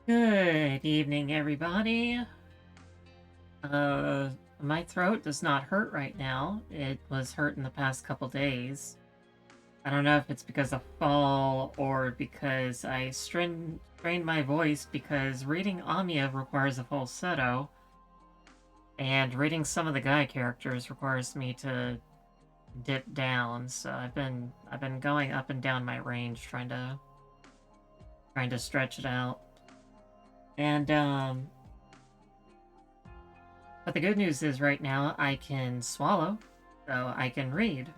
Good evening, everybody. Uh, my throat does not hurt right now. It was hurt in the past couple days. I don't know if it's because of fall or because I strained my voice because reading Amiya requires a falsetto, and reading some of the guy characters requires me to dip down. So I've been going up and down my range trying to stretch it out. And But the good news is right now I can swallow, so I can read.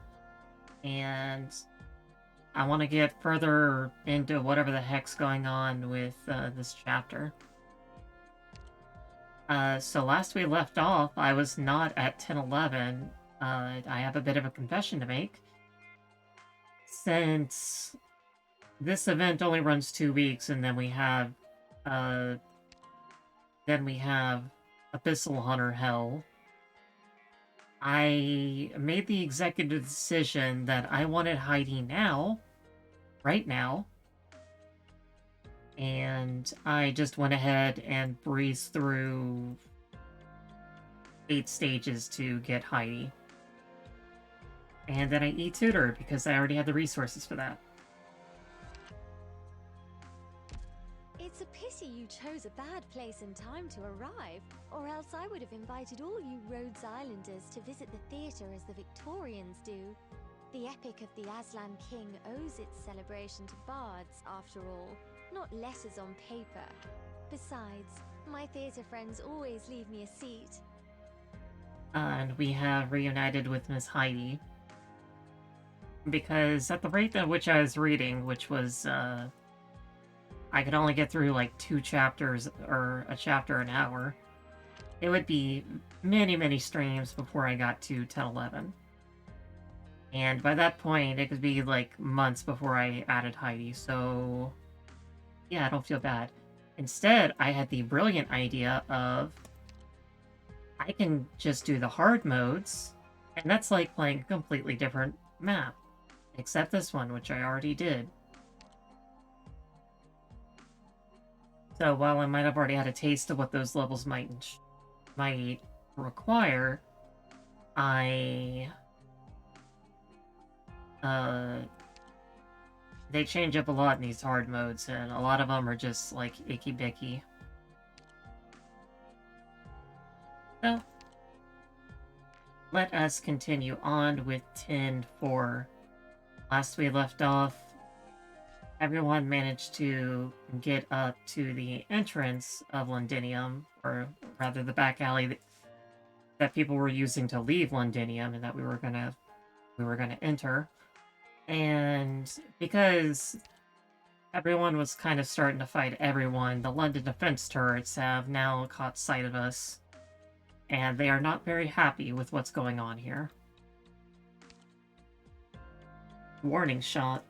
And I want to get further into whatever the heck's going on with this chapter. So last we left off, I was not at 1011. I have a bit of a confession to make. Since this event only runs 2 weeks, and uh, then we have Abyssal Hunter Hell. I made the executive decision that I wanted Heidi now, right now, and I just went ahead and breezed through 8 stages to get Heidi. And then I e-tutor because I already had the resources for that. It's a pity you chose a bad place and time to arrive, or else I would have invited all you Rhodes Islanders to visit the theatre as the Victorians do. The epic of the Aslan King owes its celebration to bards, after all, not letters on paper. Besides, my theatre friends always leave me a seat. And we have reunited with Miss Heidi. Because at the rate at which I was reading, which was, I could only get through like 2 chapters, or a chapter an hour, it would be many streams before I got to 1011. And by that point, it could be like months before I added Heidi, so yeah, I don't feel bad. Instead, I had the brilliant idea of I can just do the hard modes, and that's like playing a completely different map, except this one, which I already did. So while I might have already had a taste of what those levels might require, I they change up a lot in these hard modes, and a lot of them are just like icky bicky. So let us continue on with 10-4. Last we left off, everyone managed to get up to the entrance of Londinium, or rather the back alley that people were using to leave Londinium, and that we were gonna enter. And because everyone was kind of starting to fight everyone, the London defense turrets have now caught sight of us, and they are not very happy with what's going on here. Warning shot.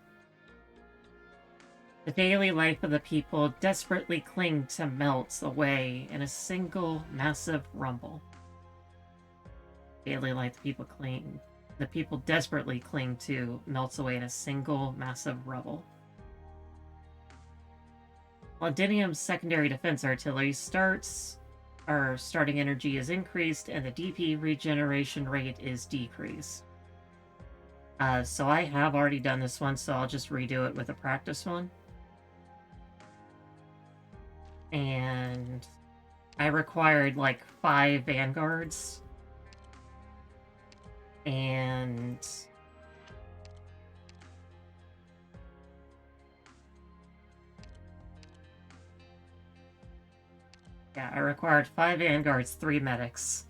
The daily life of the people desperately cling to melts away in a single massive rumble. Daily life the people desperately cling to melts away in a single massive rubble. Londinium's secondary defense artillery starting energy is increased and the DP regeneration rate is decreased. So I have already done this one, so I'll just redo it with a practice one. And I required like 5 vanguards. And yeah, I required 5 vanguards, 3 medics.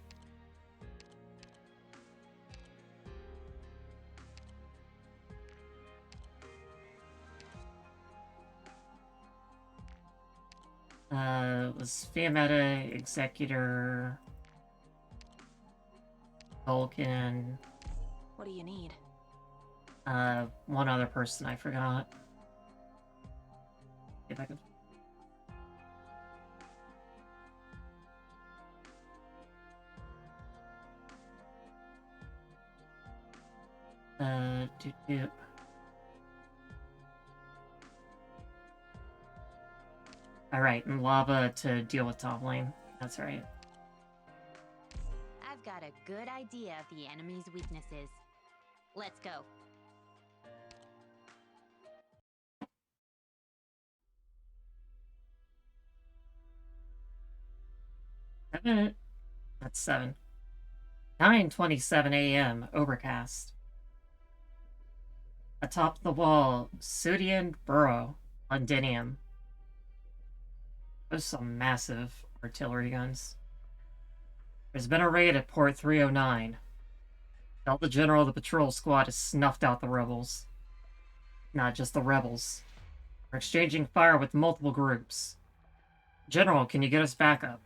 It was Fiametta, Executor, Vulcan. What do you need? One other person I forgot. If I could. Alright, and lava to deal with top lane. That's right. I've got a good idea of the enemy's weaknesses. Let's go. That's 7. 9:27 a.m. Overcast. Atop the wall, Sudian Burrow, Londinium. Those are some massive artillery guns. There's been a raid at Port 309. Tell the general the patrol squad has snuffed out the rebels. Not just the rebels. We're exchanging fire with multiple groups. General, can you get us back up?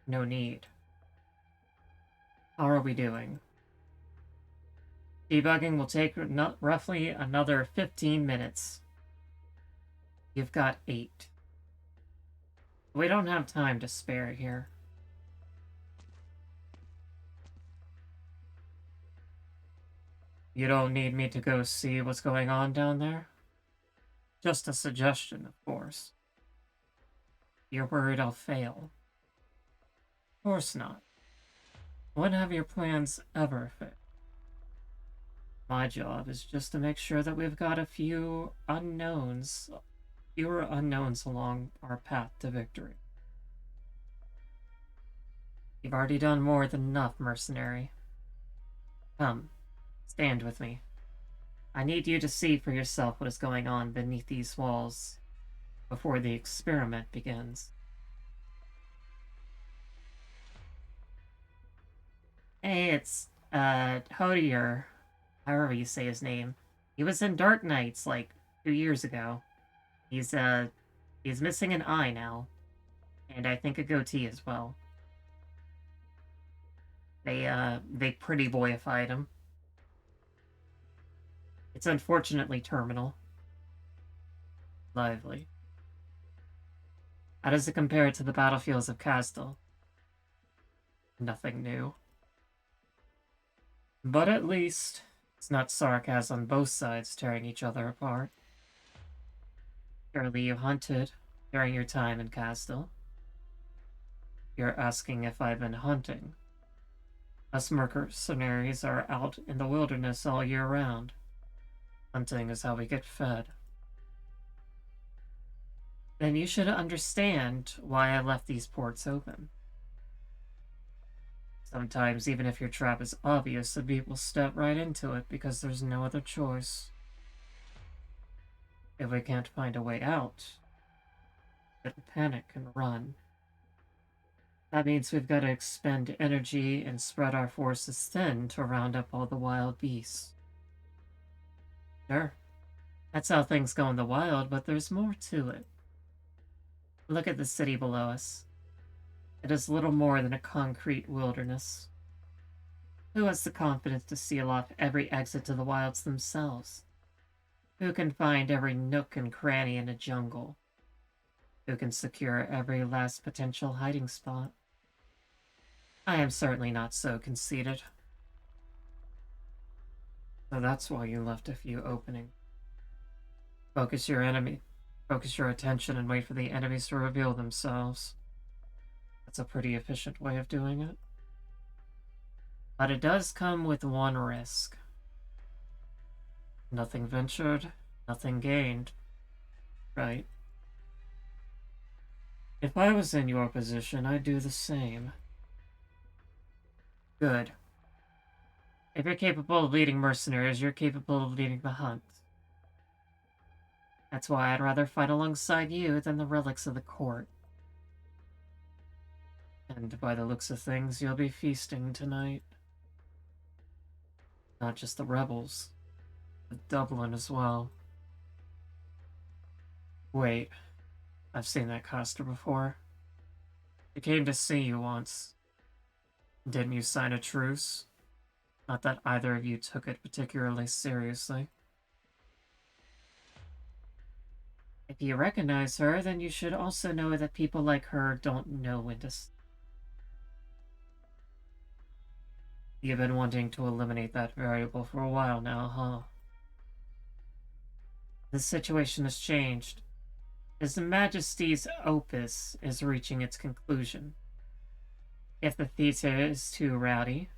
No need. How are we doing? Debugging will take roughly another 15 minutes. You've got 8. We don't have time to spare here. You don't need me to go see what's going on down there? Just a suggestion, of course. You're worried I'll fail? Of course not. When have your plans ever failed? My job is just to make sure that we've got fewer unknowns along our path to victory. You've already done more than enough, mercenary. Come, stand with me. I need you to see for yourself what is going on beneath these walls before the experiment begins. Hey, it's, Hodier, however you say his name. He was in Arknights, like, 2 years ago. He's missing an eye now. And I think a goatee as well. They pretty boyified him. It's unfortunately terminal. Lively. How does it compare to the battlefields of Castle? Nothing new. But at least, it's not Sarkaz on both sides tearing each other apart. Surely you hunted during your time in Castle. You're asking if I've been hunting. Us mercenaries are out in the wilderness all year round. Hunting is how we get fed. Then you should understand why I left these ports open. Sometimes, even if your trap is obvious, the beat will step right into it because there's no other choice. If we can't find a way out, then panic and run. That means we've got to expend energy and spread our forces thin to round up all the wild beasts. Sure, that's how things go in the wild, but there's more to it. Look at the city below us. It is little more than a concrete wilderness. Who has the confidence to seal off every exit to the wilds themselves? Who can find every nook and cranny in a jungle? Who can secure every last potential hiding spot? I am certainly not so conceited. So that's why you left a few openings. Focus your attention and wait for the enemies to reveal themselves. That's a pretty efficient way of doing it. But it does come with one risk. Nothing ventured, nothing gained. Right? If I was in your position, I'd do the same. Good. If you're capable of leading mercenaries, you're capable of leading the hunt. That's why I'd rather fight alongside you than the relics of the court. And by the looks of things, you'll be feasting tonight. Not just the rebels, but Dublin as well. Wait, I've seen that coster before. He came to see you once. Didn't you sign a truce? Not that either of you took it particularly seriously. If you recognize her, then you should also know that people like her don't know when to... You've been wanting to eliminate that variable for a while now, huh? This situation has changed. His Majesty's opus is reaching its conclusion. If the theater is too rowdy,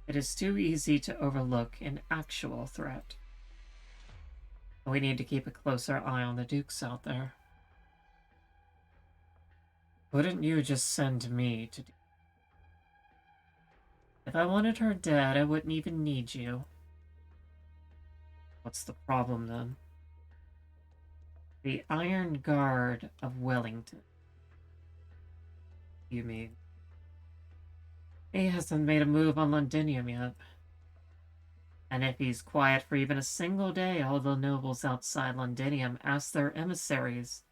it is too easy to overlook an actual threat. We need to keep a closer eye on the Dukes out there. Wouldn't you just send me to do? If I wanted her dead, I wouldn't even need you. What's the problem then? The Iron Guard of Wellington. You mean? He hasn't made a move on Londinium yet. And if he's quiet for even a single day, all the nobles outside Londinium ask their emissaries,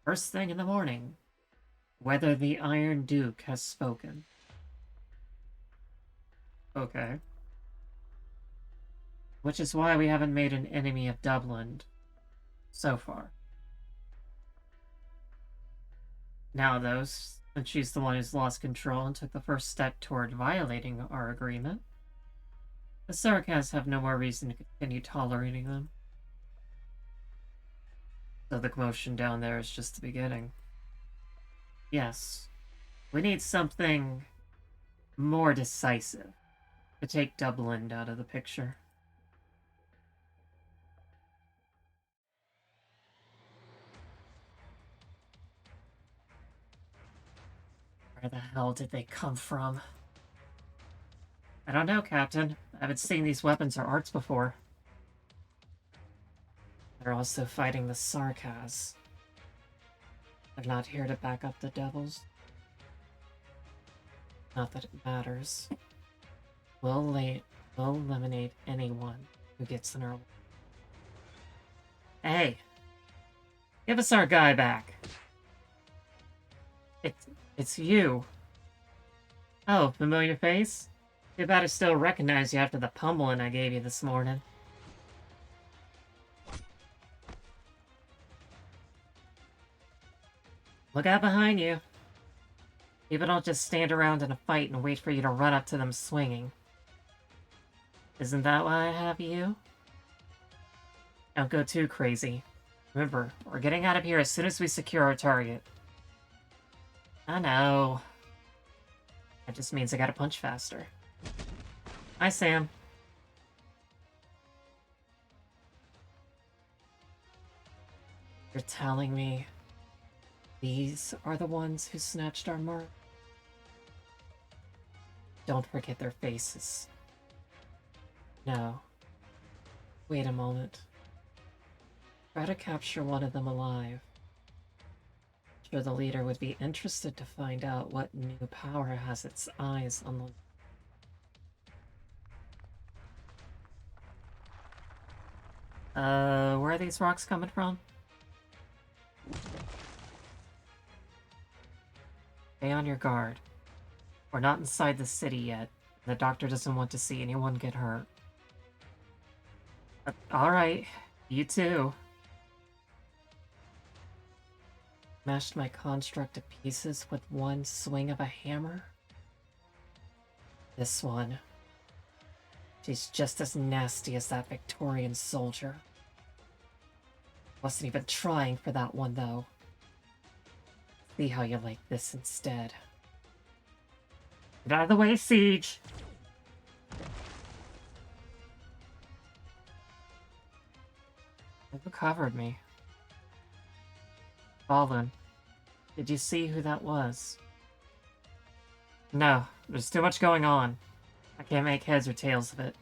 first thing in the morning, whether the Iron Duke has spoken. Okay. Which is why we haven't made an enemy of Dublin so far. Now, though, since she's the one who's lost control and took the first step toward violating our agreement, the Sarkas have no more reason to continue tolerating them. So the commotion down there is just the beginning. Yes, we need something more decisive to take Dublin out of the picture. Where the hell did they come from? I don't know, Captain. I haven't seen these weapons or arts before. They're also fighting the Sarkas. They're not here to back up the devils. Not that it matters. We'll eliminate anyone who gets in our way. Hey! Give us our guy back! It's you. Oh, familiar face? Too bad I still recognize you after the pummeling I gave you this morning. Look out behind you. People don't just stand around in a fight and wait for you to run up to them swinging. Isn't that why I have you? Don't go too crazy. Remember, we're getting out of here as soon as we secure our target. I know. That just means I gotta punch faster. Hi, Sam. You're telling me these are the ones who snatched our mark? Don't forget their faces. No. Wait a moment. Try to capture one of them alive. Sure, the leader would be interested to find out what new power has its eyes on the... where are these rocks coming from? Stay on your guard. We're not inside the city yet. The doctor doesn't want to see anyone get hurt. Alright, you too. Smashed my construct to pieces with one swing of a hammer? This one. She's just as nasty as that Victorian soldier. Wasn't even trying for that one, though. See how you like this instead. Get out of the way, Siege! Who covered me? Fallen. Did you see who that was? No, there's too much going on. I can't make heads or tails of it.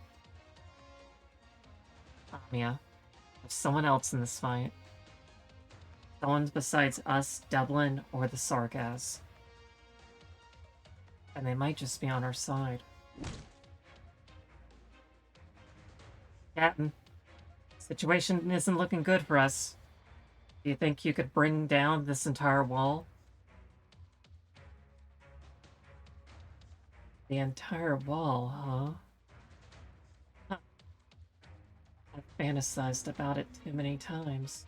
Amia, there's someone else in this fight. Someone besides us, Dublin, or the Sarkas. And they might just be on our side. Captain, situation isn't looking good for us. Do you think you could bring down this entire wall? The entire wall, huh? I've fantasized about it too many times.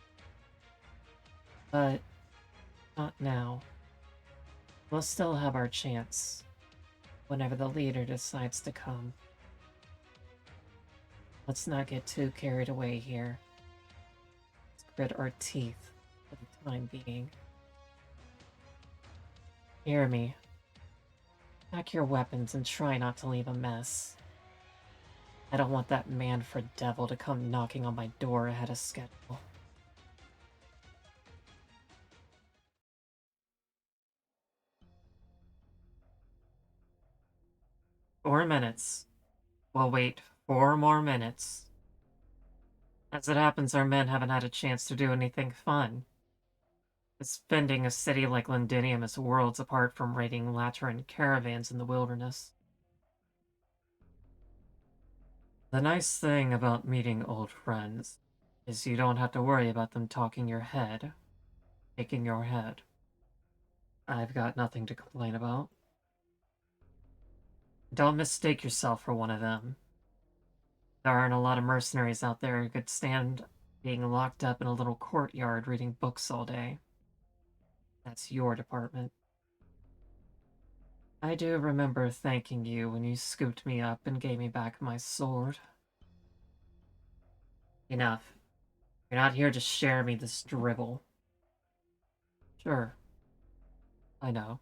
But not now. We'll still have our chance whenever the leader decides to come. Let's not get too carried away here. Let's grit our teeth for the time being. Hear me. Pack your weapons and try not to leave a mess. I don't want that Manfred devil to come knocking on my door ahead of schedule. "4 minutes. We'll wait 4 more minutes. As it happens, our men haven't had a chance to do anything fun. Defending a city like Londinium is worlds apart from raiding Lateran caravans in the wilderness. The nice thing about meeting old friends is you don't have to worry about them taking your head. I've got nothing to complain about. Don't mistake yourself for one of them. There aren't a lot of mercenaries out there who could stand being locked up in a little courtyard reading books all day. That's your department. I do remember thanking you when you scooped me up and gave me back my sword. Enough. You're not here to share me this dribble. Sure. I know.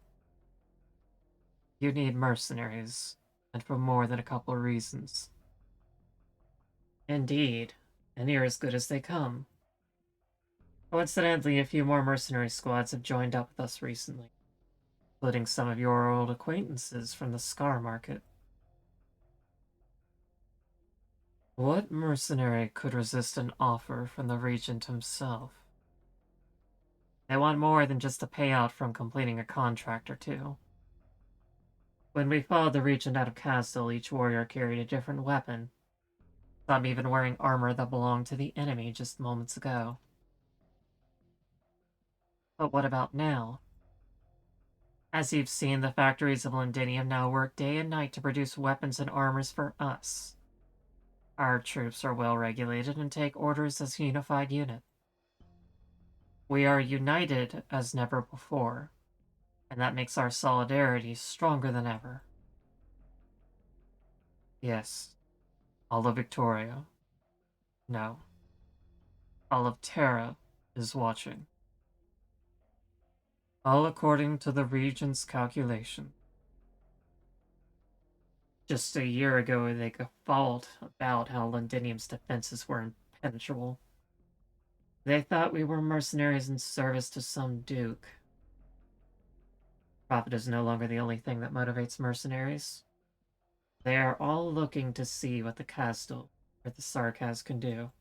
You need mercenaries, and for more than a couple of reasons. Indeed, and you're as good as they come. Coincidentally, a few more mercenary squads have joined up with us recently, including some of your old acquaintances from the Scar Market. What mercenary could resist an offer from the Regent himself? They want more than just a payout from completing a contract or two. When we followed the Regent out of Castle, each warrior carried a different weapon, some even wearing armor that belonged to the enemy just moments ago. But what about now? As you've seen, the factories of Londinium now work day and night to produce weapons and armors for us. Our troops are well regulated and take orders as a unified unit. We are united as never before, and that makes our solidarity stronger than ever. Yes, all of Victoria. No, all of Terra is watching. All according to the Regent's calculation. Just a year ago, they guffawed about how Londinium's defenses were impenetrable. They thought we were mercenaries in service to some duke. Profit is no longer the only thing that motivates mercenaries. They are all looking to see what the castle or the Sarkaz can do.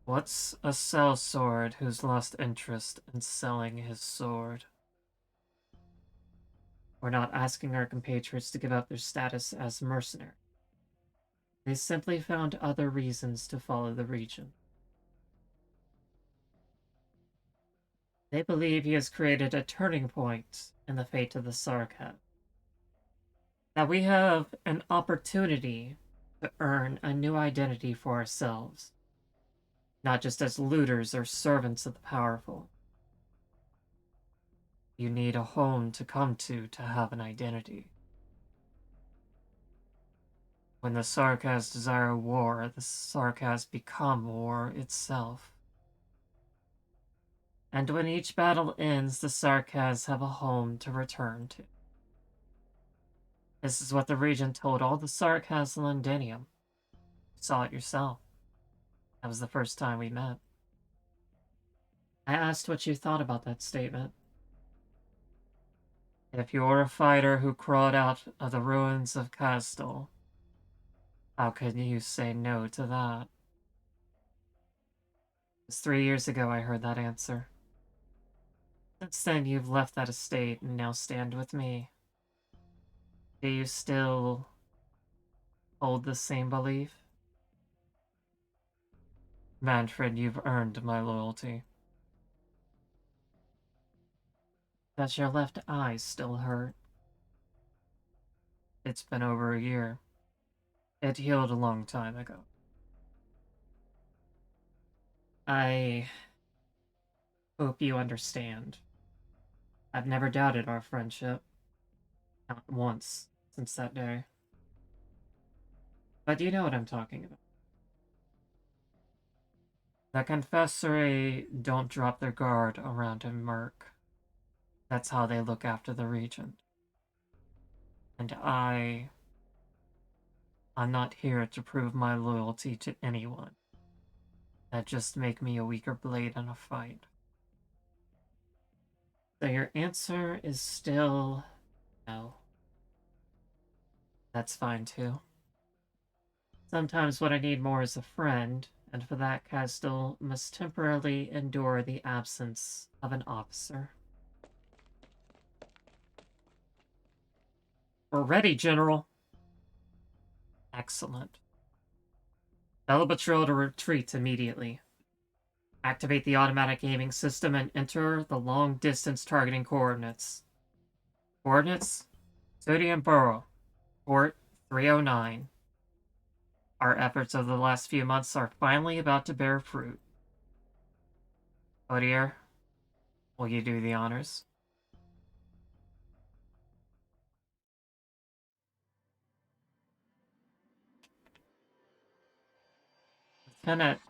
What's a sellsword who's lost interest in selling his sword? We're not asking our compatriots to give up their status as mercenary. They simply found other reasons to follow the Regent. They believe he has created a turning point in the fate of the Sarkaz. That we have an opportunity to earn a new identity for ourselves, not just as looters or servants of the powerful. You need a home to come to have an identity. When the Sarkaz desire war, the Sarkaz become war itself. And when each battle ends, the Sarkaz have a home to return to. This is what the Regent told all the Sarkaz in Londinium. You saw it yourself. That was the first time we met. I asked what you thought about that statement. If you're a fighter who crawled out of the ruins of Castle, how could you say no to that? It was 3 years ago I heard that answer. Since then, you've left that estate and now stand with me. Do you still hold the same belief? Manfred, you've earned my loyalty. Does your left eye still hurt? It's been over a year. It healed a long time ago. I hope you understand. I've never doubted our friendship. Not once since that day. But you know what I'm talking about. The Confessory don't drop their guard around a merc. That's how they look after the Regent. And I'm not here to prove my loyalty to anyone. That just make me a weaker blade in a fight. So your answer is still no. That's fine too. Sometimes what I need more is a friend, and for that Castle must temporarily endure the absence of an officer. We're ready, General. Excellent. Tell the patrol to retreat immediately. Activate the automatic aiming system and enter the long-distance targeting coordinates. Coordinates? Sodium Burrow, Port 309. Our efforts of the last few months are finally about to bear fruit. Odier, will you do the honors? Lieutenant,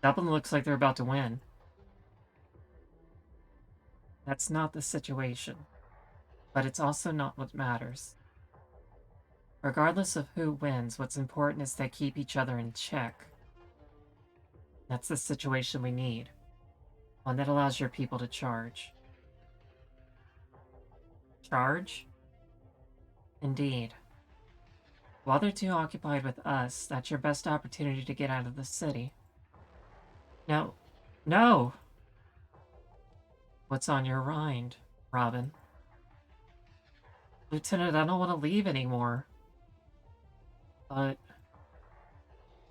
Dublin looks like they're about to win. That's not the situation, but it's also not what matters. Regardless of who wins, what's important is they keep each other in check. That's the situation we need. One that allows your people to charge. Charge? Indeed. While they're too occupied with us, that's your best opportunity to get out of the city. No. No! What's on your mind, Robin? Lieutenant, I don't want to leave anymore. But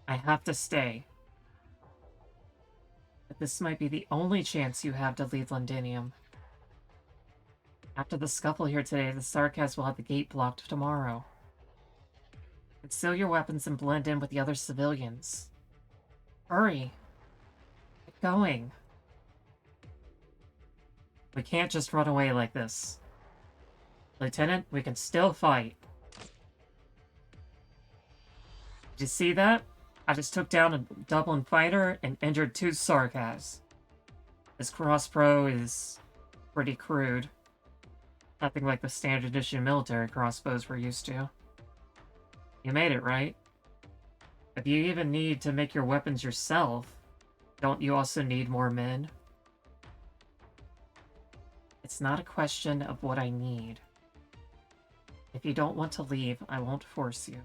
I have to stay. But this might be the only chance you have to leave Londinium. After the scuffle here today, the Sarkaz will have the gate blocked tomorrow. Conceal your weapons and blend in with the other civilians. Hurry. Get going. We can't just run away like this. Lieutenant, we can still fight. Did you see that? I just took down a Dublin fighter and injured 2 Sarkaz. This crossbow is pretty crude. Nothing like the standard issue military crossbows we're used to. You made it, right? If you even need to make your weapons yourself, don't you also need more men? It's not a question of what I need. If you don't want to leave, I won't force you.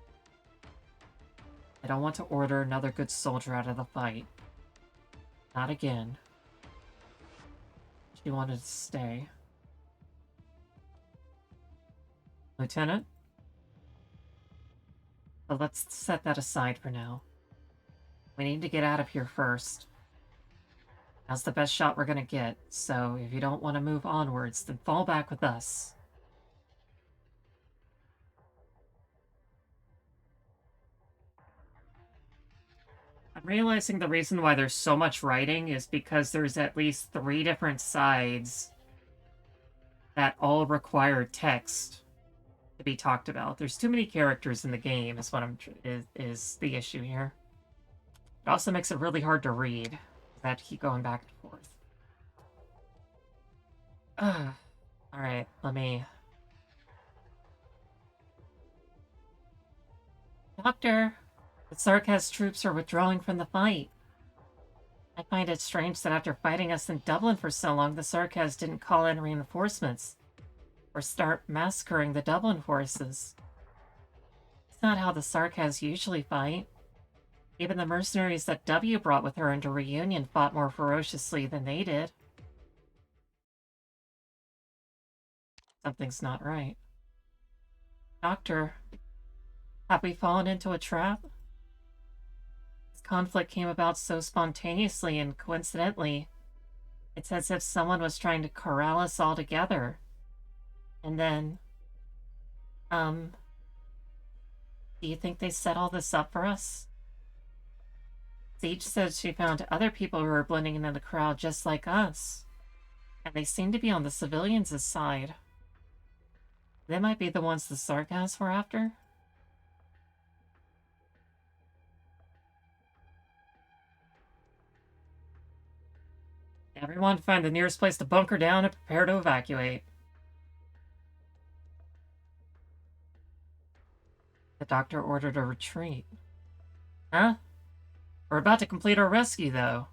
I don't want to order another good soldier out of the fight. Not again. She wanted to stay. Lieutenant? But let's set that aside for now. We need to get out of here first. That's the best shot we're gonna get, so if you don't want to move onwards, then fall back with us. I'm realizing the reason why there's so much writing is because there's at least 3 different sides that all require text to be talked about. There's too many characters in the game is what is the issue here. It also makes it really hard to read. I have to keep going back and forth. Alright, let me... Doctor! The Sarkaz troops are withdrawing from the fight. I find it strange that after fighting us in Dublin for so long, the Sarkaz didn't call in reinforcements or start massacring the Dublin forces. It's not how the Sarkaz usually fight. Even the mercenaries that W brought with her into Reunion fought more ferociously than they did. Something's not right. Doctor, have we fallen into a trap? This conflict came about so spontaneously and coincidentally. It's as if someone was trying to corral us all together. And then... do you think they set all this up for us? Siege said she found other people who were blending into the crowd just like us. And they seem to be on the civilians' side. They might be the ones the Sarkaz were after? Everyone find the nearest place to bunker down and prepare to evacuate. The doctor ordered a retreat. Huh? We're about to complete our rescue, though.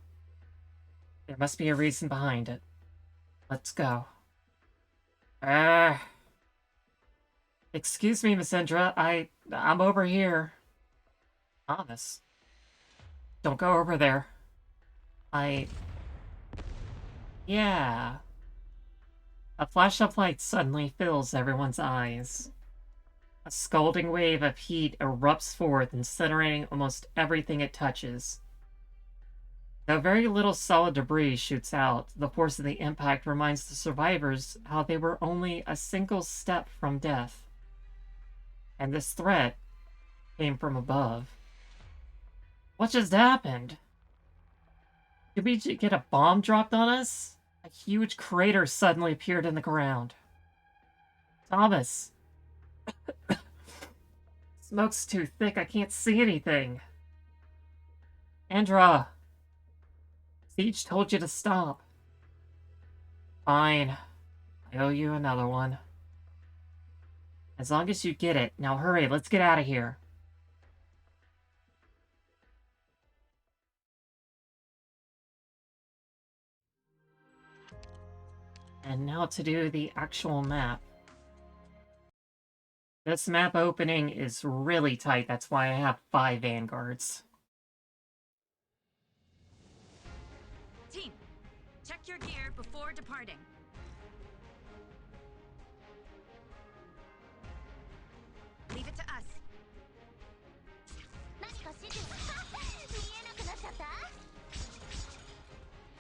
There must be a reason behind it. Let's go. Excuse me, Miss Indra. I'm over here. Thomas. Don't go over there. Yeah. A flash of light suddenly fills everyone's eyes. A scalding wave of heat erupts forth, incinerating almost everything it touches. Though very little solid debris shoots out, the force of the impact reminds the survivors how they were only a single step from death. And this threat came from above. What just happened? Did we get a bomb dropped on us? A huge crater suddenly appeared in the ground. Thomas! Smoke's too thick, I can't see anything. Andra! Siege told you to stop. Fine. I owe you another one. As long as you get it. Now hurry, let's get out of here. And now to do the actual map. This map opening is really tight, that's why I have 5 vanguards. Team, check your gear before departing. Leave it to us.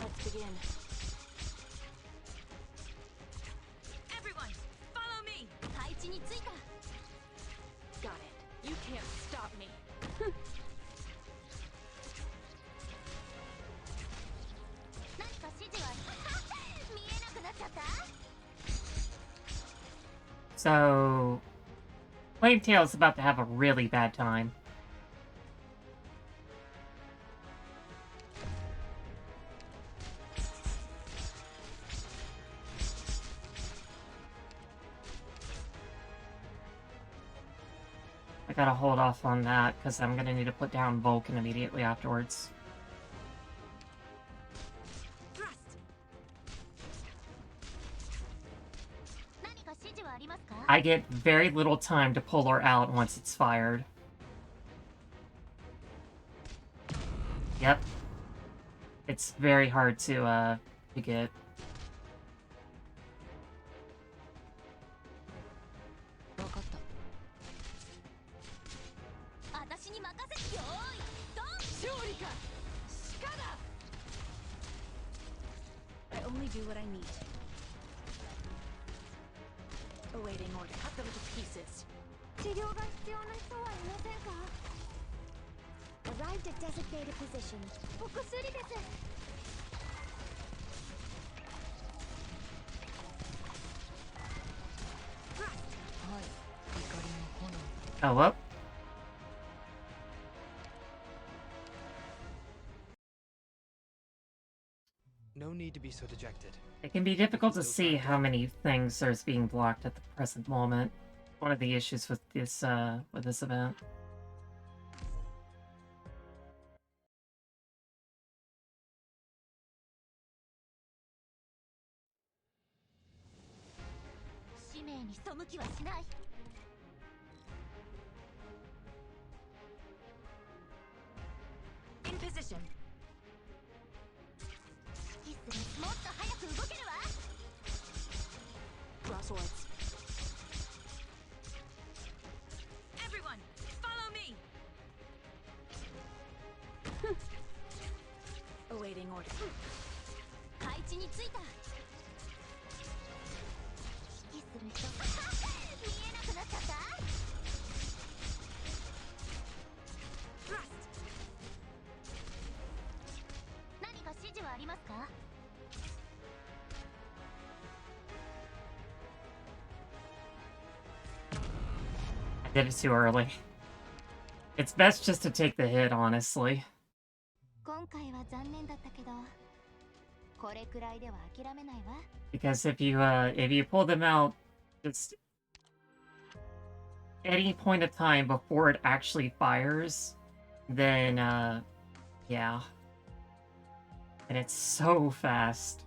Let's begin. Everyone, follow me! Got it. You can't stop me. So... Flametail's about to have a really bad time. I gotta hold off on that, because I'm gonna need to put down Vulcan immediately afterwards. I get very little time to pull her out once it's fired. Yep. It's very hard to get. I only do what I need. Awaiting order. Cut them to pieces. Arrived at designated position. Oh, well. No need to be so dejected. It can be difficult to see how many things are being blocked at the present moment. One of the issues with this event. In position. Draw swords. Everyone, follow me! Awaiting order. Thrust! I did it too early. It's best just to take the hit, honestly. Because if you pull them out just any point of time before it actually fires, then yeah. And it's so fast.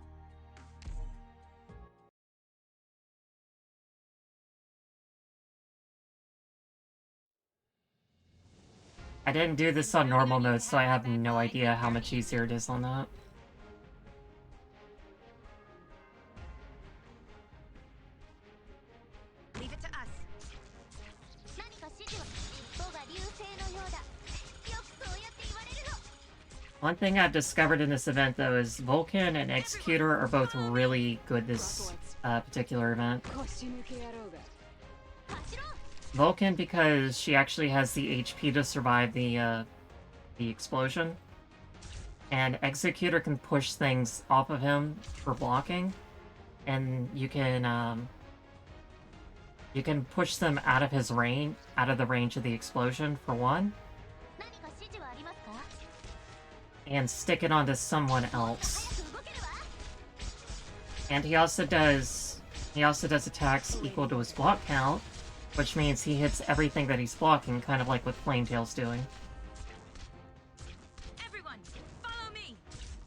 I didn't do this on normal mode, so I have no idea how much easier it is on that. Leave it to us. One thing I've discovered in this event, though, is Vulcan and Executor are both really good this particular event. Vulcan because she actually has the HP to survive the explosion, and Executor can push things off of him for blocking, and you can push them out of his range, out of the range of the explosion for one, and stick it onto someone else. And he also does attacks equal to his block count, which means he hits everything that he's blocking, kind of like what Flametail's doing. Everyone, follow me.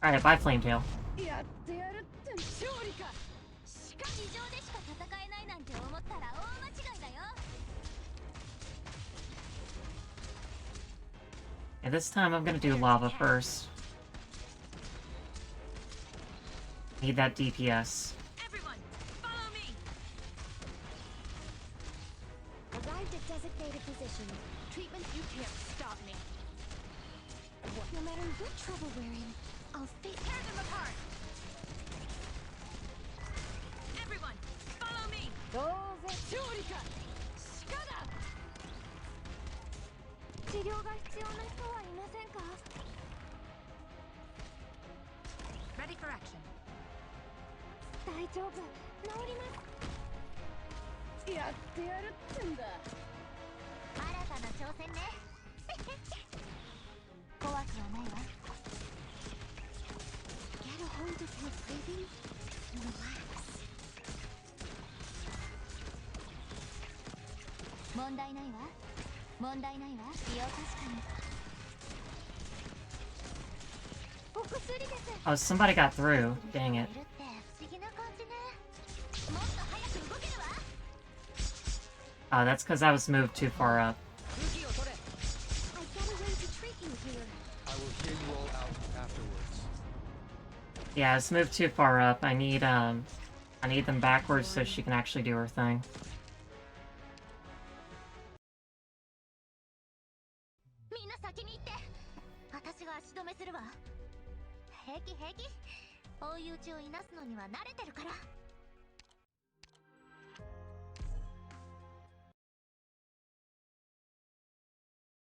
Alright, bye Flametail. And this time I'm gonna do lava first. Need that DPS. Everyone, follow me. Arrived at designated position. Treatment, you can't stop me. No matter what trouble we're in, I'll Tear them apart. Everyone, follow me. Ready for action. 大丈夫、治ります。やってやるってんだ。新たな挑戦ね。怖くはないわ。Get a hold of your breathing. Relax. 問題ないわ。問題ないわ。いや、確かに。お薬です。Oh, somebody got through. Dang it. Oh, that's because I was moved too far up. I will hear you all out afterwards. Yeah, I was moved too far up. I need them backwards so she can actually do her thing.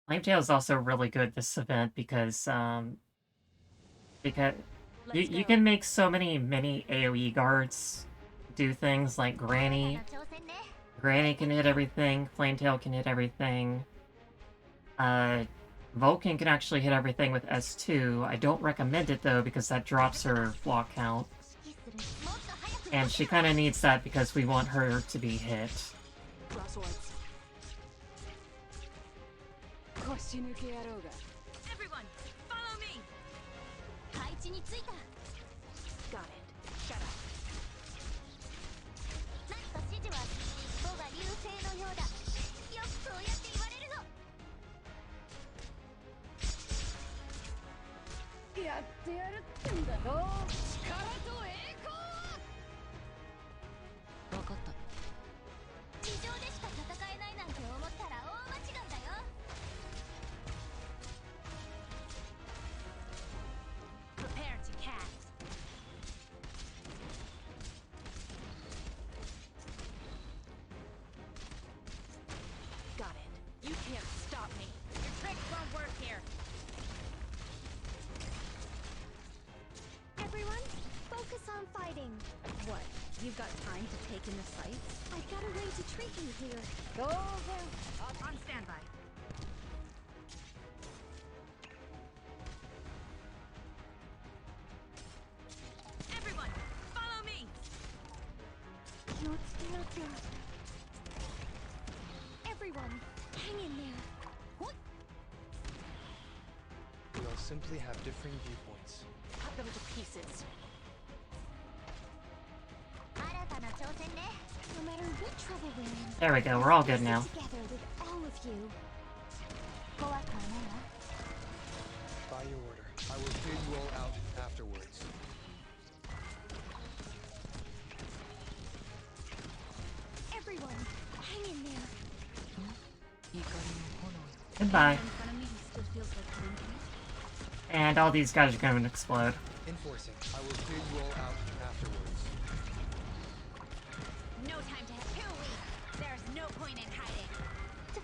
Flametail is also really good this event because you can make so many mini AoE guards do things like Granny. Granny can hit everything, Flametail can hit everything. Vulcan can actually hit everything with S2. I don't recommend it though because that drops her block count. And she kind of needs that because we want her to be hit. Everyone, follow me. Got it. Shut up. Prepare to cast. Got it. You can't stop me. Your tricks won't work here. Everyone, focus on fighting. What? You've got time to take in the sights? I've got a way to trick you here. Go over! On standby. Everyone, hang in there. What? We all simply have differing viewpoints. Cut them to pieces. No matter what trouble we're in, There we go, we're all good we'll now. stick together with all of you. By your order. I will hear you all out afterwards. Everyone, hang in there. Goodbye. In front of me, he still feels like blinking. And all these guys are going to explode. Enforcing. I will hear you all out afterwards. No time to have 2 weeks. There's no point in hiding. ち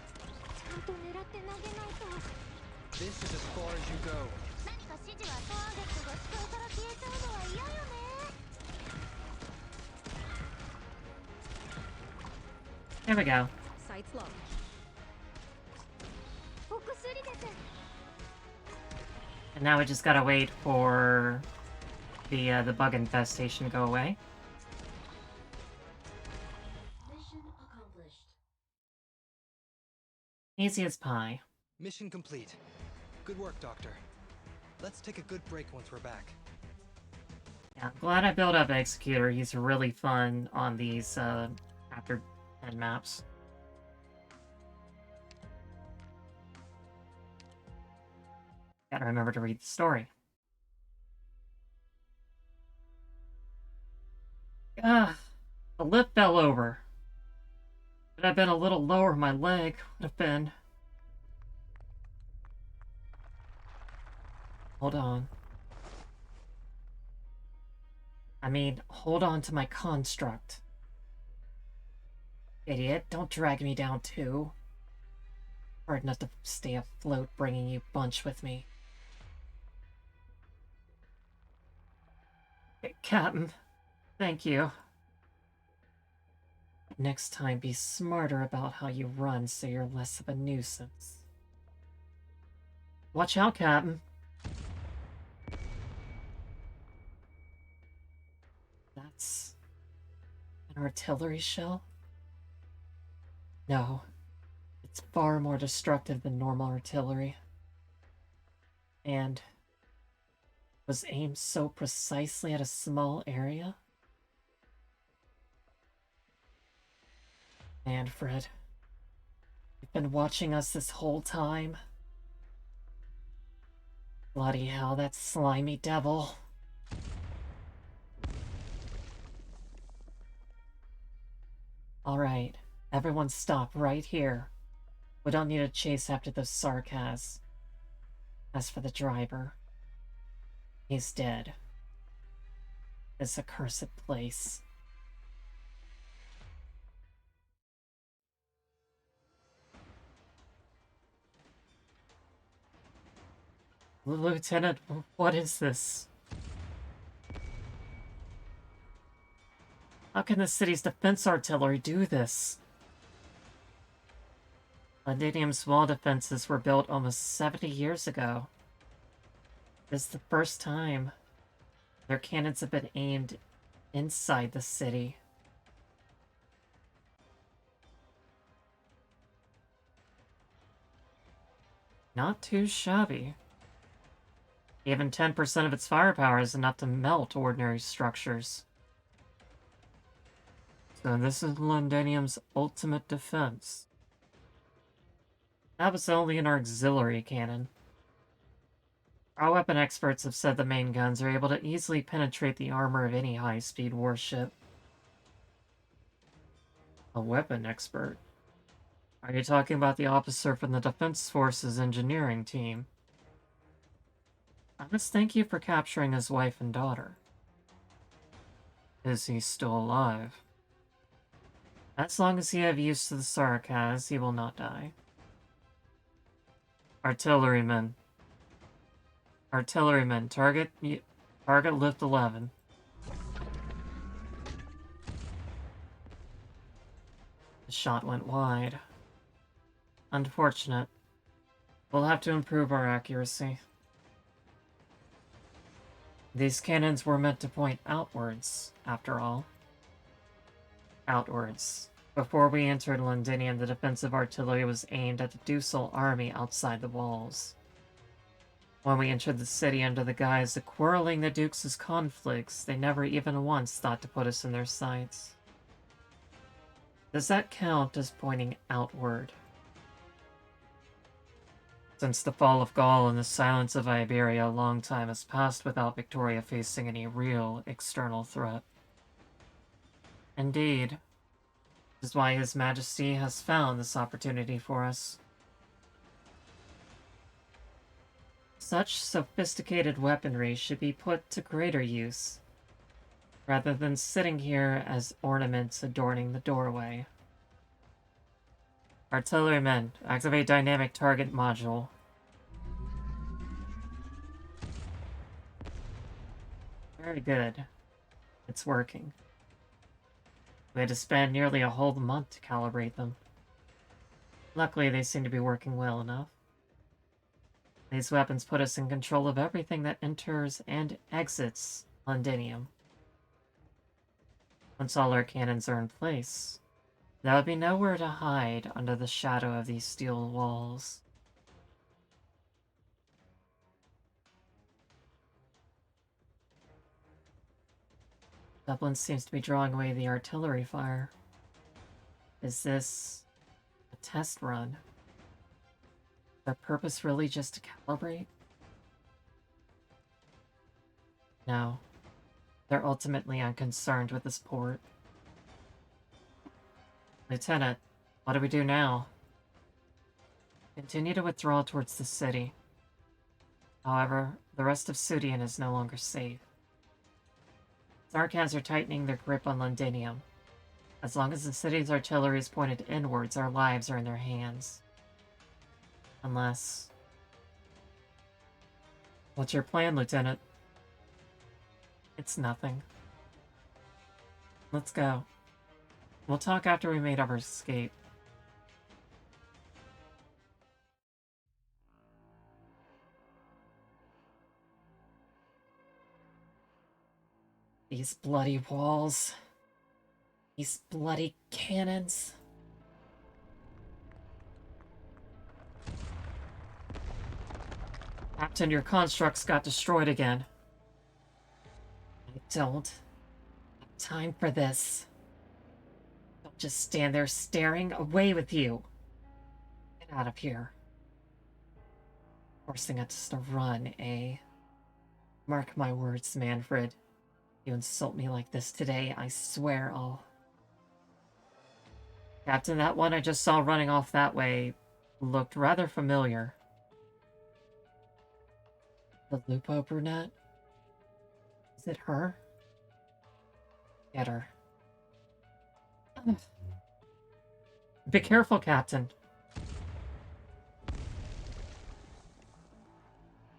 ゃんと狙って投げないと。 This is as far as you go. 何か指示はターゲットが視界から消えちゃうのは嫌よね。There we go. Sights low. お薬です。 And now we just gotta wait for the bug infestation to go away. Mission accomplished. Easy as pie. Mission complete. Good work, Doctor. Let's take a good break once we're back. Yeah, I'm glad I built up Executor. He's really fun on these Chapter 10 maps. Gotta remember to read the story. Ah, the lip fell over. Could have been a little lower, my leg would have been. Hold on. I mean, hold on to my construct. Idiot, don't drag me down too. Hard enough to stay afloat bringing you bunch with me. Captain, thank you. Next time, be smarter about how you run so you're less of a nuisance. Watch out, Captain. That's an artillery shell? No, it's far more destructive than normal artillery. And was aimed so precisely at a small area? And Fred, you've been watching us this whole time? Bloody hell, that slimy devil. Alright, everyone stop right here. We don't need to chase after those Sarkaz. As for the driver, he's dead. This accursed place. Lieutenant, what is this? How can the city's defense artillery do this? Londinium's wall defenses were built almost 70 years ago. This is the first time their cannons have been aimed inside the city. Not too shabby. Even 10% of its firepower is enough to melt ordinary structures. So this is Londinium's ultimate defense. That was only an auxiliary cannon. Our weapon experts have said the main guns are able to easily penetrate the armor of any high-speed warship. A weapon expert? Are you talking about the officer from the Defense Forces engineering team? I must thank you for capturing his wife and daughter. Is he still alive? As long as he have use to the Sarkaz, he will not die. Artillerymen. Artillerymen, target lift 11. The shot went wide. Unfortunate. We'll have to improve our accuracy. These cannons were meant to point outwards, after all. Outwards. Before we entered Londinium, the defensive artillery was aimed at the Ducal army outside the walls. When we entered the city under the guise of quarreling the Dukes' conflicts, they never even once thought to put us in their sights. Does that count as pointing outward? Since the fall of Gaul and the silence of Iberia, a long time has passed without Victoria facing any real external threat. Indeed, this is why His Majesty has found this opportunity for us. Such sophisticated weaponry should be put to greater use, rather than sitting here as ornaments adorning the doorway. Artillerymen, activate dynamic target module. Very good. It's working. We had to spend nearly a whole month to calibrate them. Luckily, they seem to be working well enough. These weapons put us in control of everything that enters and exits Londinium. Once all our cannons are in place, there would be nowhere to hide under the shadow of these steel walls. Dublin seems to be drawing away the artillery fire. Is this a test run? Their purpose really just to calibrate? No. They're ultimately unconcerned with this port. Lieutenant, what do we do now? Continue to withdraw towards the city. However, the rest of Sudian is no longer safe. Sarkans are tightening their grip on Londinium. As long as the city's artillery is pointed inwards, our lives are in their hands. Unless... What's your plan, Lieutenant? It's nothing. Let's go. We'll talk after we made our escape. These bloody walls. These bloody cannons. Captain, your constructs got destroyed again. I don't have time for this. Don't just stand there staring. Away with you. Get out of here. Forcing us to run, eh? Mark my words, Manfred. You insult me like this today, I swear I'll... Captain, that one I just saw running off that way looked rather familiar. The Lupo brunette? Is it her? Get her. Be careful, Captain.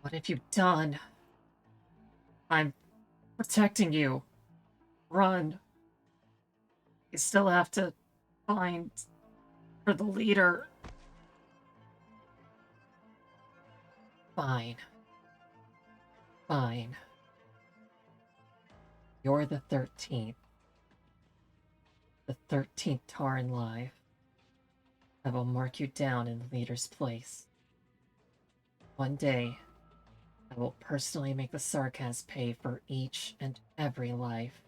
What have you done? I'm protecting you. Run. You still have to find for the leader. Fine. Fine. You're the 13th. The 13th Taran live. I will mark you down in the leader's place. One day, I will personally make the Sarkans pay for each and every life.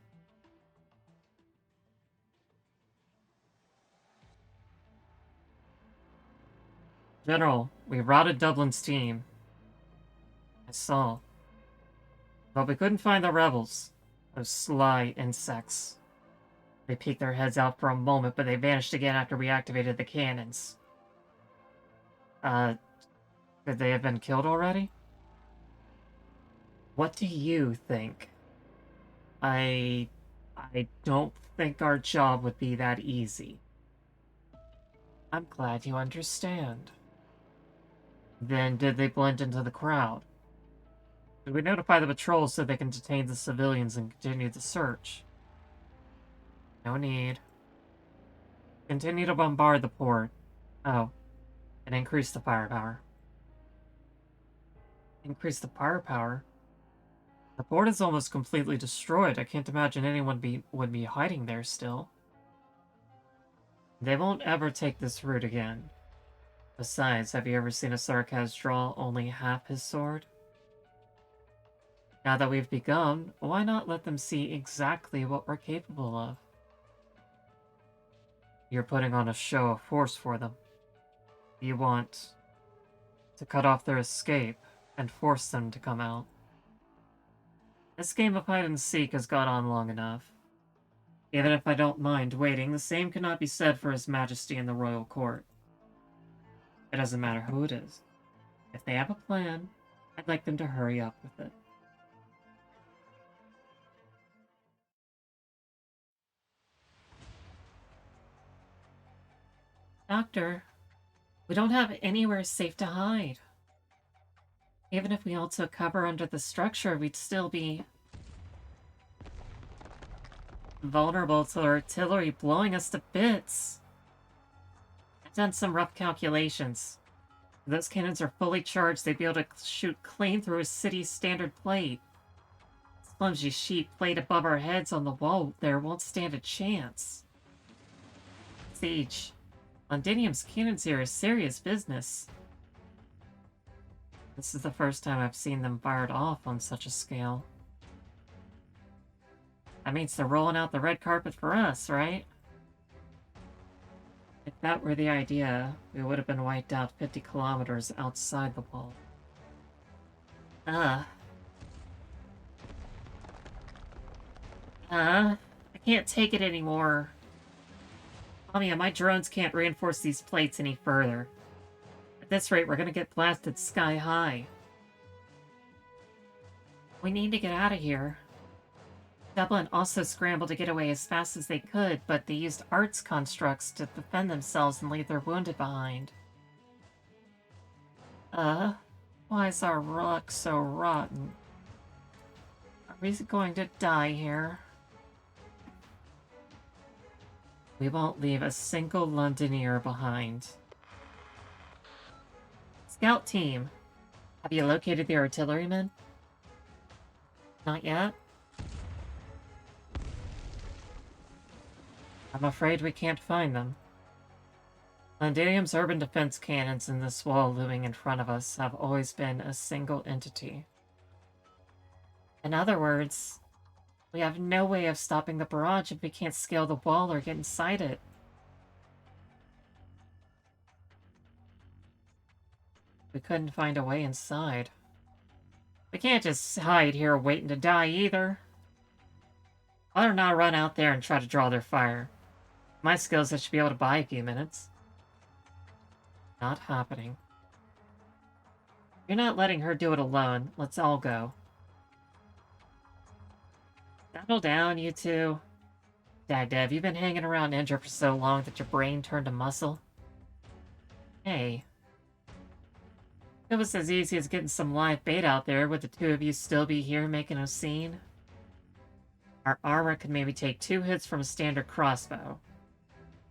General, we routed Dublin's team. I saw. But we couldn't find the rebels. Those sly insects. They peeked their heads out for a moment, but they vanished again after we activated the cannons. Could they have been killed already? What do you think? I don't think our job would be that easy. I'm glad you understand. Then did they blend into the crowd? Did we notify the patrols so they can detain the civilians and continue the search? No need. Continue to bombard the port. Oh, and increase the firepower. Increase the firepower? The port is almost completely destroyed. I can't imagine anyone would be hiding there still. They won't ever take this route again. Besides, have you ever seen a Sarkaz draw only half his sword? Now that we've begun, why not let them see exactly what we're capable of? You're putting on a show of force for them. You want to cut off their escape and force them to come out. This game of hide and seek has gone on long enough. Even if I don't mind waiting, the same cannot be said for His Majesty in the royal court. It doesn't matter who it is. If they have a plan, I'd like them to hurry up with it. Doctor, we don't have anywhere safe to hide. Even if we all took cover under the structure, we'd still be vulnerable to artillery blowing us to bits. I've done some rough calculations. If those cannons are fully charged, they'd be able to shoot clean through a city's standard plate. This flimsy sheet plate above our heads on the wall there won't stand a chance. Siege. Londinium's cannons here are serious business. This is the first time I've seen them fired off on such a scale. That means they're rolling out the red carpet for us, right? If that were the idea, we would have been wiped out 50 kilometers outside the wall. I can't take it anymore. Mamiya, my drones can't reinforce these plates any further. At this rate, we're gonna get blasted sky high. We need to get out of here. Dublin also scrambled to get away as fast as they could, but they used arts constructs to defend themselves and leave their wounded behind. Why is our luck so rotten? Are we going to die here? We won't leave a single Londonier behind. Scout team, have you located the artillerymen? Not yet? I'm afraid we can't find them. Londinium's urban defense cannons and this wall looming in front of us have always been a single entity. In other words, we have no way of stopping the barrage if we can't scale the wall or get inside it. We couldn't find a way inside. We can't just hide here waiting to die either. I'd not run out there and try to draw their fire. My skills, I should be able to buy a few minutes. Not happening. You're not letting her do it alone. Let's all go. Settle down, you two. Dagdev, you've been hanging around Indra for so long that your brain turned to muscle. Hey. If it was as easy as getting some live bait out there, would the two of you still be here making a scene? Our armor could maybe take 2 hits from a standard crossbow.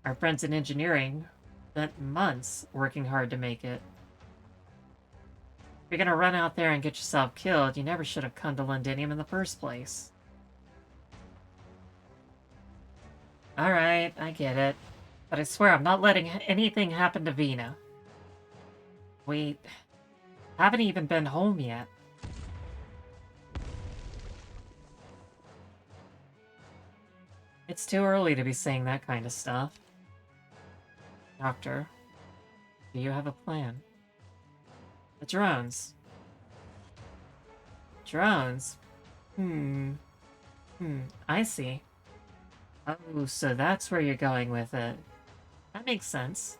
Our friends in engineering spent months working hard to make it. If you're gonna run out there and get yourself killed, you never should have come to Londinium in the first place. Alright, I get it. But I swear I'm not letting anything happen to Vina. We haven't even been home yet. It's too early to be saying that kind of stuff. Doctor, do you have a plan? The drones. Drones? I see. Oh, so that's where you're going with it. That makes sense.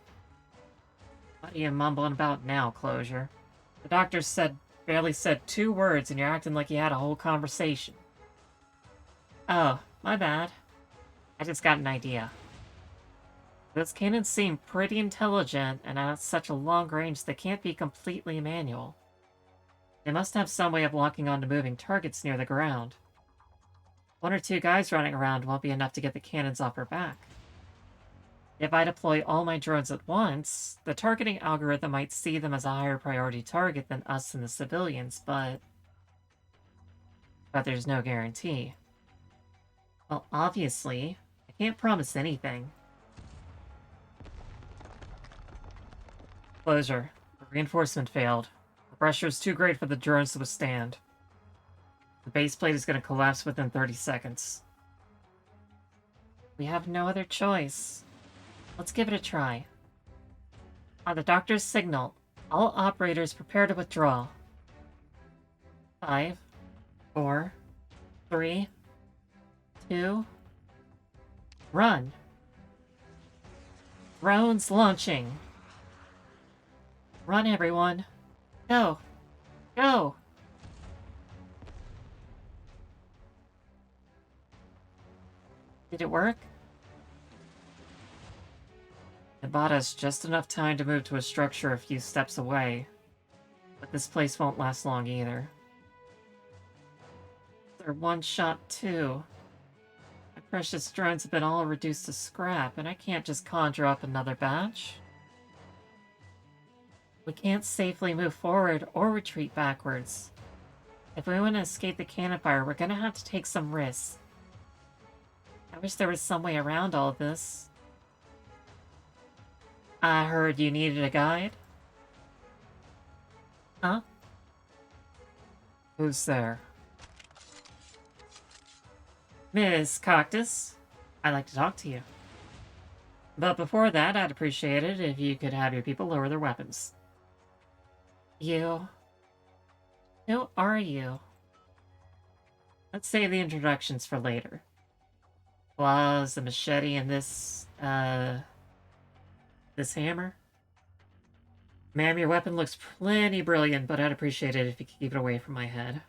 What are you mumbling about now, Closure? The doctor barely said 2 words and you're acting like you had a whole conversation. Oh, my bad. I just got an idea. Those cannons seem pretty intelligent, and at such a long range they can't be completely manual. They must have some way of locking onto moving targets near the ground. 1 or 2 guys running around won't be enough to get the cannons off her back. If I deploy all my drones at once, the targeting algorithm might see them as a higher priority target than us and the civilians, but there's no guarantee. Well, obviously, I can't promise anything. Closure. The reinforcement failed. The pressure is too great for the drones to withstand. The base plate is going to collapse within 30 seconds. We have no other choice. Let's give it a try. On the doctor's signal, all operators prepare to withdraw. 5, 4, 3, 2, run. Drones launching. Run, everyone. Go. Go. Did it work? It bought us just enough time to move to a structure a few steps away. But this place won't last long either. They're one shot too. My precious drones have been all reduced to scrap, and I can't just conjure up another batch. We can't safely move forward or retreat backwards. If we want to escape the cannon fire, we're gonna have to take some risks. I wish there was some way around all of this. I heard you needed a guide? Huh? Who's there? Miss Cactus, I'd like to talk to you. But before that, I'd appreciate it if you could have your people lower their weapons. You? Who are you? Let's save the introductions for later. Claws, the machete, and this hammer? Ma'am, your weapon looks plenty brilliant, but I'd appreciate it if you could keep it away from my head.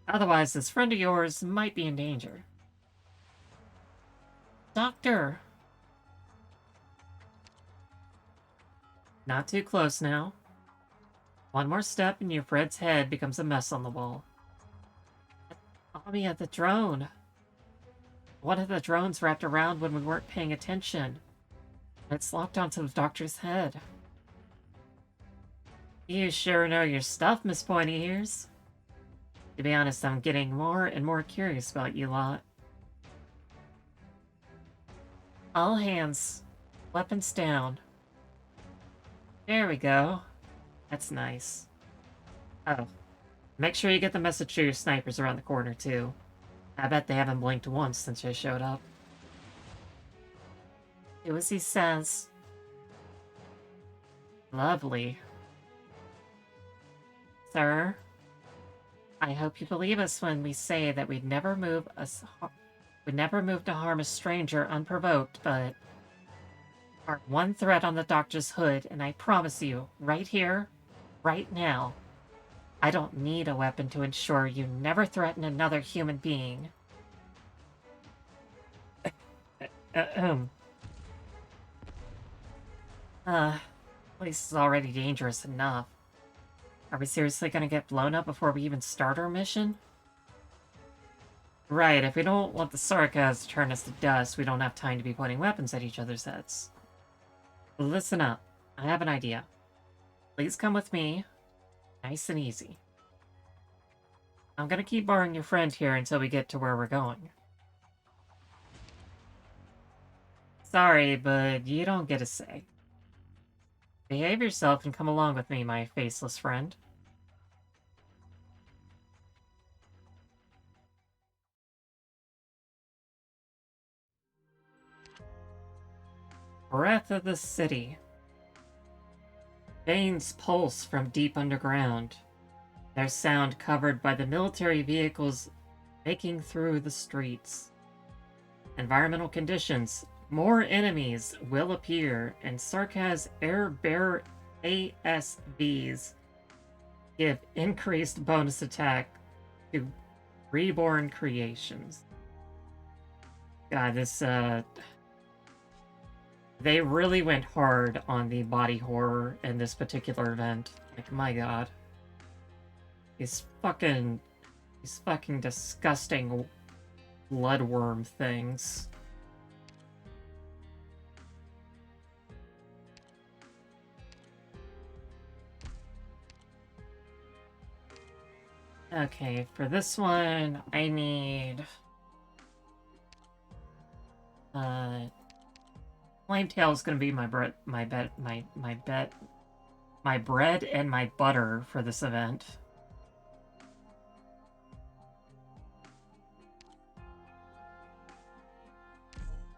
Otherwise, this friend of yours might be in danger. Doctor! Not too close now. One more step and your Fred's head becomes a mess on the wall. Tommy, the drone! One of the drones wrapped around when we weren't paying attention. It's locked onto the doctor's head. You sure know your stuff, Miss Pointy Ears. To be honest, I'm getting more and more curious about you lot. All hands. Weapons down. There we go. That's nice. Oh. Make sure you get the message to your snipers around the corner, too. I bet they haven't blinked once since I showed up. Do as he says. Lovely. Sir, I hope you believe us when we say that we'd never move to harm a stranger unprovoked, but our one threat on the doctor's hood, and I promise you, right here, right now, I don't need a weapon to ensure you never threaten another human being. Place is already dangerous enough. Are we seriously gonna get blown up before we even start our mission? Right, if we don't want the sarcasm to turn us to dust, we don't have time to be pointing weapons at each other's heads. Listen up. I have an idea. Please come with me. Nice and easy. I'm gonna keep borrowing your friend here until we get to where we're going. Sorry, but you don't get a say. Behave yourself and come along with me, my faceless friend. Breath of the city. Veins pulse from deep underground, their sound covered by the military vehicles making through the streets. Environmental conditions. More enemies will appear, and Sarkaz air-bearer ASVs give increased bonus attack to reborn creations. God, this, they really went hard on the body horror in this particular event. Like, my god. These fucking disgusting bloodworm things. Okay, for this one, I need... Flametail is gonna be my bread and my butter for this event.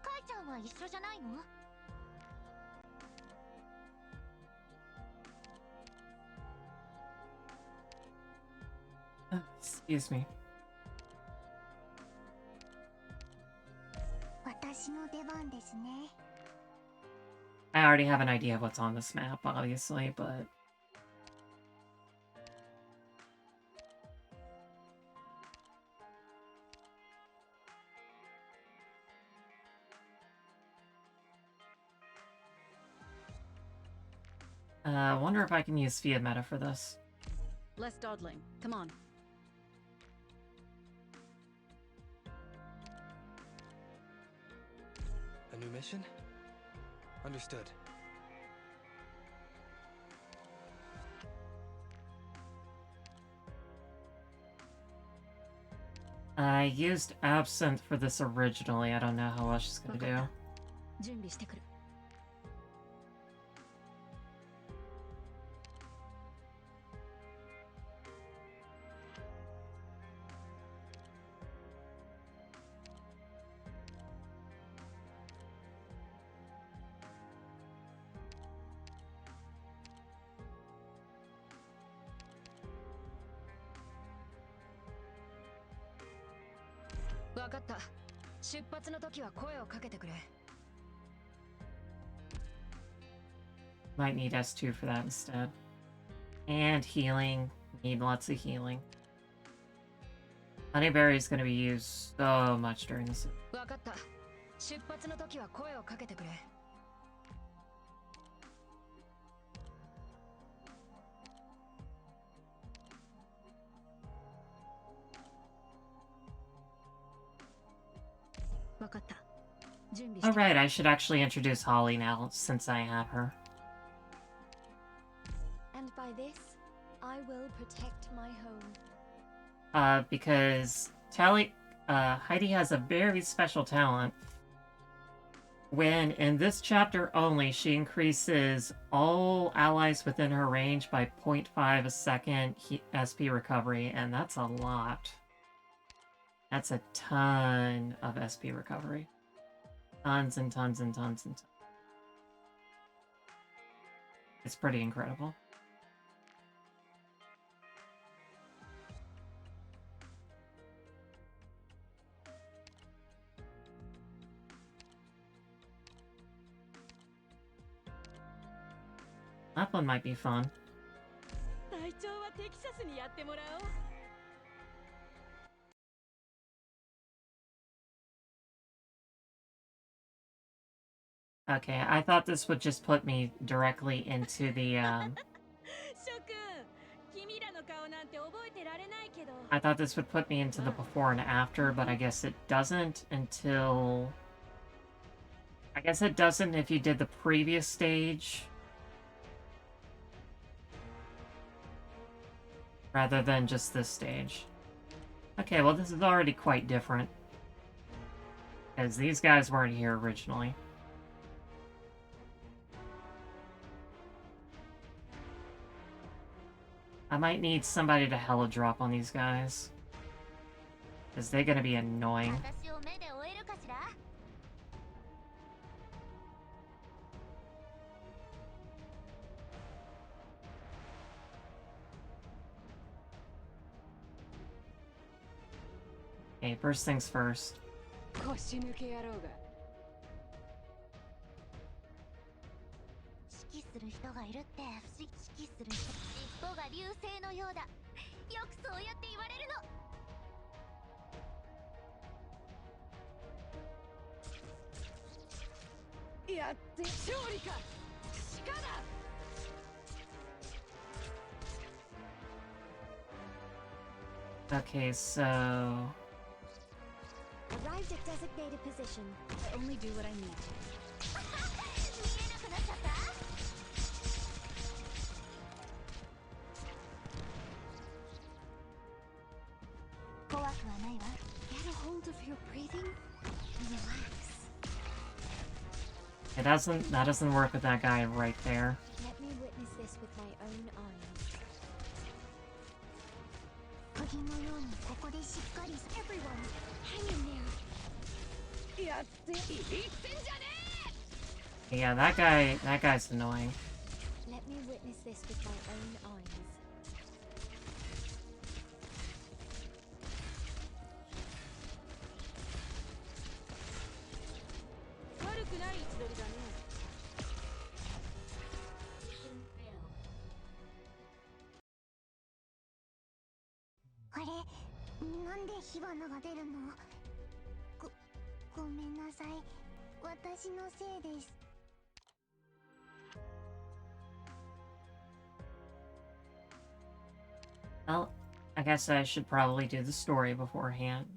カイちゃんは一緒じゃないの？ Excuse me. 私の出番ですね。 I already have an idea of what's on this map, obviously, but... I wonder if I can use Fiat Meta for this. Less dawdling. Come on. A new mission? Understood. I used Absinthe for this originally. I don't know how well she's gonna do. 準備してくる。わかった。出発の時は声をかけてくれ。 Might need S2 for that instead. And healing. Need lots of healing. Honeyberry is going to be used so much during this. わかった。出発の時は声をかけてくれ。 わかった。準備して。 Alright, I should actually introduce Holly now, since I have her. And by this, I will protect my home. Because Heidi has a very special talent. When, in this chapter only, she increases all allies within her range by 0.5 a second SP recovery, and that's a lot. That's a ton of SP recovery. Tons and tons and tons and tons. It's pretty incredible. That one might be fun. 隊長はテキサスにやってもらおう。 Okay, I thought this would just put me directly into the, 諸君、君らの顔なんて覚えてられないけど。 I thought this would put me into the before and after, but I guess it doesn't until... I guess it doesn't if you did the previous stage. Rather than just this stage. Okay, well this is already quite different. Because these guys weren't here originally. I might need somebody to hella drop on these guys. Because they're gonna be annoying. 私を目で追えるかしら? Okay, first things first. 腰抜け野郎が。 指揮する人がいるって不思議。指揮する人。尻尾が流星のようだ。よくそうやって言われるの。 やって勝利か。鹿だ。 Okay, so... Arrived at designated position. I only do what I need. 見えなくなっちゃった? Get a hold of your breathing. Relax. That doesn't work with that guy right there. Let me witness this with my own eyes. Everyone, hang in there. Yeah, that guy's annoying. Let me witness this with my own eyes. Mission failed. あれ、なんで火花が出るの？ごめんなさい。私のせいです。Well, I guess I should probably do the story beforehand.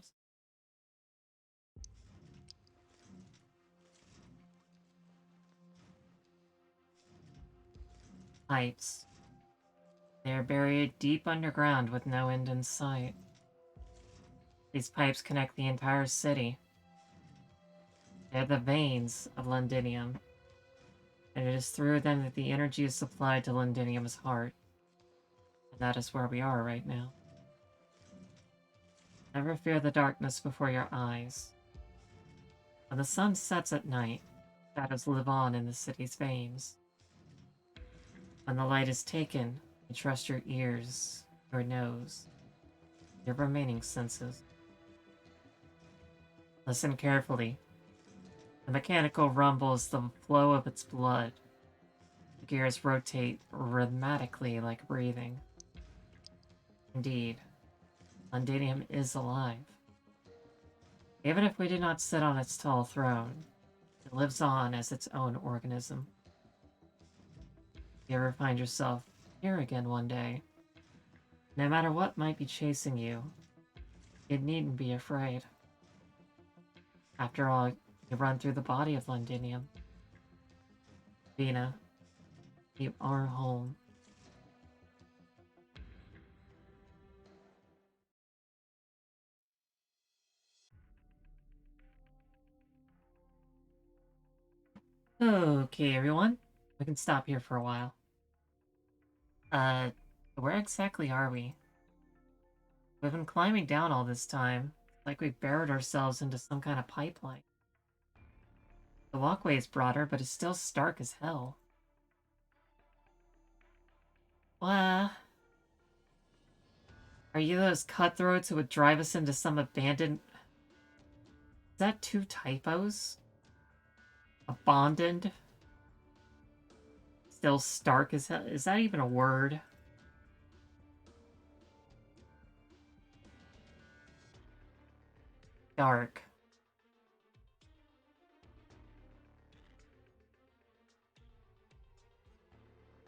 Pipes. They are buried deep underground with no end in sight. These pipes connect the entire city. They're the veins of Londinium, and it is through them that the energy is supplied to Londinium's heart. And that is where we are right now. Never fear the darkness before your eyes. When the sun sets at night, shadows live on in the city's veins. When the light is taken, you trust your ears, your nose, your remaining senses. Listen carefully. The mechanical rumbles the flow of its blood. The gears rotate rhythmically like breathing. Indeed, Londinium is alive. Even if we do not sit on its tall throne, it lives on as its own organism. If you ever find yourself here again one day, no matter what might be chasing you, you needn't be afraid. After all, you run through the body of Londinium. Vina, you are home. Okay, everyone. We can stop here for a while. Where exactly are we? We've been climbing down all this time, like we've buried ourselves into some kind of pipeline. The walkway is broader, but it's still stark as hell. What? Are you those cutthroats who would drive us into some abandoned... Is that two typos? Abandoned? Still stark as hell? Is that even a word? Dark.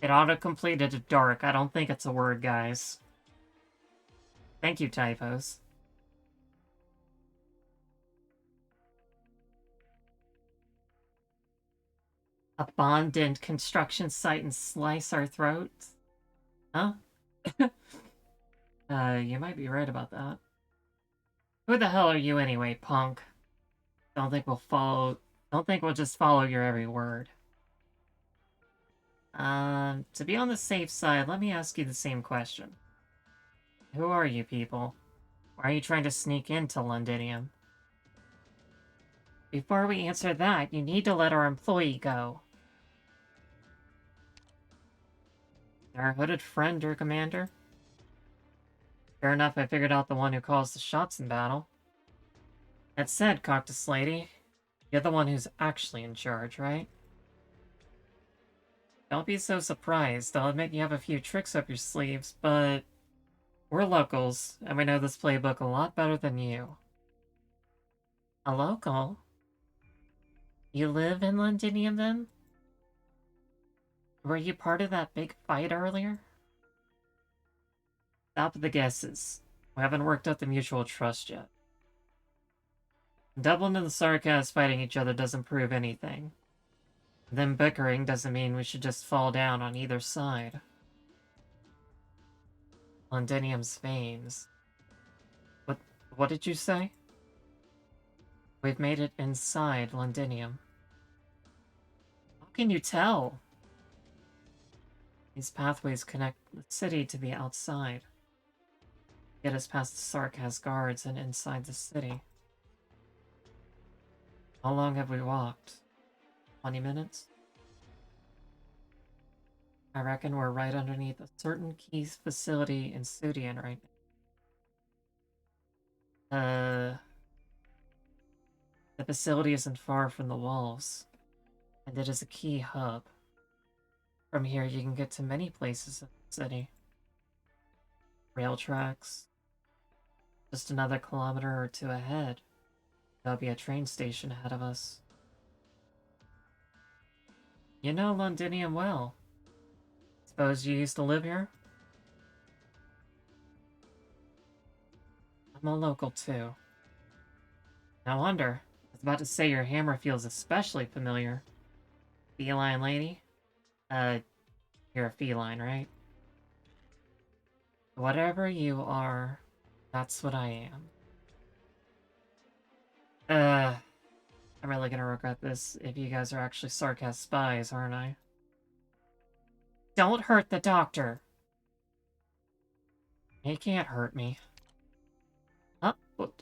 It auto-completed to dark. I don't think it's a word, guys. Thank you, typos. Abandoned construction site and slice our throats? Huh? You might be right about that. Who the hell are you anyway, punk? Don't think we'll just follow your every word. To be on the safe side, let me ask you the same question. Who are you people? Why are you trying to sneak into Londinium? Before we answer that, you need to let our employee go. Our hooded friend, your commander? Fair enough, I figured out the one who calls the shots in battle. That said, Coctus Lady, you're the one who's actually in charge, right? Don't be so surprised. I'll admit you have a few tricks up your sleeves, but we're locals, and we know this playbook a lot better than you. A local? You live in Londinium, then? Were you part of that big fight earlier? Stop the guesses. We haven't worked out the mutual trust yet. Dublin and the Sarkas fighting each other doesn't prove anything. Them bickering doesn't mean we should just fall down on either side. Londinium's veins. What did you say? We've made it inside Londinium. can you tell? These pathways connect the city to the outside. Get us past the Sarkaz guards and inside the city. How long have we walked? 20 minutes? I reckon we're right underneath a certain Keys facility in Sudian right now. The facility isn't far from the walls, and it is a key hub. From here you can get to many places in the city. Rail tracks. Just another kilometer or two ahead, there'll be a train station ahead of us. You know Londinium well. Suppose you used to live here? I'm a local too. No wonder. I was about to say your hammer feels especially familiar. Feline lady? You're a feline, right? Whatever you are, that's what I am. I'm really gonna regret this if you guys are actually Sarkaz spies, aren't I? Don't hurt the doctor! He can't hurt me. Huh?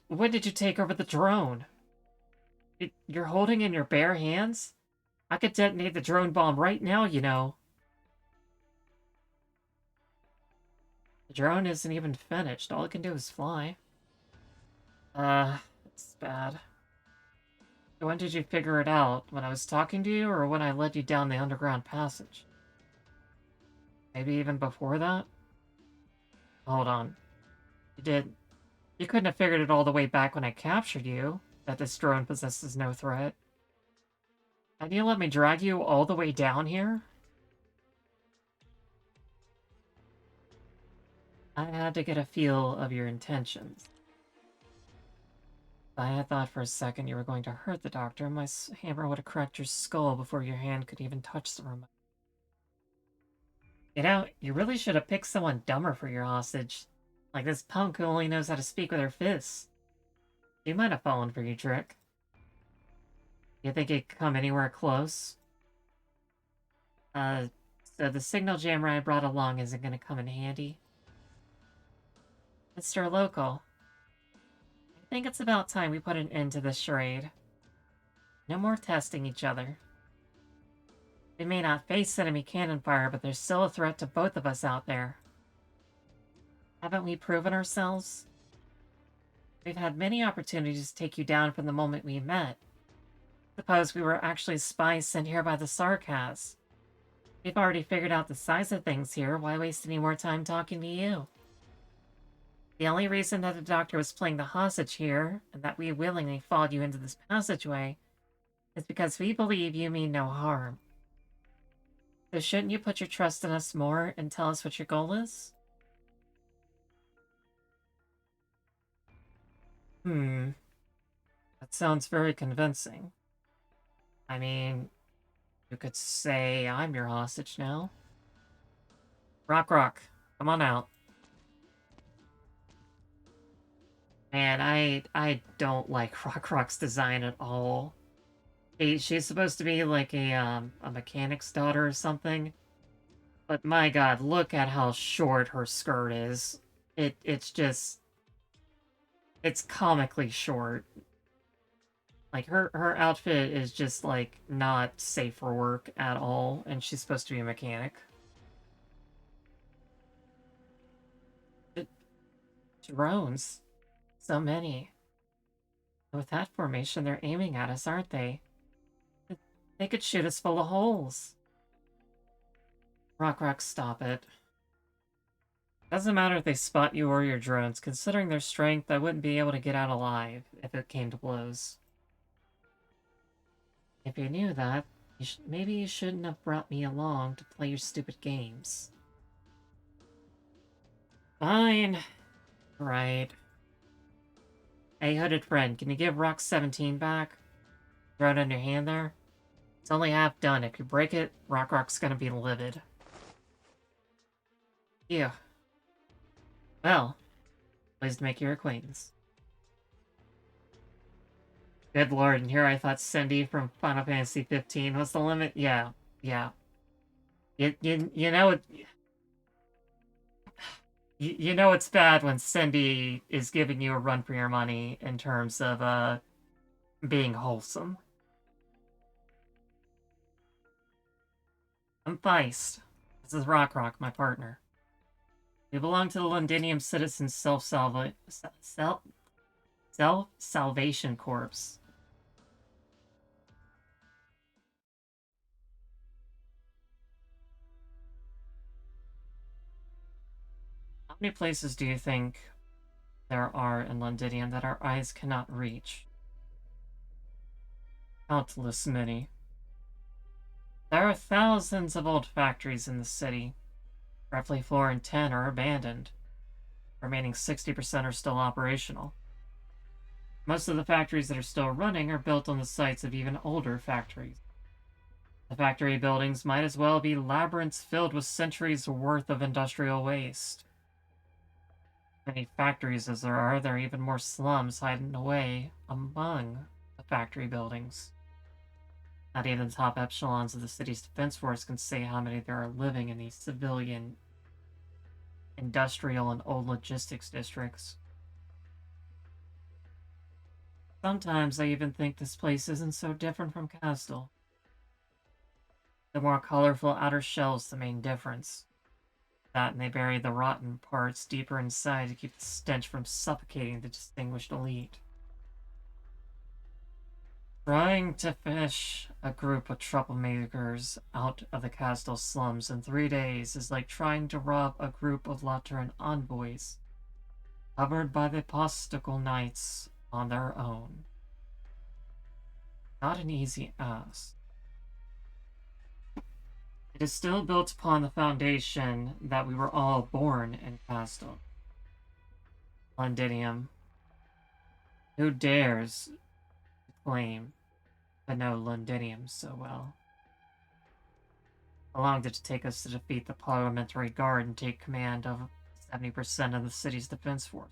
When did you take over the drone? You're holding in your bare hands? I could detonate the drone bomb right now, you know. The drone isn't even finished. All it can do is fly. It's bad. When did you figure it out? When I was talking to you, or when I led you down the underground passage? Maybe even before that? Hold on. You couldn't have figured it all the way back when I captured you, that this drone possesses no threat. And you let me drag you all the way down here? I had to get a feel of your intentions. If I had thought for a second you were going to hurt the doctor, my hammer would have cracked your skull before your hand could even touch the remote. You know, you really should have picked someone dumber for your hostage. Like this punk who only knows how to speak with her fists. She might have fallen for your trick. You think he'd come anywhere close? So the signal jammer I brought along isn't gonna come in handy? Mr. Local, I think it's about time we put an end to this charade. No more testing each other. We may not face enemy cannon fire, but there's still a threat to both of us out there. Haven't we proven ourselves? We've had many opportunities to take you down from the moment we met. Suppose we were actually spies sent here by the Sarkaz. We've already figured out the size of things here, why waste any more time talking to you? The only reason that the doctor was playing the hostage here, and that we willingly followed you into this passageway, is because we believe you mean no harm. So shouldn't you put your trust in us more and tell us what your goal is? That sounds very convincing. I mean, you could say I'm your hostage now. Rock, come on out. Man, I don't like Rock's design at all. She's supposed to be like a mechanic's daughter or something. But my god, look at how short her skirt is. It's just... It's comically short. Like, her outfit is just, like, not safe for work at all, and she's supposed to be a mechanic. Drones. So many. With that formation, they're aiming at us, aren't they? They could shoot us full of holes. Rock, stop it. Doesn't matter if they spot you or your drones. Considering their strength, I wouldn't be able to get out alive if it came to blows. If you knew that, maybe you shouldn't have brought me along to play your stupid games. Fine. Right. Hey, hooded friend, can you give Rock 17 back? Throw it in your hand there? It's only half done. If you break it, Rock's gonna be livid. Ew. Well, pleased to make your acquaintance. Good lord, and here I thought Cindy from Final Fantasy 15 was the limit? Yeah, Yeah. You know it. You know it's bad when Cindy is giving you a run for your money in terms of being wholesome. I'm Feist. This is Rock, my partner. We belong to the Londinium Citizens Self-Salvation Corps. How many places do you think there are in Londinium that our eyes cannot reach? Countless many. There are thousands of old factories in the city. Roughly 4 in 10 are abandoned. Remaining 60% are still operational. Most of the factories that are still running are built on the sites of even older factories. The factory buildings might as well be labyrinths filled with centuries worth of industrial waste. Many factories as there are even more slums hiding away among the factory buildings. Not even the top echelons of the city's defense force can say how many there are living in these civilian, industrial, and old logistics districts. Sometimes I even think this place isn't so different from Castle. The more colorful outer shell's the main difference. That and they bury the rotten parts deeper inside to keep the stench from suffocating the distinguished elite. Trying to fish a group of troublemakers out of the Castle slums in 3 days is like trying to rob a group of Lateran envoys, covered by the Arknights on their own. Not an easy ask. It is still built upon the foundation that we were all born in Castle. Londinium. Who dares to claim to know Londinium so well? How long did it take us to defeat the Parliamentary Guard and take command of 70% of the city's defense force?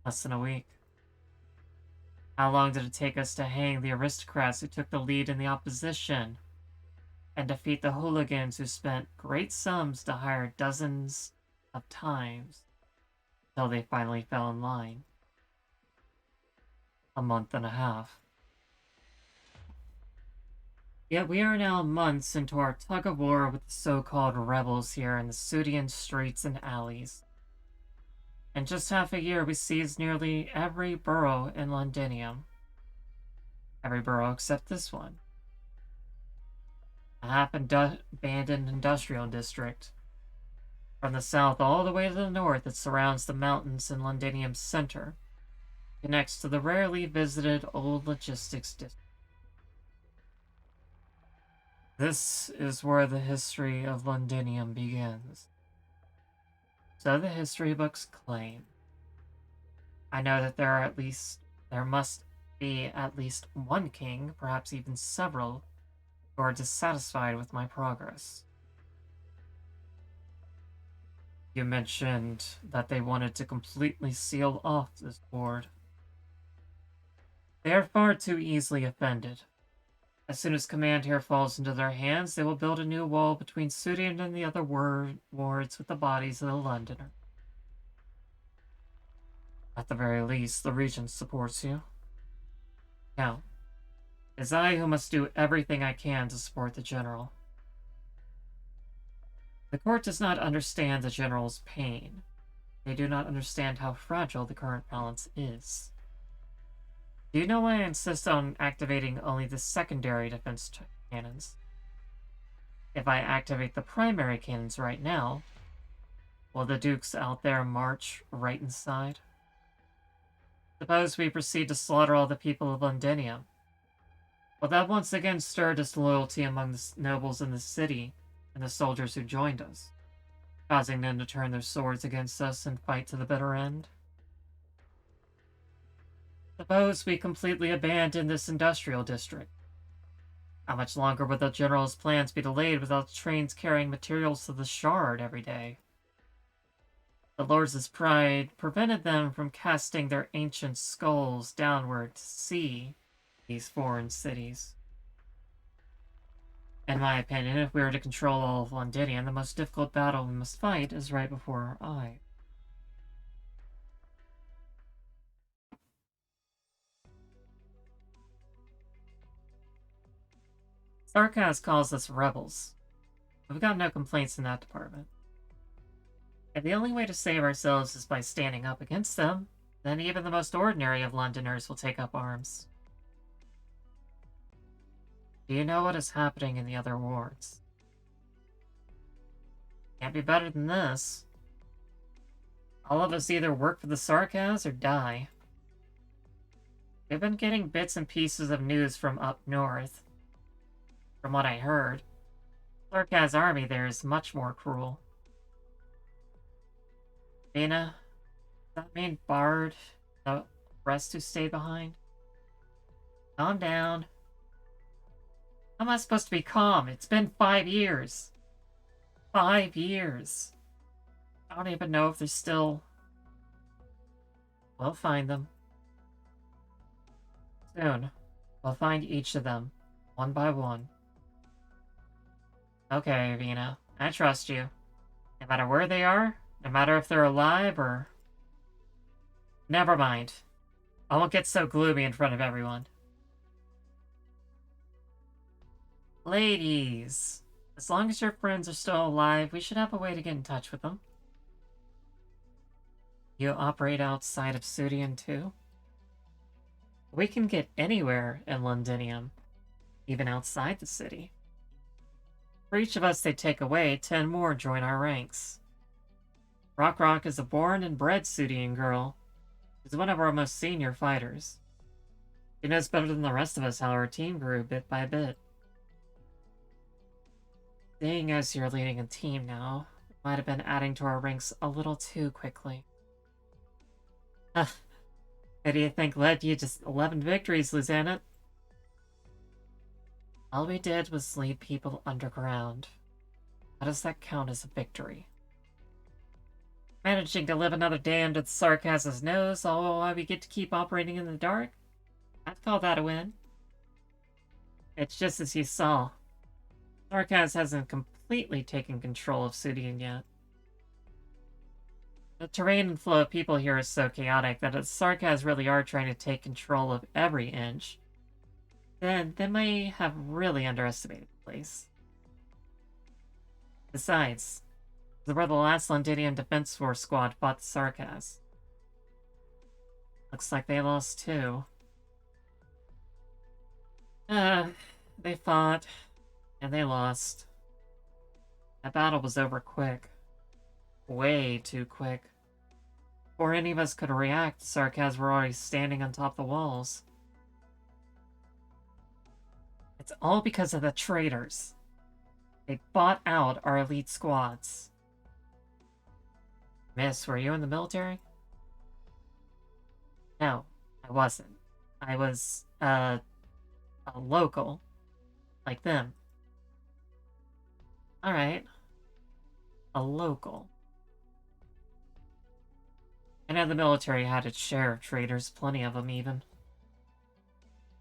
Less than a week. How long did it take us to hang the aristocrats who took the lead in the opposition? And defeat the hooligans who spent great sums to hire dozens of times until they finally fell in line? A month and a half. Yet we are now months into our tug-of-war with the so-called rebels here in the Sudian streets and alleys. In just half a year we seized nearly every borough in Londinium. Every borough except this one. A half-abandoned industrial district. From the south all the way to the north, it surrounds the mountains in Londinium's center. Connects to the rarely visited old logistics district. This is where the history of Londinium begins. So the history books claim. I know that there must be at least one king, perhaps even several, who are dissatisfied with my progress. You mentioned that they wanted to completely seal off this board. They are far too easily offended. As soon as command here falls into their hands, they will build a new wall between Sudian and the other wards with the bodies of the Londoners. At the very least, the Regent supports you. Count. It is I who must do everything I can to support the General. The court does not understand the General's pain. They do not understand how fragile the current balance is. Do you know why I insist on activating only the secondary defense cannons? If I activate the primary cannons right now, will the Dukes out there march right inside? Suppose we proceed to slaughter all the people of Londinium. Will that once again stir disloyalty among the nobles in the city and the soldiers who joined us, causing them to turn their swords against us and fight to the bitter end? Suppose we completely abandon this industrial district. How much longer would the General's plans be delayed without trains carrying materials to the Shard every day? The Lords' pride prevented them from casting their ancient skulls downward to see these foreign cities. In my opinion, if we were to control all of Londinium, the most difficult battle we must fight is right before our eye. Sarkaz calls us rebels. We've got no complaints in that department. If the only way to save ourselves is by standing up against them, then even the most ordinary of Londoners will take up arms. Do you know what is happening in the other wards? Can't be better than this. All of us either work for the Sarkaz or die. We've been getting bits and pieces of news from up north. From what I heard, Sarkaz army there is much more cruel. Dana, does that mean Bard, the rest who stay behind? Calm down. How am I supposed to be calm? It's been 5 years. 5 years. I don't even know if they're still... We'll find them. Soon. We'll find each of them, one by one. Okay, Vina. I trust you. No matter where they are, no matter if they're alive or... Never mind. I won't get so gloomy in front of everyone. Ladies, as long as your friends are still alive, we should have a way to get in touch with them. You operate outside of Sudian too? We can get anywhere in Londinium, even outside the city. For each of us they take away, 10 more join our ranks. Rock is a born and bred Sudian girl. She's one of our most senior fighters. She knows better than the rest of us how our team grew bit by bit. Seeing as you're leading a team now, might have been adding to our ranks a little too quickly. What do you think led you to 11 victories, Lieutenant? All we did was lead people underground. How does that count as a victory? Managing to live another day under the Sarkaz's nose, all while we get to keep operating in the dark? I'd call that a win. It's just as you saw. Sarkaz hasn't completely taken control of Sudian yet. The terrain and flow of people here is so chaotic that if Sarkaz really are trying to take control of every inch, then they may have really underestimated the place. Besides, this is where the last Londinium Defense Force squad fought the Sarkaz. Looks like they lost too. They fought, and they lost. That battle was over quick. Way too quick. Before any of us could react, the Sarkaz were already standing on top of the walls. It's all because of the traitors. They bought out our elite squads. Miss, were you in the military? No, I wasn't. I was, a local. Like them. Alright. A local. I know the military had its share of traitors, plenty of them even.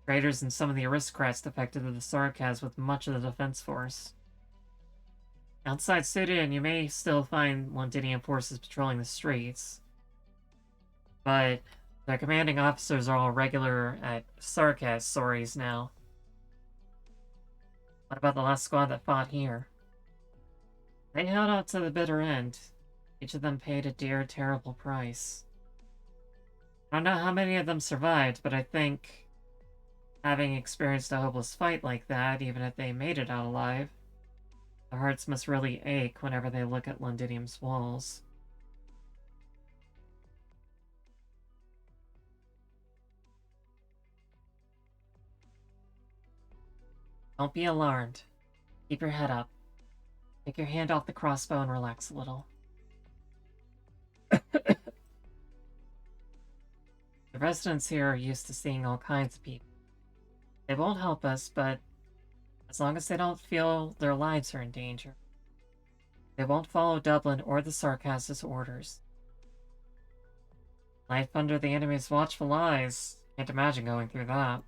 Traitors and some of the aristocrats defected to the Sarkaz with much of the defense force. Outside Sudian, you may still find Londinium forces patrolling the streets, but their commanding officers are all regular at Sarkaz sorries now. What about the last squad that fought here? They held out to the bitter end. Each of them paid a dear, terrible price. I don't know how many of them survived, but I think, having experienced a hopeless fight like that, even if they made it out alive, their hearts must really ache whenever they look at Londinium's walls. Don't be alarmed. Keep your head up. Take your hand off the crossbow and relax a little. The residents here are used to seeing all kinds of people. They won't help us, but as long as they don't feel their lives are in danger, they won't follow Dublin or the Sarkaz's orders. Life under the enemy's watchful eyes. Can't imagine going through that.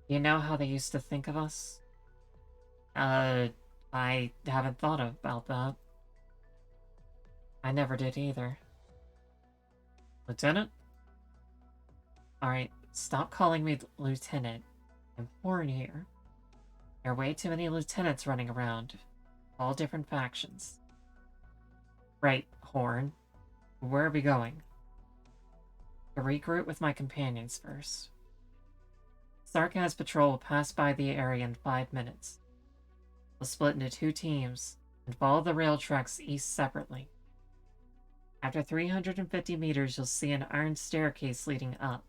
You know how they used to think of us? I haven't thought about that. I never did either. Lieutenant? Alright, stop calling me Lieutenant. I'm Horn here. There are way too many lieutenants running around. All different factions. Right, Horn. Where are we going? To regroup with my companions first. Sarkaz Patrol will pass by the area in 5 minutes. We'll split into 2 teams and follow the rail tracks east separately. After 350 meters, you'll see an iron staircase leading up.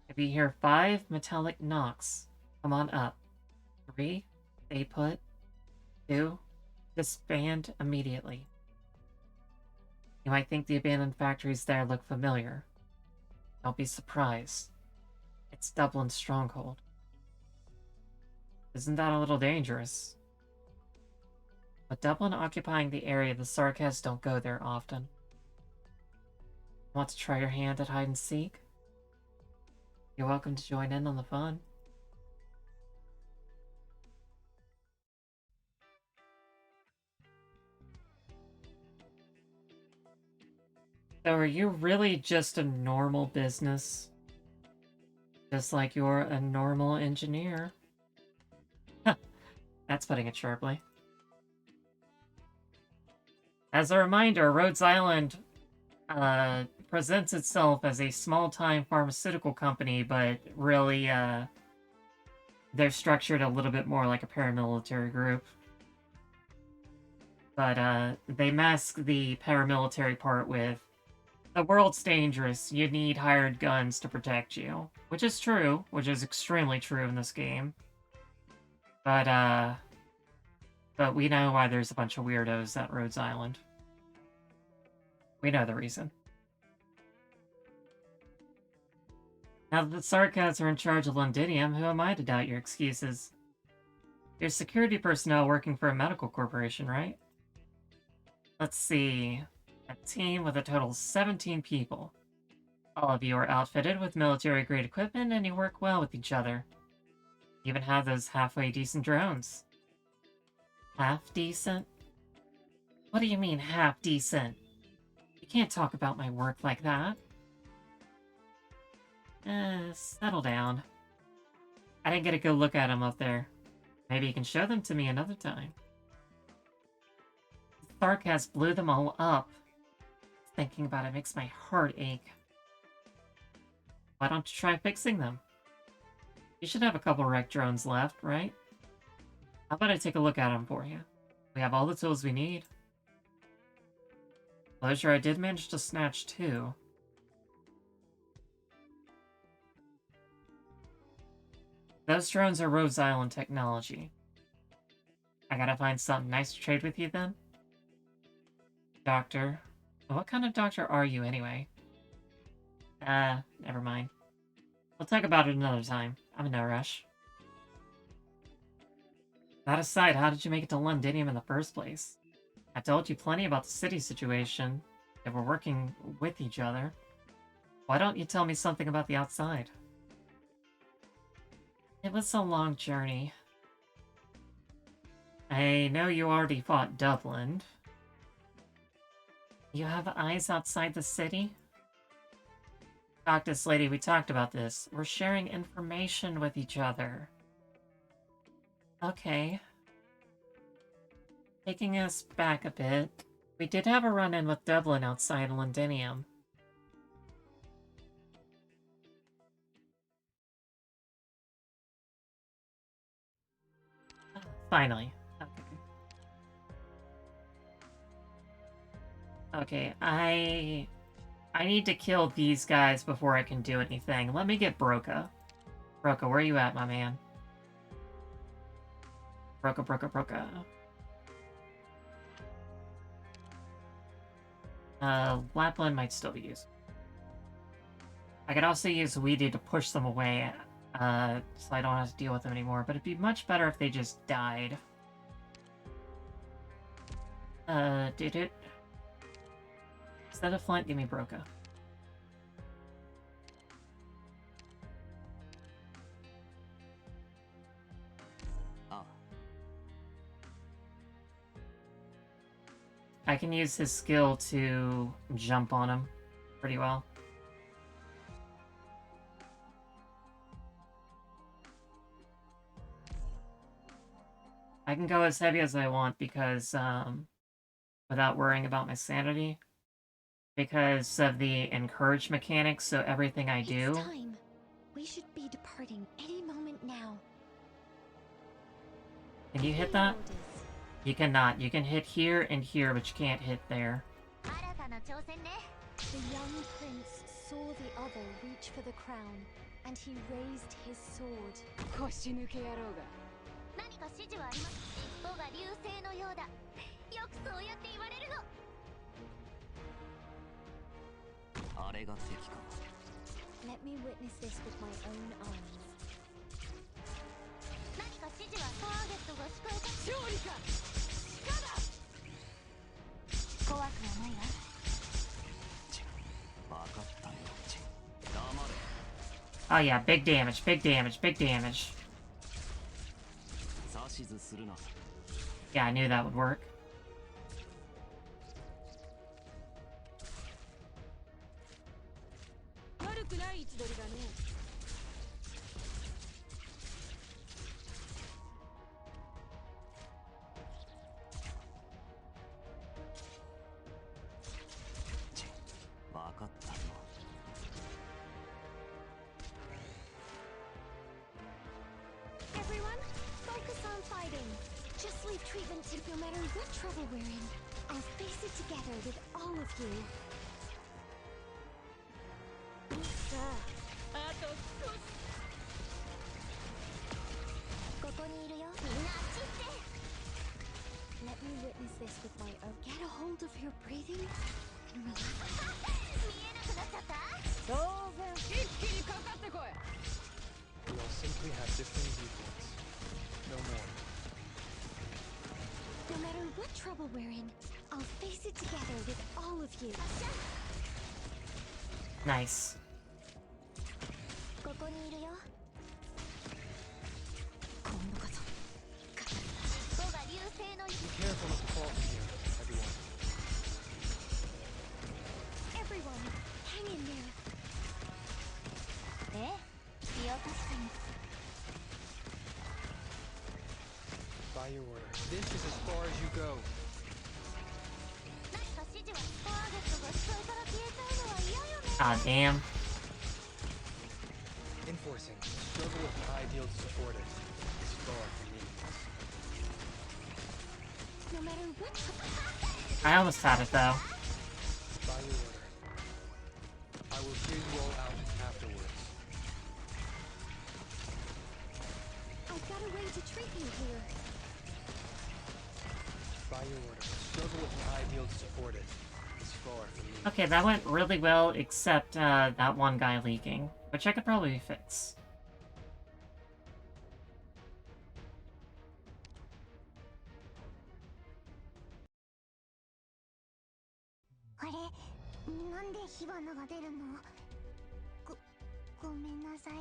If you hear 5 metallic knocks, come on up. 3, stay put. 2, disband immediately. You might think the abandoned factories there look familiar. Don't be surprised. It's Dublin's stronghold. Isn't that a little dangerous? With Dublin occupying the area, the Sarkaz don't go there often. Want to try your hand at hide and seek? You're welcome to join in on the fun. So are you really just a normal business? Just like you're a normal engineer? That's putting it sharply. As a reminder, Rhodes Island presents itself as a small-time pharmaceutical company, but really, they're structured a little bit more like a paramilitary group. But, they mask the paramilitary part with, the world's dangerous, you need hired guns to protect you. Which is true, which is extremely true in this game. But we know why there's a bunch of weirdos at Rhodes Island. We know the reason. Now that the Sarkaz are in charge of Londinium, who am I to doubt your excuses? You're security personnel working for a medical corporation, right? Let's see. A team with a total of 17 people. All of you are outfitted with military-grade equipment, and you work well with each other. You even have those halfway decent drones. Half decent? What do you mean, half decent? You can't talk about my work like that. Settle down. I didn't get a good look at them up there. Maybe you can show them to me another time. Sarkaz blew them all up. Thinking about it makes my heart ache. Why don't you try fixing them? You should have a couple wrecked drones left, right? How about I take a look at them for you? We have all the tools we need. Closure, I did manage to snatch 2. Those drones are Rhodes Island technology. I gotta find something nice to trade with you then? Doctor. What kind of doctor are you anyway? Never mind. We'll talk about it another time. I'm in no rush. That aside, how did you make it to Londinium in the first place? I told you plenty about the city situation. If we're working with each other. Why don't you tell me something about the outside? It was a long journey. I know you already fought Dublin. You have eyes outside the city? Talk to this lady, we talked about this. We're sharing information with each other. Okay. Taking us back a bit, we did have a run-in with Dublin outside Londinium. Finally. Okay, I need to kill these guys before I can do anything. Let me get Broca. Broca, where are you at, my man? Broca, Broca, Broca. Lapland might still be used. I could also use Weedy to push them away, so I don't have to deal with them anymore, but it'd be much better if they just died. Did it? Instead of Flint, give me Broca. I can use his skill to jump on him pretty well. I can go as heavy as I want because, without worrying about my sanity. Because of the encourage mechanics, so everything I do... It's time. We should be departing any moment now. Can you hit that? You cannot. You can hit here and here, but you can't hit there. The young prince saw the other reach for the crown, and he raised his sword. 腰抜け野郎が。何か指示はあります。尻尾が流星のようだ。よくそうやって言われるの。あれが敵か。Let me witness this with my own eyes. 何か指示はターゲットが視界か。勝利か。鹿だ。怖くはないわ。分かったよ。黙れ。 Oh yeah, big damage, big damage, big damage. 指図するな。 Yeah, I knew that would work. 悪くない位置取りだね。分かったよ。 Everyone, focus on fighting. Just leave treatment to no matter what trouble we're in. I'll face it together with all of you. さあ、あと少し。ここにいるよ。みんなあっち行って。Let me witness this with my own. Get a hold of your breathing and relax. 見えなくなっちゃった。当然、一気にかかってこい。 We all simply have different viewpoints. No more. No matter what trouble we're in, I'll face it together with all of you. Nice. ここにいるよ。今度こそ。尻尾が流星のよ Be careful not to fall from here, everyone. Everyone, hang in there. ええ、気を確かに。 By your order. This is as far as you go. 何か指示はターゲットが視界から消えちゃうのは嫌よね。 Ah, damn. Enforcing. Struggle with the ideal to support it. It's far from meaningless. No matter what I almost had it though. By your order. I will hear you all out afterwards. I've got a way to treat you here. By your order. Struggle with the ideal to support it. It's far from meaningless. Okay, that went really well, except that one guy leaking, which I could probably fix. あれ、なんで火花が出るの？ごめんなさい。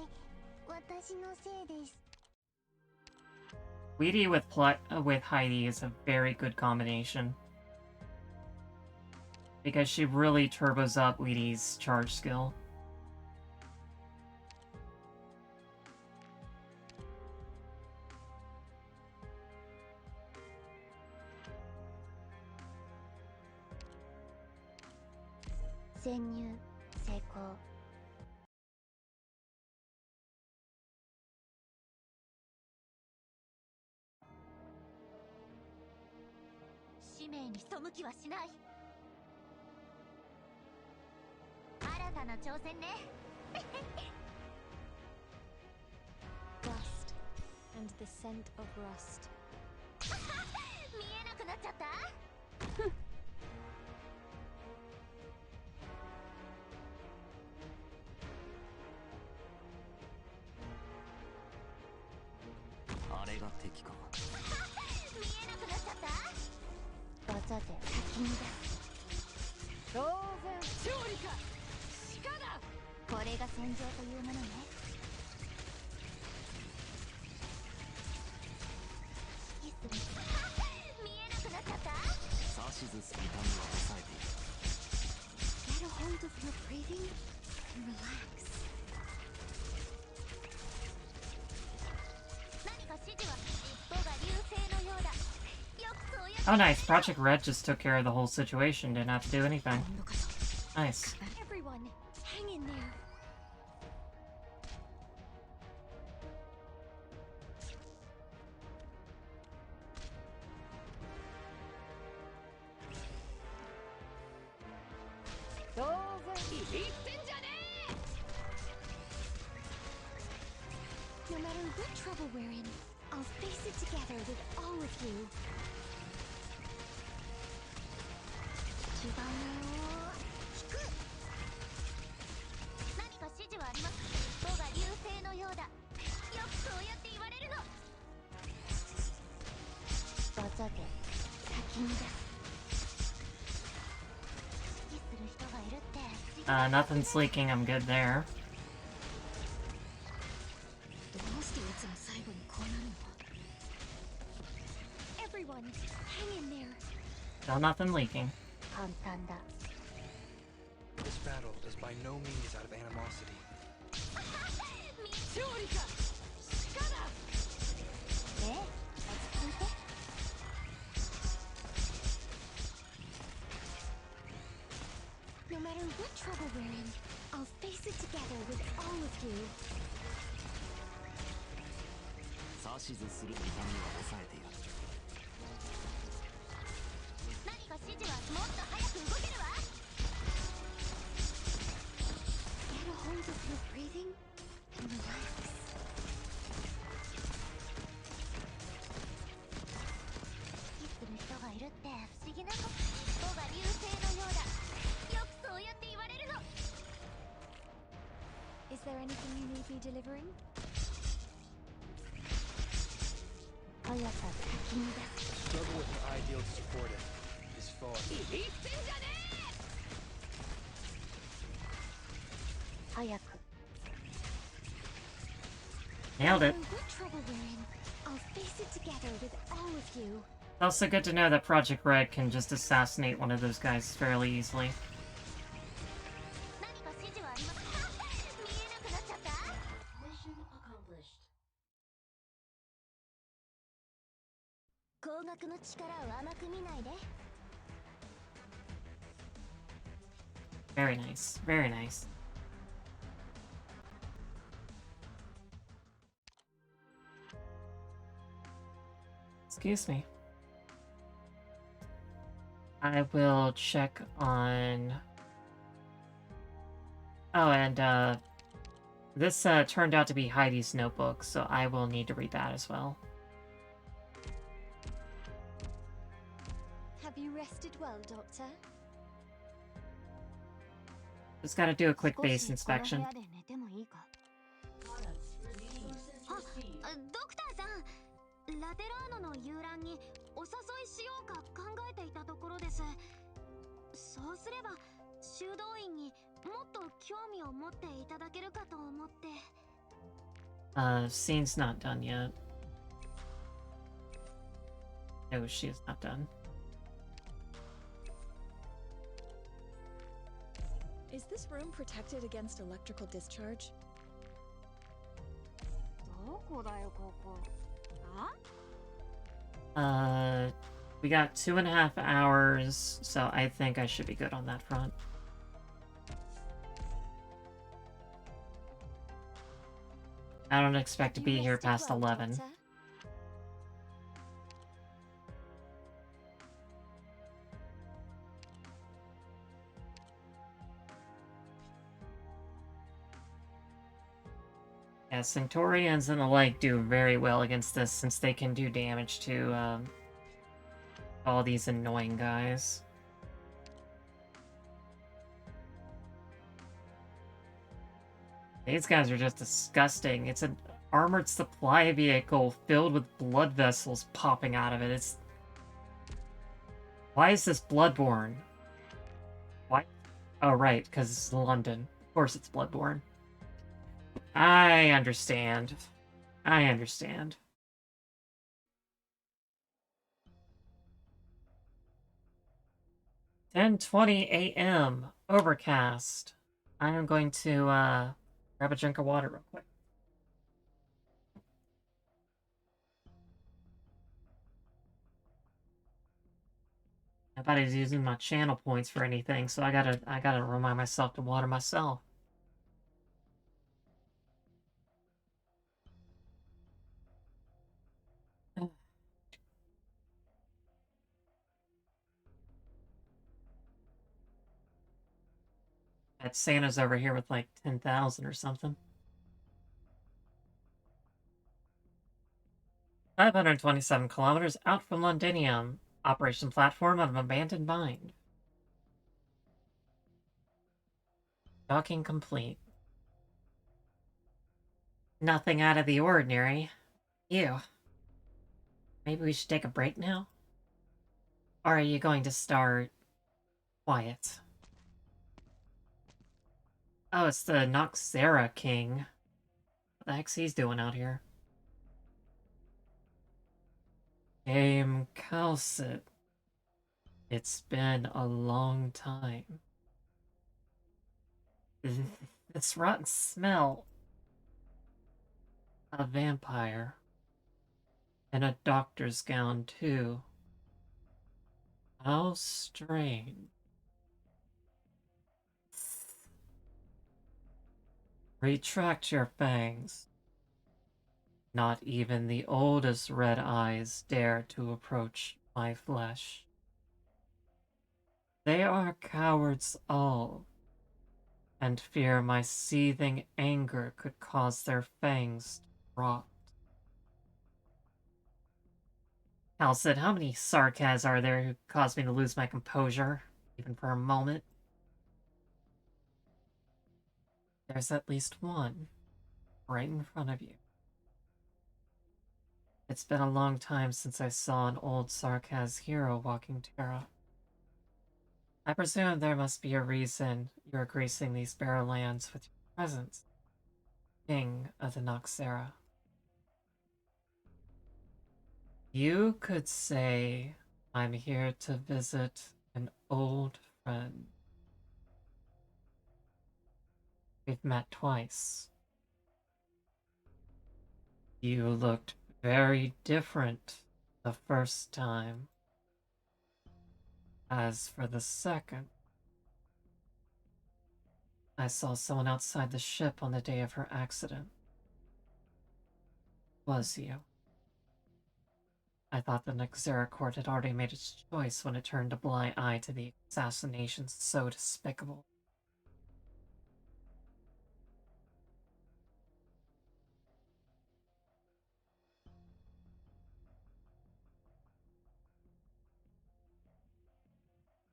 私のせいです。 Weedy with Heidi is a very good combination. Because she really turbos up Weedy's charge skill. Rust and the scent of rust. 見えなくなっちゃった？あれが敵か。見えなくなっちゃった？技で先に出す。当然、勝利か。鹿だ。これが戦場というものね。見えなくなっちゃった？指す痛みは抑えている。 Get a hold of your breathing and relax. 何か指示は尻尾が流星のようだ。よくそうやって Oh, nice. Project Red just took care of the whole situation. Didn't have to do anything. Nice. Everyone, hang in there. No matter what trouble we're in, I'll face it together with all of you. 基盤を引く。何か指示はあります。尻尾が流星のようだ。よくそうやって言われるの。技で先に出す。指揮する人がいるって不思議だ。 Nothing's leaking. I'm good there. どうしていつも最後にこうなるの？ Everyone, hang in there. Still nothing leaking. 簡単だ。 This battle is by no means out of animosity. 勝利か鹿だ。ねえ、落ち着いて。No matter what trouble we're in, I'll face it together with all of you. 指図する痛みは抑えている。 何か指示はもっと早く動けるわ。 Get a hold of your breathing and relax. 指揮する人がいるって不思議なこと。尻尾が流星のようだ。よくそうやって言われるの。 Is there anything you need me delivering? 速さ先に出す。 Struggle with an ideal to support it is far. 言ってんじゃね早く。 Nailed No it. matter what trouble we're in, I'll face it together with all of you. Also good to know that Project Red can just assassinate one of those guys fairly easily. 何か指示はあります。見えなくなっちゃった。 Mission accomplished. 高額の力を甘く見ないで。 Very nice. Very nice. Excuse me. I will check on... Oh, and, this, turned out to be Heidi's notebook, so I will need to read that as well. Have you rested well, Doctor? Just gotta do a quick base inspection. 少しこの部屋で寝てもいいか。 Products released processed あ received. ドクターさん、ラテラーノの遊覧にお誘いしようか考えていたところです。そうすれば修道院にもっと興味を持っていただけるかと思って。 Scene's not done yet. No, she is not done. Is this room protected against electrical discharge? どこだよここ。あ？ We got 2.5 hours, so I think I should be good on that front. I don't expect to You be here rested past well, 11. Doctor? Yeah, Centaurians and the like do very well against this since they can do damage to all these annoying guys. These guys are just disgusting. It's an armored supply vehicle filled with blood vessels popping out of it. It's... Why is this Bloodborne? Why? Oh, right, because it's London. Of course it's Bloodborne. I understand. I understand. — 10:20 a.m. Overcast. I am going to grab a drink of water real quick. I thought he was using my channel points for anything, so I gotta remind myself to water myself. That Santa's over here with like 10,000 or something. 527 kilometers out from Londinium. Operation platform of an abandoned mine. Docking complete. Nothing out of the ordinary. Ew. Maybe we should take a break now? Or are you going to start... quiet? Oh, it's the Noxera King. What the heck's he's doing out here? Game Calcit. It's been a long time. This rotten smell. A vampire. In a doctor's gown, too. How strange. Retract your fangs. Not even the oldest red eyes dare to approach my flesh. They are cowards all, and fear my seething anger could cause their fangs to rot. Hal said, how many sarcas are there who caused me to lose my composure, even for a moment? There's at least one, right in front of you. It's been a long time since I saw an old Sarkaz hero walking Terra. I presume there must be a reason you're gracing these barren lands with your presence, King of the Noxera. You could say I'm here to visit an old friend. We've met twice. You looked very different the first time. As for the second, I saw someone outside the ship on the day of her accident. Was you? I thought the Noxera court had already made its choice when it turned a blind eye to the assassinations so despicable.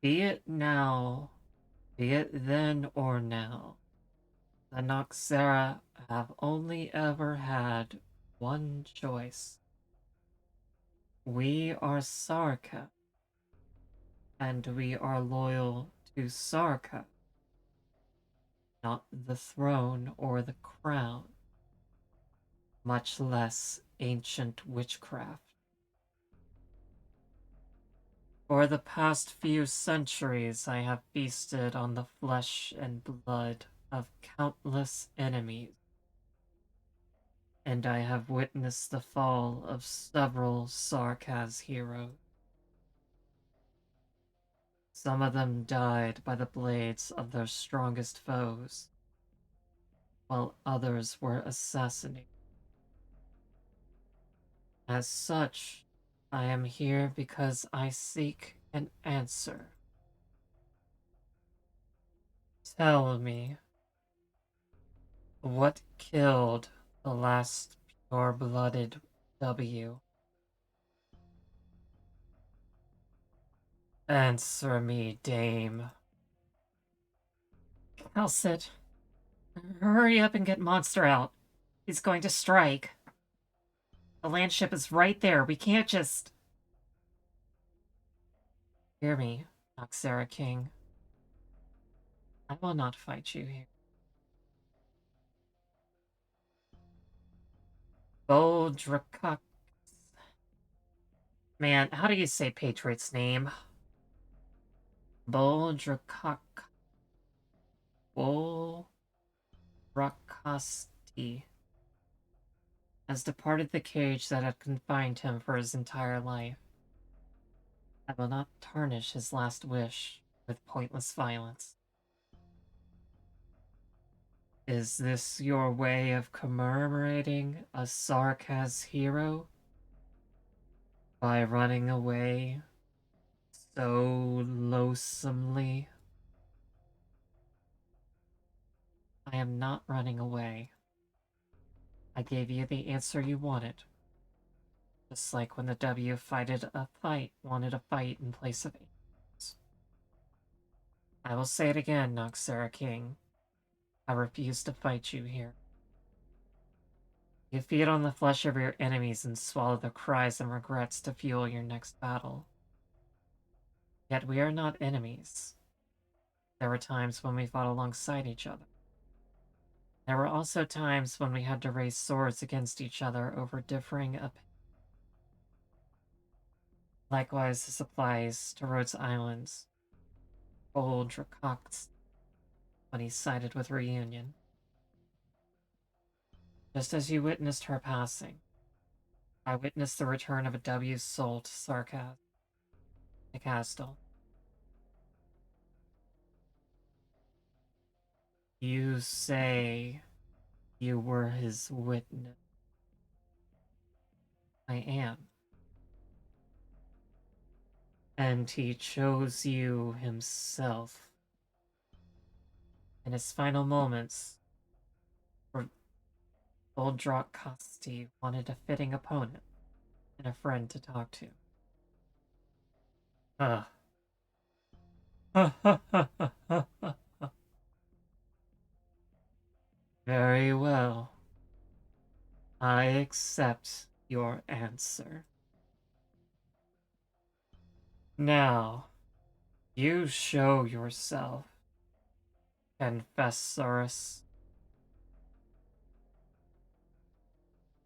Be it now, be it then or now, the Noxera have only ever had one choice. We are Sarka, and we are loyal to Sarka, not the throne or the crown, much less ancient witchcraft. For the past few centuries, I have feasted on the flesh and blood of countless enemies, and I have witnessed the fall of several Sarkaz heroes. Some of them died by the blades of their strongest foes, while others were assassinated. As such, I am here because I seek an answer. Tell me, what killed the last pure-blooded W? Answer me, dame. Calcit, hurry up and get Monster out. He's going to strike. The land ship is right there. We can't just... Hear me, Noxera King. I will not fight you here. Goldrakak. Man, how do you say Patriot's name? Boldrakak. Bolrakasti has departed the cage that had confined him for his entire life. I will not tarnish his last wish with pointless violence. Is this your way of commemorating a Sarkaz hero? By running away so loathsomely? I am not running away. I gave you the answer you wanted. Just like when the W wanted a fight in place of answers. I will say it again, Noxera King. I refuse to fight you here. You feed on the flesh of your enemies and swallow their cries and regrets to fuel your next battle. Yet we are not enemies. There were times when we fought alongside each other. There were also times when we had to raise swords against each other over differing opinions. Likewise, this applies to Rhodes Island's old Dracox when he sided with Reunion. Just as you witnessed her passing, I witnessed the return of a W's soul to Sarkaz, to Castle. You say you were his witness. I am. And he chose you himself. In his final moments, Old Drock Kosti wanted a fitting opponent and a friend to talk to. Very well. I accept your answer. Now, you show yourself, Confessorus.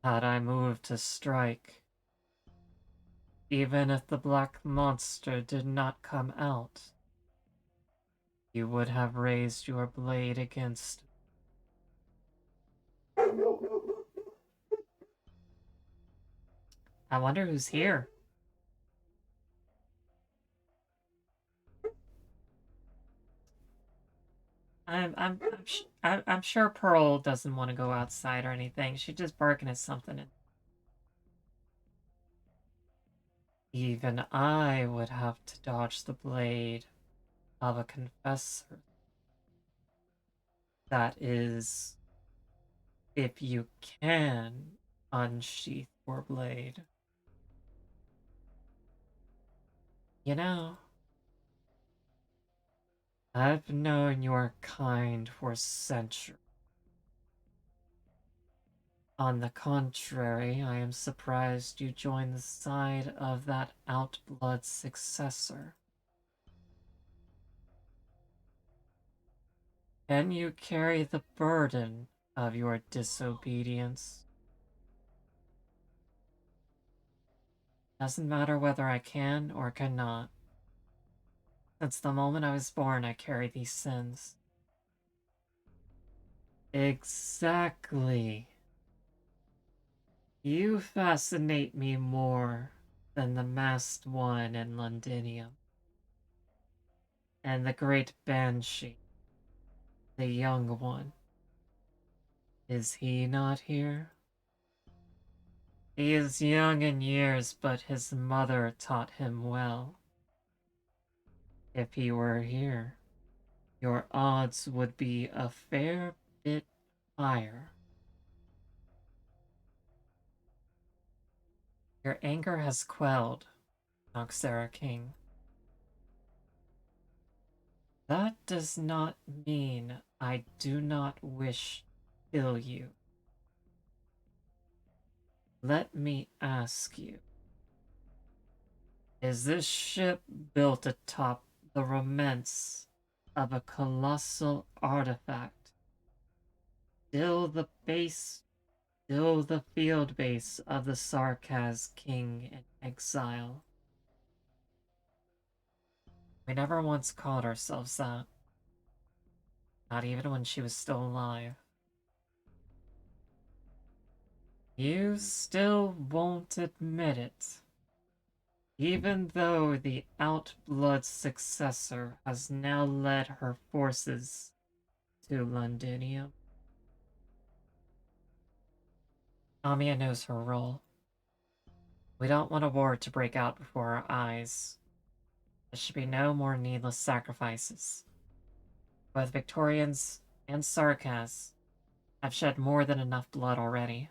Had I moved to strike, even if the black monster did not come out, you would have raised your blade against me. I wonder who's here. I'm sure Pearl doesn't want to go outside or anything. She's just barking at something. Even I would have to dodge the blade of a confessor. That is, if you can unsheath your blade. You know, I've known your kind for centuries. On the contrary, I am surprised you joined the side of that outblood successor. Can you carry the burden of your disobedience? Doesn't matter whether I can or cannot. Since the moment I was born, I carry these sins. Exactly. You fascinate me more than the masked one in Londinium. And the great Banshee, the young one. Is he not here? He is young in years, but his mother taught him well. If he were here, your odds would be a fair bit higher. Your anger has quelled, Noxera King. That does not mean I do not wish to kill you. Let me ask you. Is this ship built atop the remnants of a colossal artifact? Still the field base of the Sarkaz King in exile? We never once called ourselves that. Not even when she was still alive. You still won't admit it. Even though the Outblood successor has now led her forces to Londinium. Amiya knows her role. We don't want a war to break out before our eyes. There should be no more needless sacrifices. Both Victorians and Sarkas have shed more than enough blood already.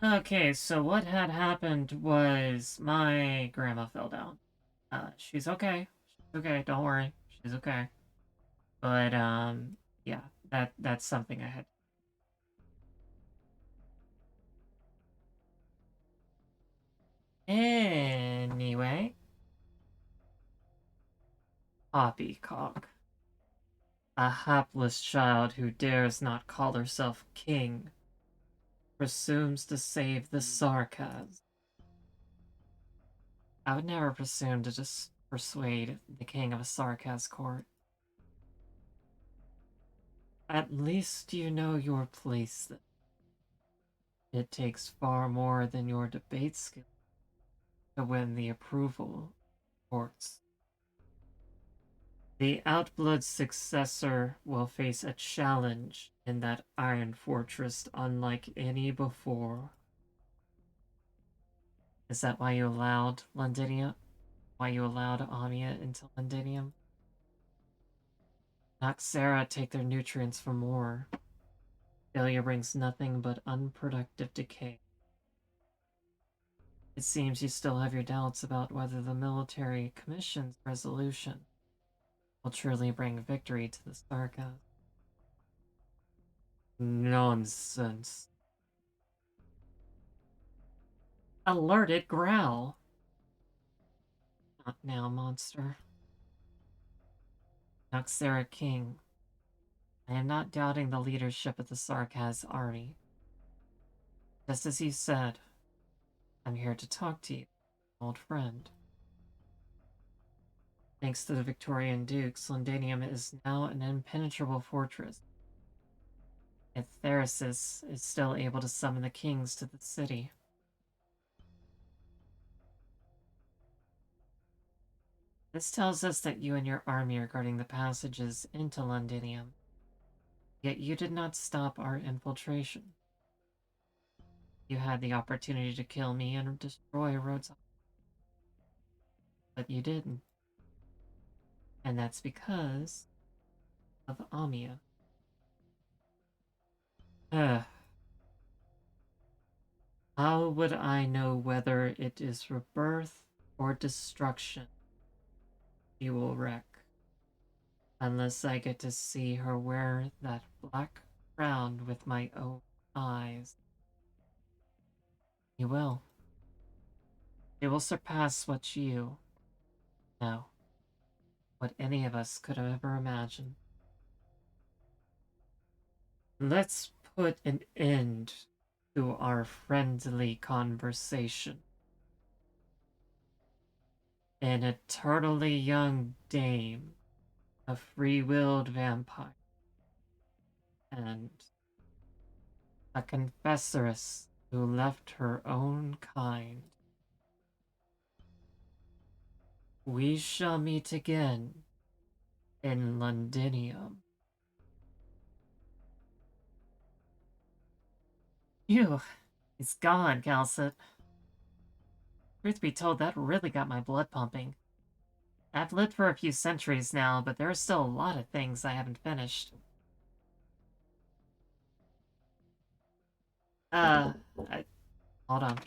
Okay, so what had happened was my grandma fell down. She's okay. She's okay, don't worry. She's okay. But yeah, that's something I had. Anyway, Poppycock. A hapless child who dares not call herself king, presumes to save the Sarkaz. I would never presume to just persuade the king of a Sarkaz court. At least you know your place then. It takes far more than your debate skill to win the approval of courts. The Outblood successor will face a challenge in that iron fortress unlike any before. Is that why you allowed Londinium? Why you allowed Amia into Londinium? Noxera take their nutrients from war. Failure brings nothing but unproductive decay. It seems you still have your doubts about whether the military commission's resolution will truly bring victory to the Starcast. Nonsense. Alerted growl. Not now, monster. Noxera King. I am not doubting the leadership of the Sarkaz army. Just as you said, I'm here to talk to you, old friend. Thanks to the Victorian Dukes, Londinium is now an impenetrable fortress. Yet Therasis is still able to summon the kings to the city. This tells us that you and your army are guarding the passages into Londinium. Yet you did not stop our infiltration. You had the opportunity to kill me and destroy Rhodes, but you didn't. And that's because of Amia. Ugh. How would I know whether it is rebirth or destruction you will wreck? Unless I get to see her wear that black crown with my own eyes. You will. It will surpass what you, no, what any of us could have ever imagined. Let's put an end to our friendly conversation. An eternally young dame, a free-willed vampire, and a confessoress who left her own kind. We shall meet again in Londinium. Phew, he's gone, Calcit. Truth be told, that really got my blood pumping. I've lived for a few centuries now, but there are still a lot of things I haven't finished. Uh, hold on.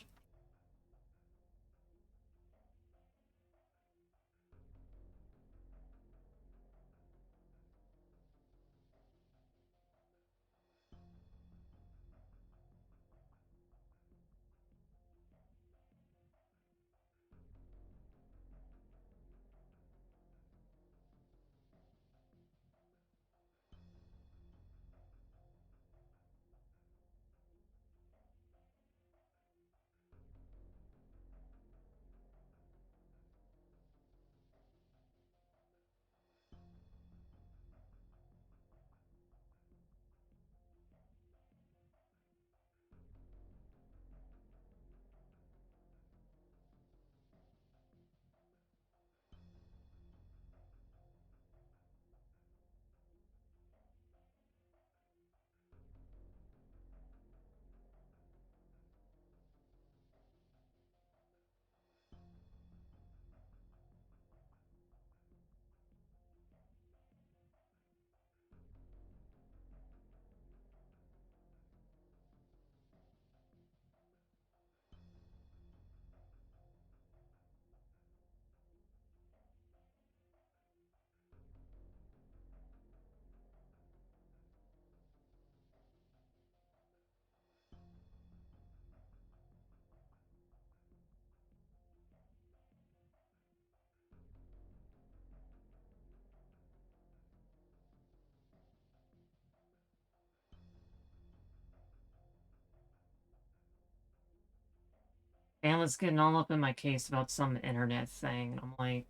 Alan's getting all up in my case about some internet thing, and I'm like,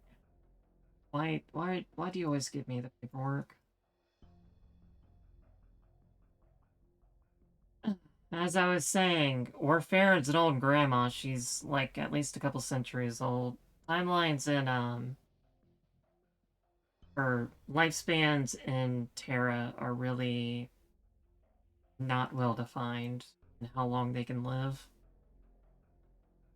why do you always give me the paperwork? As I was saying, Warfare's an old grandma. She's like at least a couple centuries old. Timelines in her lifespans in Terra are really not well defined in how long they can live.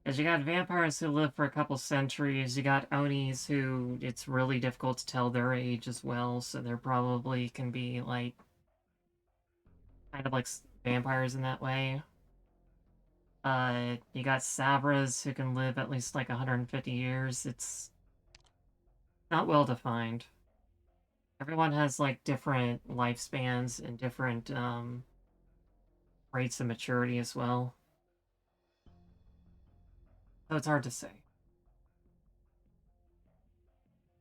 Because you got vampires who live for a couple centuries, you got Onis who it's really difficult to tell their age as well, so they're probably can be like kind of like vampires in that way. You got Sabras who can live at least like 150 years. It's not well defined. Everyone has like different lifespans and different rates of maturity as well. So it's hard to say.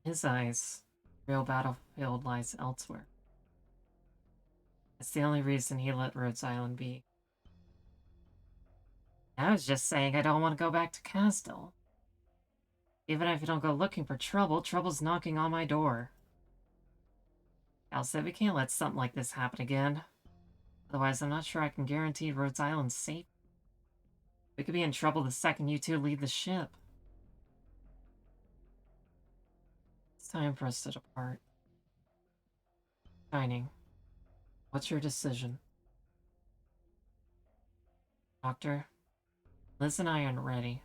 His eyes, real battlefield lies elsewhere. It's the only reason he let Rhodes Island be. I was just saying I don't want to go back to Castle. Even if you don't go looking for trouble, trouble's knocking on my door. Al said we can't let something like this happen again. Otherwise, I'm not sure I can guarantee Rhodes Island's safe. We could be in trouble the second you two leave the ship. It's time for us to depart. Shining, what's your decision? Doctor, Liz and I aren't ready.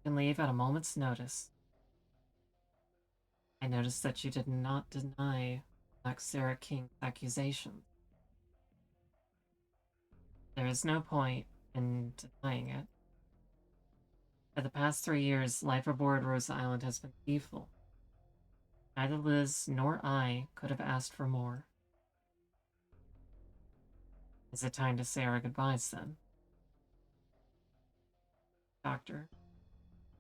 You can leave at a moment's notice. I noticed that you did not deny Black Sarah King's accusations. There is no point in denying it. For the past 3 years, life aboard Rose Island has been evil. Neither Liz nor I could have asked for more. Is it time to say our goodbyes then? Doctor,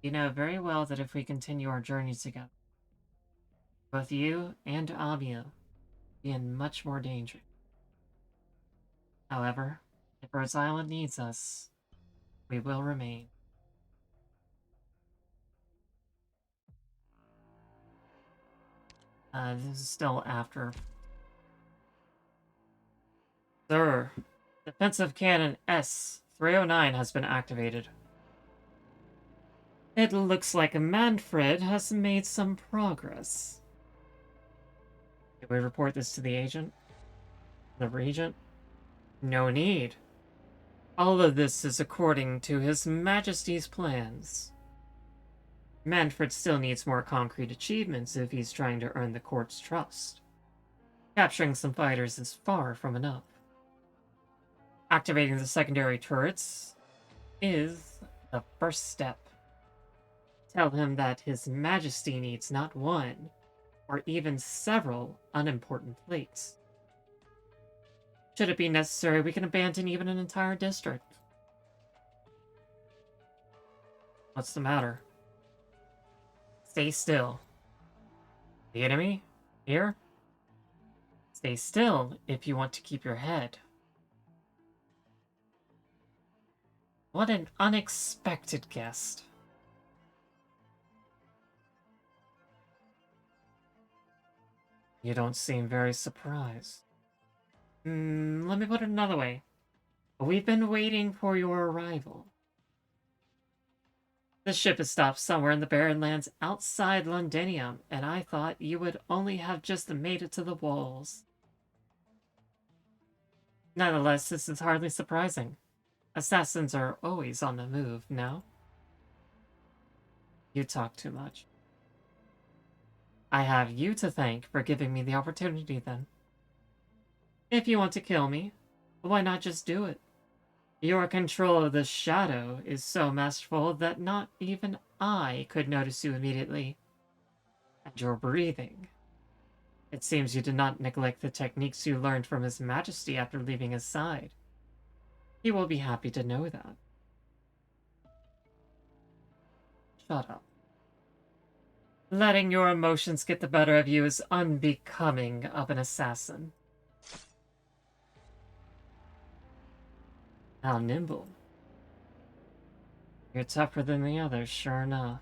you know very well that if we continue our journey together, both you and Abia will be in much more danger. However, if Rose Island needs us, we will remain. This is still after. Sir, defensive cannon S-309 has been activated. It looks like Manfred has made some progress. Did we report this to the agent? The regent? No need. All of this is according to His Majesty's plans. Manfred still needs more concrete achievements if he's trying to earn the court's trust. Capturing some fighters is far from enough. Activating the secondary turrets is the first step. Tell him that His Majesty needs not one, or even several unimportant fleets. Should it be necessary, we can abandon even an entire district. What's the matter? Stay still. The enemy? Here? Stay still if you want to keep your head. What an unexpected guest. You don't seem very surprised. Let me put it another way. We've been waiting for your arrival. The ship has stopped somewhere in the barren lands outside Londinium, and I thought you would only have just made it to the walls. Nonetheless, this is hardly surprising. Assassins are always on the move, no? You talk too much. I have you to thank for giving me the opportunity, then. If you want to kill me, why not just do it? Your control of the shadow is so masterful that not even I could notice you immediately. And your breathing. It seems you did not neglect the techniques you learned from His Majesty after leaving his side. He will be happy to know that. Shut up. Letting your emotions get the better of you is unbecoming of an assassin. How nimble. You're tougher than the others, sure enough.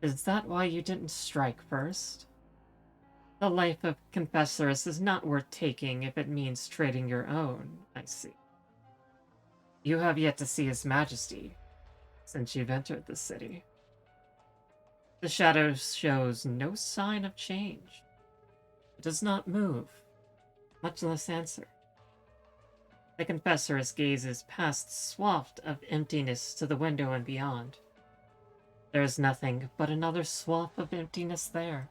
Is that why you didn't strike first? The life of Confessoress is not worth taking if it means trading your own, I see. You have yet to see His Majesty since you've entered the city. The shadow shows no sign of change. It does not move, much less answer. The Confessoress gazes past the swath of emptiness to the window and beyond. There is nothing but another swath of emptiness there.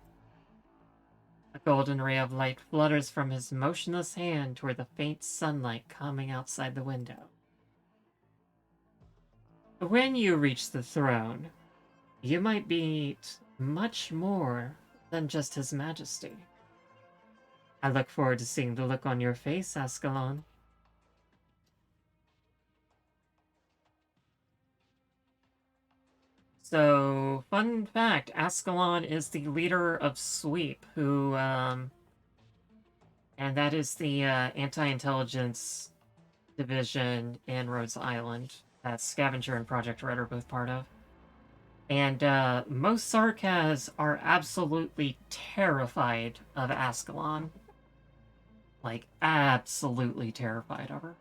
A golden ray of light flutters from his motionless hand toward the faint sunlight coming outside the window. When you reach the throne, you might meet much more than just His Majesty. I look forward to seeing the look on your face, Ascalon. So, fun fact, Ascalon is the leader of Sweep, who, and that is the anti-intelligence division in Rhodes Island that Scavenger and Project Red are both part of. And most Sarkaz are absolutely terrified of Ascalon. Like, absolutely terrified of her.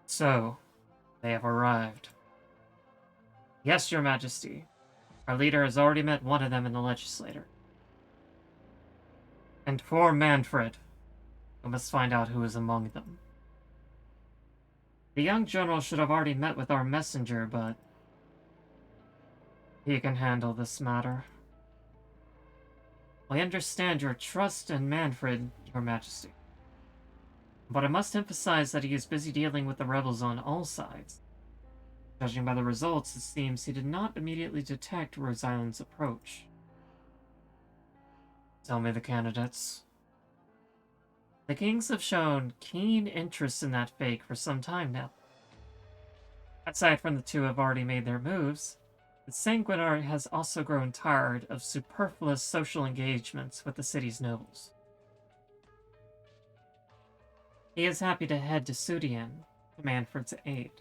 So, they have arrived. Yes, Your Majesty. Our leader has already met one of them in the legislature. And for Manfred, we must find out who is among them. The young general should have already met with our messenger, but he can handle this matter. I understand your trust in Manfred, Your Majesty. But I must emphasize that he is busy dealing with the rebels on all sides. Judging by the results, it seems he did not immediately detect Rose Island's approach. Tell me the candidates. The Kings have shown keen interest in that fake for some time now. Aside from the two who have already made their moves, the Sanguinary has also grown tired of superfluous social engagements with the city's nobles. He is happy to head to Sudian, to Manfred's aid.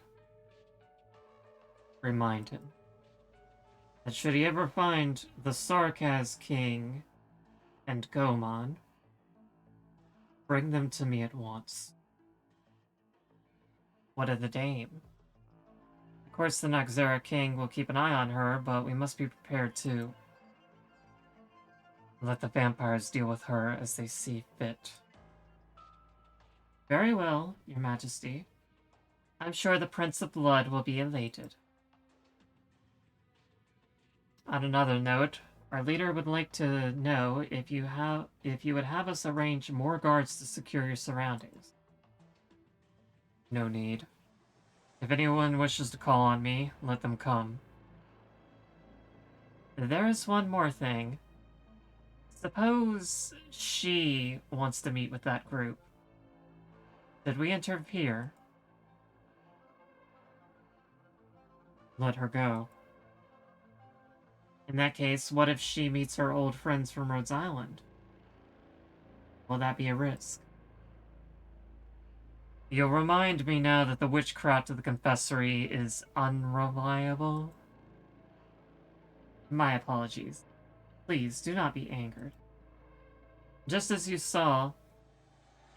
Remind him that should he ever find the Sarkaz King and Goman, bring them to me at once. What of the dame? Of course the Noxera King will keep an eye on her, but we must be prepared too. Let the vampires deal with her as they see fit. Very well, Your Majesty. I'm sure the Prince of Blood will be elated. On another note, our leader would like to know if you would have us arrange more guards to secure your surroundings. No need. If anyone wishes to call on me, let them come. There is one more thing. Suppose she wants to meet with that group. Did we interfere? Let her go. In that case, what if she meets her old friends from Rhodes Island? Will that be a risk? You'll remind me now that the witchcraft of the confessory is unreliable? My apologies. Please, do not be angered. Just as you saw,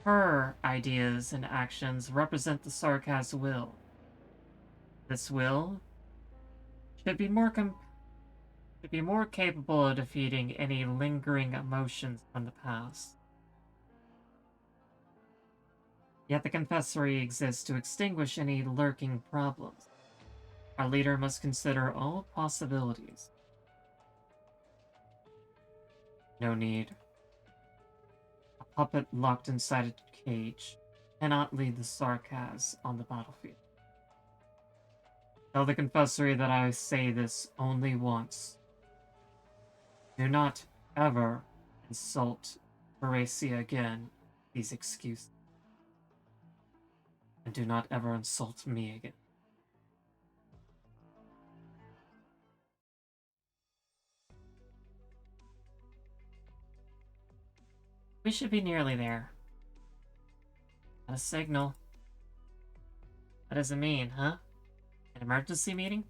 her ideas and actions represent the Sarkaz will. This will should be more capable of defeating any lingering emotions from the past. Yet the confessory exists to extinguish any lurking problems. Our leader must consider all possibilities. No need. A puppet locked inside a cage cannot lead the Sarkaz on the battlefield. Tell the confessory that I say this only once. Do not ever insult Horacia again, these excuses. And do not ever insult me again. We should be nearly there. Not a signal. What does it mean, huh? An emergency meeting?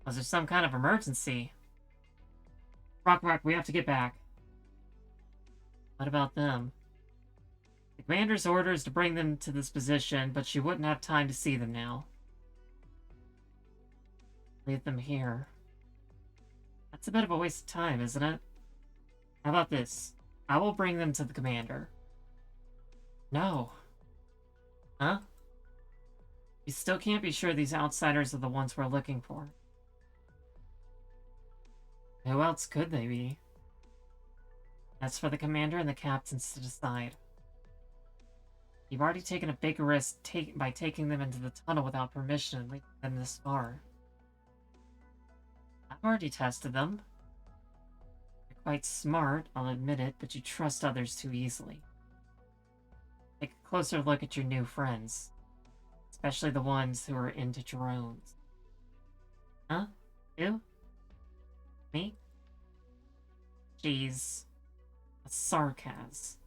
Was there some kind of emergency? Rock, we have to get back. What about them? The commander's orders to bring them to this position, but she wouldn't have time to see them now. Leave them here. That's a bit of a waste of time, isn't it? How about this? I will bring them to the commander. No. Huh? You still can't be sure these outsiders are the ones we're looking for. Who else could they be? That's for the commander and the captains to decide. You've already taken a big risk by taking them into the tunnel without permission and leaving them this far. I've already tested them. You're quite smart, I'll admit it, but you trust others too easily. Take a closer look at your new friends. Especially the ones who are into drones. Huh? You? Me? She's a sarcas.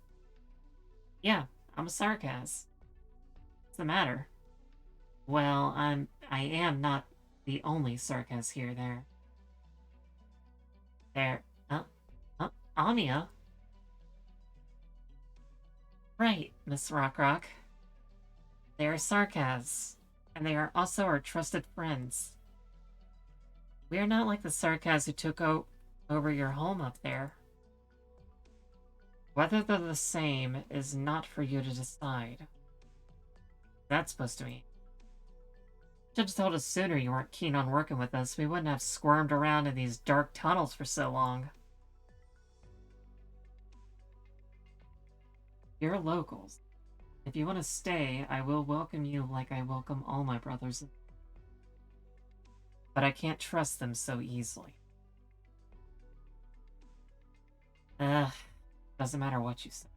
Yeah, I'm a sarcas. What's the matter? Well, I am not the only sarcas here. Anya? Right, Miss Rock. They are sarcas, and they are also our trusted friends. We are not like the sarcas who took over your home up there. Whether they're the same is not for you to decide. That's supposed to mean. Should have told us sooner you weren't keen on working with us. We wouldn't have squirmed around in these dark tunnels for so long. You're locals. If you want to stay, I will welcome you like I welcome all my brothers. But I can't trust them so easily. Doesn't matter what you say.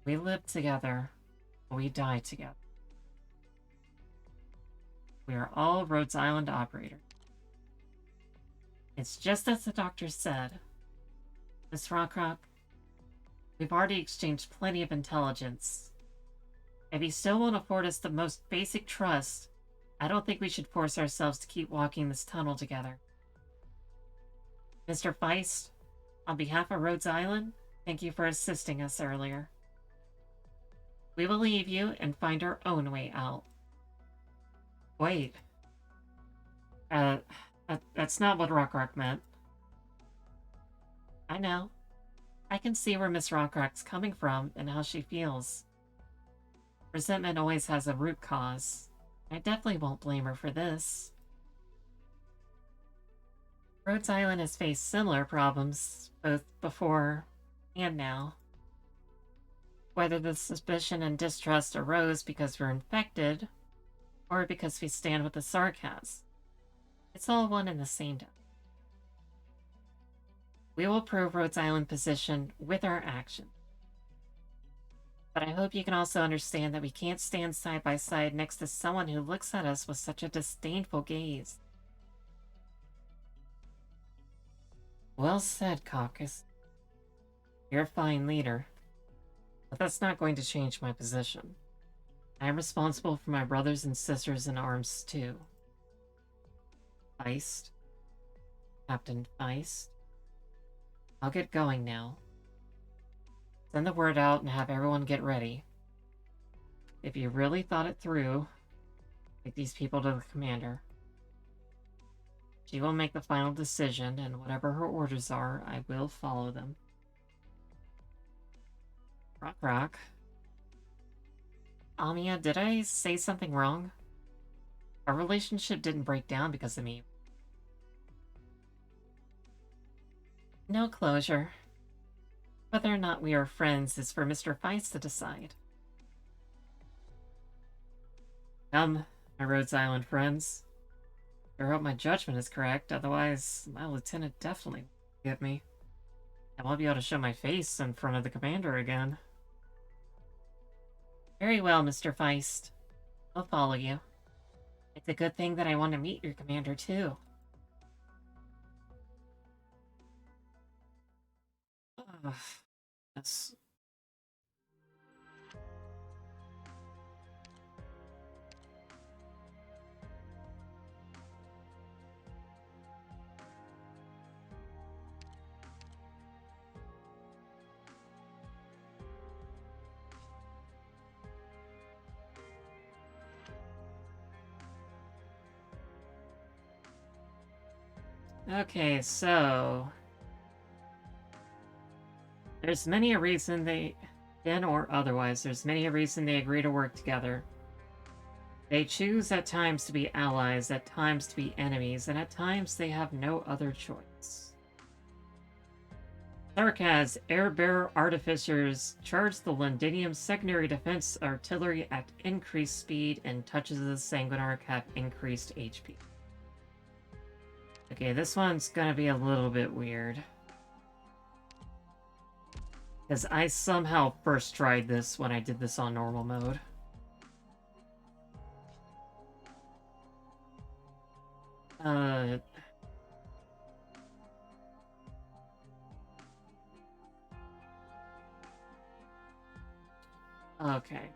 We live together, we die together. We are all Rhodes Island operators. It's just as the doctor said. Miss Rockrock, we've already exchanged plenty of intelligence. If you still won't afford us the most basic trust, I don't think we should force ourselves to keep walking this tunnel together. Mr. Feist, on behalf of Rhodes Island, thank you for assisting us earlier. We will leave you and find our own way out. Wait. That's not what Rockrock meant. I know. I can see where Miss Rockrock's coming from and how she feels. Resentment always has a root cause. I definitely won't blame her for this. Rhodes Island has faced similar problems, both before and now. Whether the suspicion and distrust arose because we're infected, or because we stand with the sarcas, it's all one and the same. We will prove Rhodes Island's position with our action. But I hope you can also understand that we can't stand side by side next to someone who looks at us with such a disdainful gaze. Well said, Caucus. You're a fine leader. But that's not going to change my position. I am responsible for my brothers and sisters in arms, too. Feist. Captain Feist. I'll get going now. Send the word out and have everyone get ready. If you really thought it through, take these people to the commander. She will make the final decision, and whatever her orders are, I will follow them. Rock. Amiya, did I say something wrong? Our relationship didn't break down because of me. No closure. Whether or not we are friends is for Mr. Feist to decide. Come, my Rhodes Island friends. I hope my judgment is correct, otherwise my lieutenant definitely won't get me. I won't be able to show my face in front of the commander again. Very well, Mr. Feist. I'll follow you. It's a good thing that I want to meet your commander, too. Yes. Okay, so there's many a reason they, then or otherwise, there's many a reason they agree to work together. They choose at times to be allies, at times to be enemies, and at times they have no other choice. Sarkaz, air-bearer artificers, charge the Londinium's secondary defense artillery at increased speed, and touches of the Sanguinarch have increased HP. Okay, this one's gonna be a little bit weird. Because I somehow first tried this when I did this on normal mode. Okay.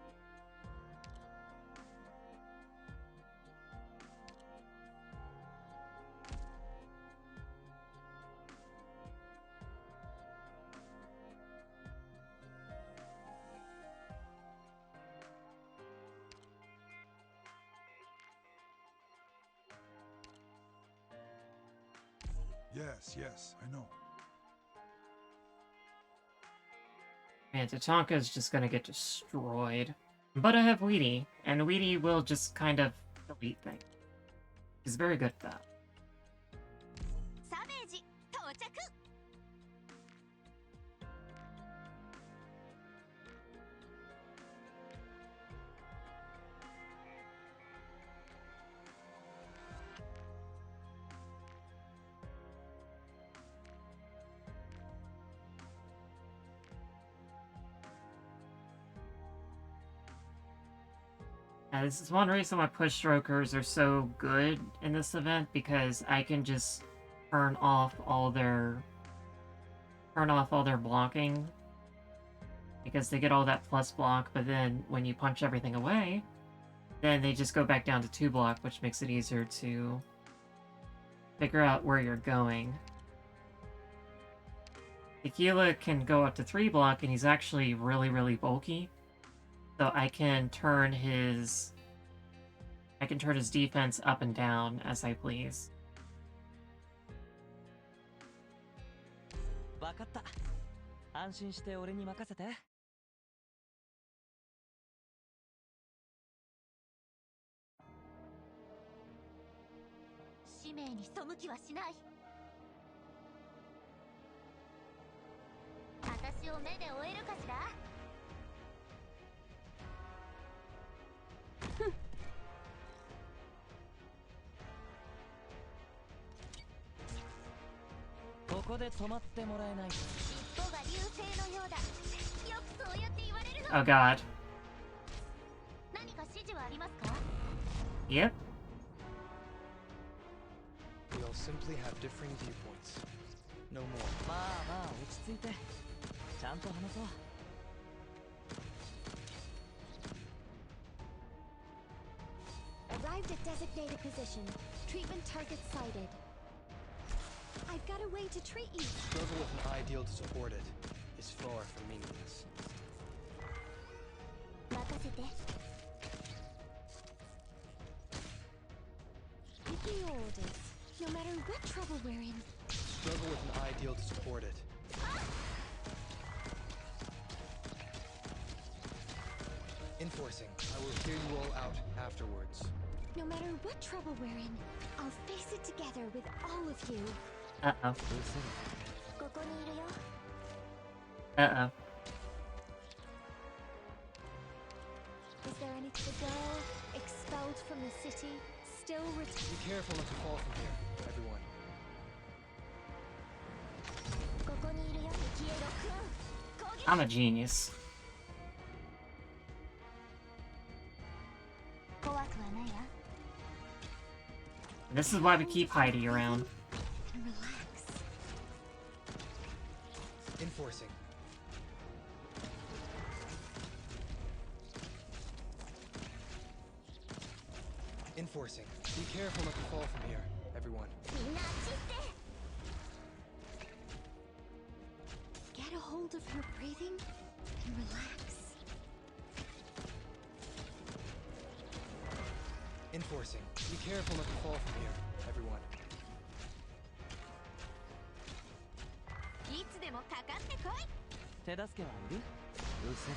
Yes, I know. Man, Tatanka's just gonna get destroyed. But I have Weedy, and Weedy will just kind of delete things. He's very good at that. サベージ到着。 This is one reason why push strokers are so good in this event, because I can just turn off all their blocking, because they get all that plus block, but then when you punch everything away, then they just go back down to 2 block, which makes it easier to figure out where you're going. Tequila can go up to 3 block, and he's actually really, really bulky. So I can turn his defense up and down as I please. わかった。安心して俺に任せて。使命に背きはしない。私を目で追えるかしら。 ここで止まってもらえない。尻尾が流星のようだ。よくそうやって言われるの。 Oh god. 何か指示はありますか？ Yep. We all simply have differing viewpoints. No more. まあまあ落ち着いて。ちゃんと話そう。 Arrived at designated position. Treatment target sighted. I've got a way to treat you. Struggle with an ideal to support it is far from meaningless. 任せて。 Give me your orders. No matter what trouble we're in. Struggle with an ideal to support it. Enforcing. I will hear you all out afterwards. No matter what trouble we're in, I'll face it together with all of you. Uh-oh. ここにいるよ。 Uh-oh. Is there any the girl expelled from the city? Still Be careful not to fall from here, everyone. ここにいるよ。キエロ君。攻撃。 I'm a genius. 怖くはないわ。 This is why we keep Heidi around. and relax. Enforcing. Enforcing. Be careful not to fall from here, everyone. みんなあっち行って。 Get a hold of your breathing and relax. Enforcing. Be careful not to fall from here, everyone. 手助けはいる？うせる。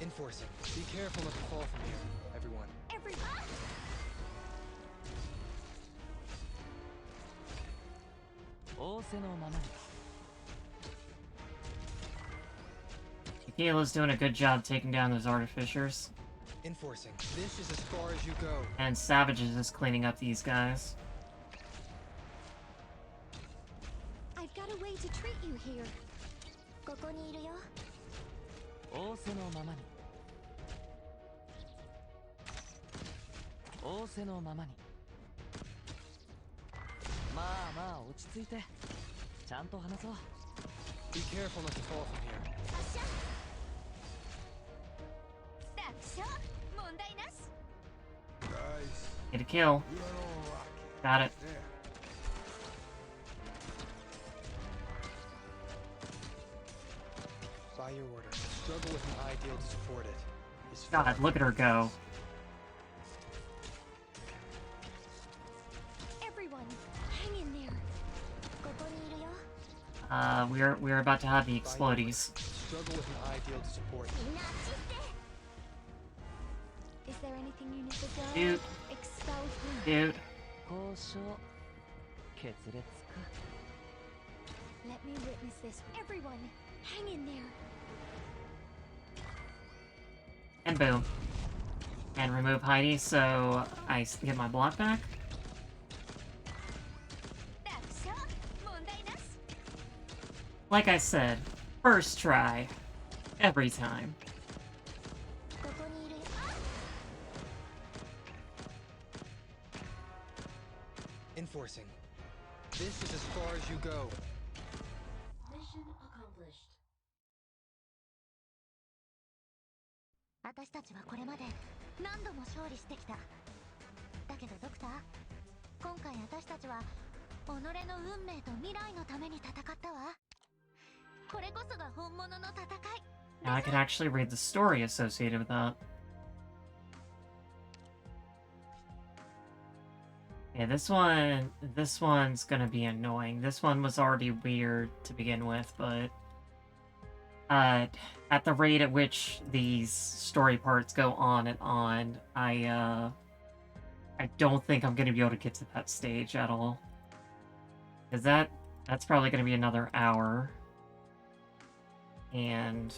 Enforcing. Be careful not to fall from here, everyone. Everyone! 仰せのままに。 Tequila's doing a good job taking down those artificers. Enforcing. This is as far as you go. And Savage is just cleaning up these guys. I've got a way to treat you here. ここにいるよ。仰せのままに。仰せのままに。まあまあ落ち着いて。ちゃんと話そう。 Be careful not to fall from here. 楽勝問題なし Guys, Get a kill. you are all rocking. Got it. There. By your order, struggle with an ideal to support it. Is God, far look at her go. Everyone, hang in there. ここにいるよ。We're about to have the explodies. struggle with an ideal to support it. みんなあっち行って。 Is there anything you need to go? Dude. Expose me. Dude. 交渉決裂か。 Let me witness this. Everyone, hang in there. And boom. And remove Heidi, so I get my block back. 楽勝問題なし Like I said, first try. Every time. ここにいるよ。 Enforcing. This is as far as you go. Mission accomplished. 私たちはこれまで何度も勝利してきた。だけどドクター、今回私たちは己の運命と未来のために戦ったわ。これこそが本物の戦い。 Now I can actually read the story associated with that. Yeah, this one's gonna be annoying. This one was already weird to begin with, but at the rate at which these story parts go on and on, I don't think I'm gonna be able to get to that stage at all. Cause that's probably gonna be another hour. And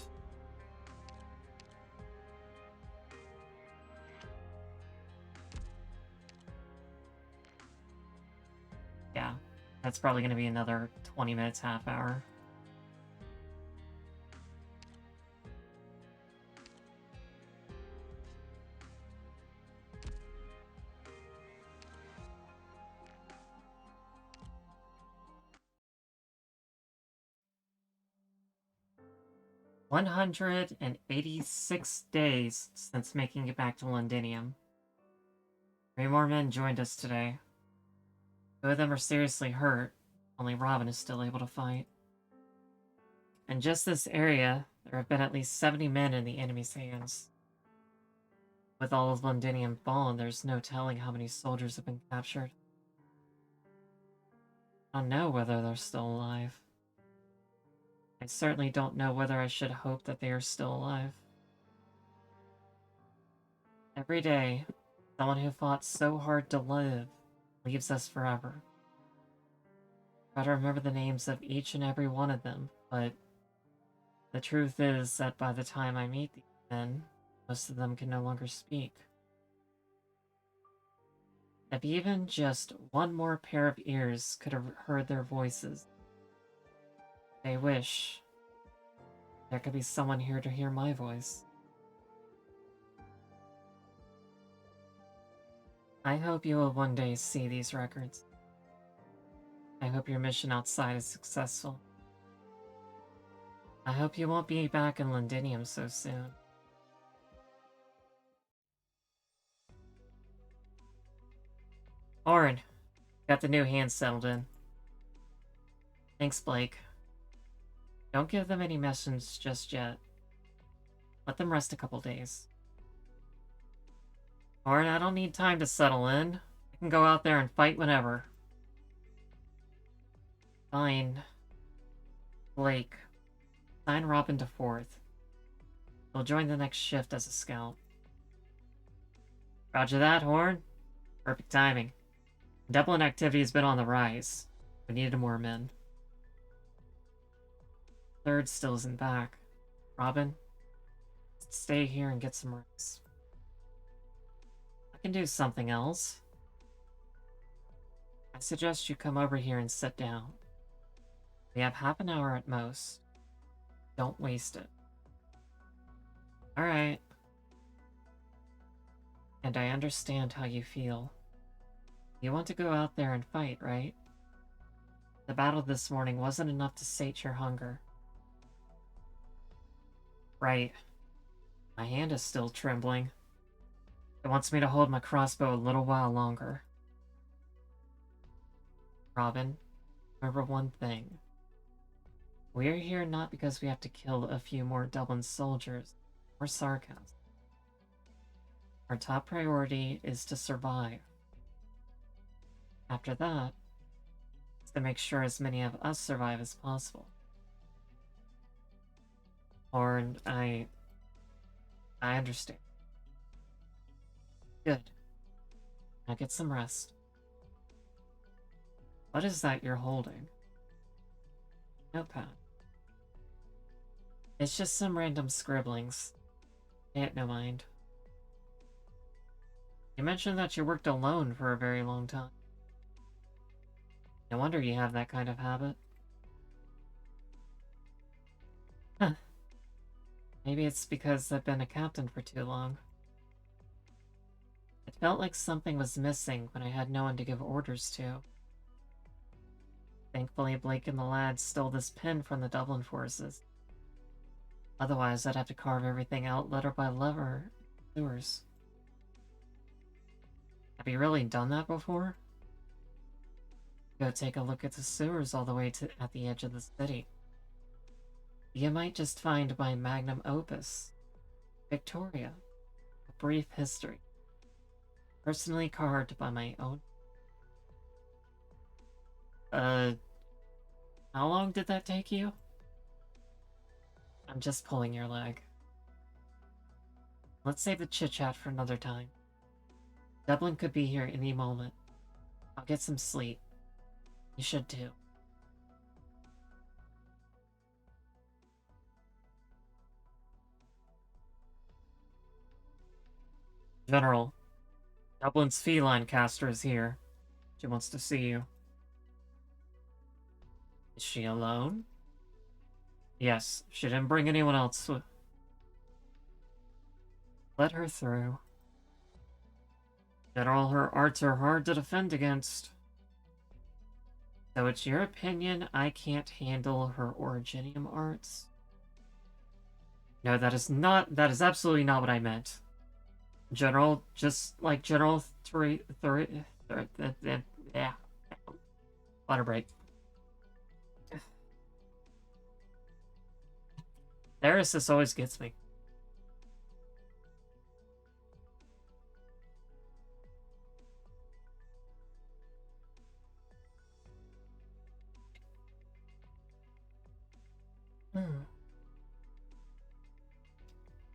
yeah, that's probably gonna be another 20 minutes, half hour. "186 days since making it back to Londinium. 3 more men joined us today. 2 of them are seriously hurt, only Robin is still able to fight. In just this area, there have been at least 70 men in the enemy's hands. With all of Londinium fallen, there's no telling how many soldiers have been captured. I don't know whether they're still alive. I certainly don't know whether I should hope that they are still alive. Every day, someone who fought so hard to live leaves us forever. Try to remember the names of each and every one of them, but the truth is that by the time I meet these men, most of them can no longer speak. If even just one more pair of ears could have heard their voices, I wish there could be someone here to hear my voice. I hope you will one day see these records. I hope your mission outside is successful. I hope you won't be back in Londinium so soon." Orin, got the new hands settled in. Thanks, Blake. Don't give them any message just yet. Let them rest a couple days. Orin, I don't need time to settle in. I can go out there and fight whenever. Fine. Blake, assign Robin to 4th. He'll join the next shift as a scout. Roger that, Horn. Perfect timing. Dublin activity has been on the rise. We needed more men. 3rd still isn't back. Robin, stay here and get some rest. I can do something else. I suggest you come over here and sit down. We have half an hour at most. Don't waste it. Alright. And I understand how you feel. You want to go out there and fight, right? The battle this morning wasn't enough to sate your hunger. Right. My hand is still trembling. It wants me to hold my crossbow a little while longer. Robin, remember one thing. We're here not because we have to kill a few more Dublin soldiers, or sarcasm. Our top priority is to survive. After that, is to make sure as many of us survive as possible. Horn, I understand. Good. Now get some rest. What is that you're holding? Notepad. It's just some random scribblings. Pay it no mind. You mentioned that you worked alone for a very long time. No wonder you have that kind of habit. Huh. Maybe it's because I've been a captain for too long. It felt like something was missing when I had no one to give orders to. Thankfully, Blake and the lads stole this pin from the Dublin forces. Otherwise, I'd have to carve everything out letter by letter. Sewers. Have you really done that before? Go take a look at the sewers all the way to at the edge of the city. You might just find my magnum opus, Victoria, A Brief History, personally carved by my own. How long did that take you? I'm just pulling your leg. Let's save the chit-chat for another time. Dublin could be here any moment. I'll get some sleep. You should too. General, Dublin's feline caster is here. She wants to see you. Is she alone? Yes, she didn't bring anyone else. Let her through. General, her arts are hard to defend against. So it's your opinion I can't handle her Originium arts? No, that is absolutely not what I meant. General, just like General yeah. Water break. Theresis always gets me.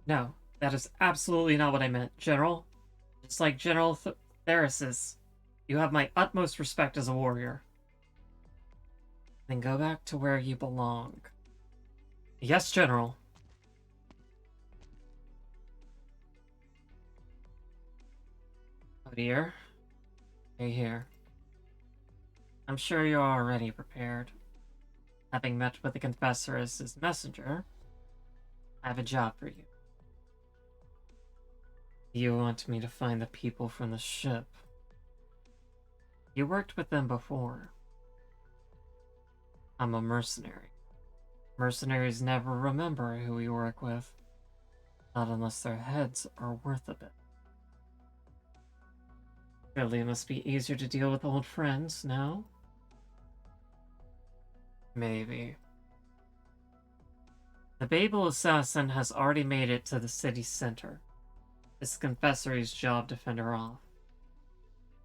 No, that is absolutely not what I meant, General. Just like General Theresis, you have my utmost respect as a warrior. Then go back to where you belong. Yes, General. Oh dear. Stay here. I'm sure you're already prepared. Having met with the Confessor as his messenger, I have a job for you. You want me to find the people from the ship. You worked with them before. I'm a mercenary. Mercenaries never remember who we work with. Not unless their heads are worth a bit. Surely it must be easier to deal with old friends, no? Maybe. The Babel assassin has already made it to the city center. It's the Confessory's job to fend her off.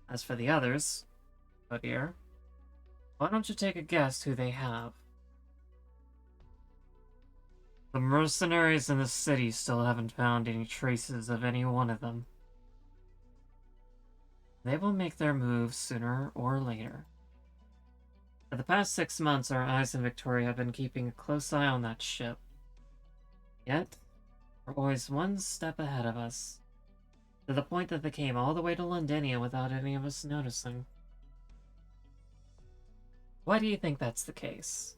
As for the others, oh dear. Why don't you take a guess who they have? The mercenaries in the city still haven't found any traces of any one of them. They will make their move sooner or later. For the past 6 months, our eyes in Victoria have been keeping a close eye on that ship. Yet, they're always one step ahead of us, to the point that they came all the way to Londinia without any of us noticing. Why do you think that's the case?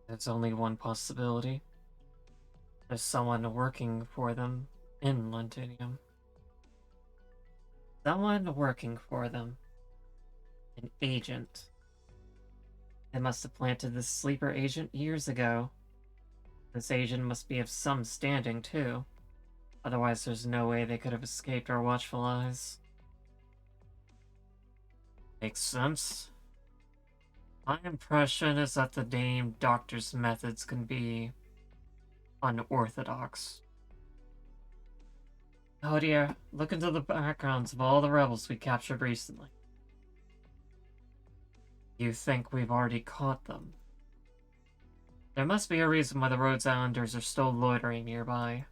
There's only one possibility. There's someone working for them in Londinia. Someone working for them. An agent. They must have planted this sleeper agent years ago. This agent must be of some standing, too. Otherwise, there's no way they could have escaped our watchful eyes. Makes sense. My impression is that the named doctor's methods can be unorthodox. Oh dear, look into the backgrounds of all the rebels we captured recently. You think we've already caught them? There must be a reason why the Rhodes Islanders are still loitering nearby.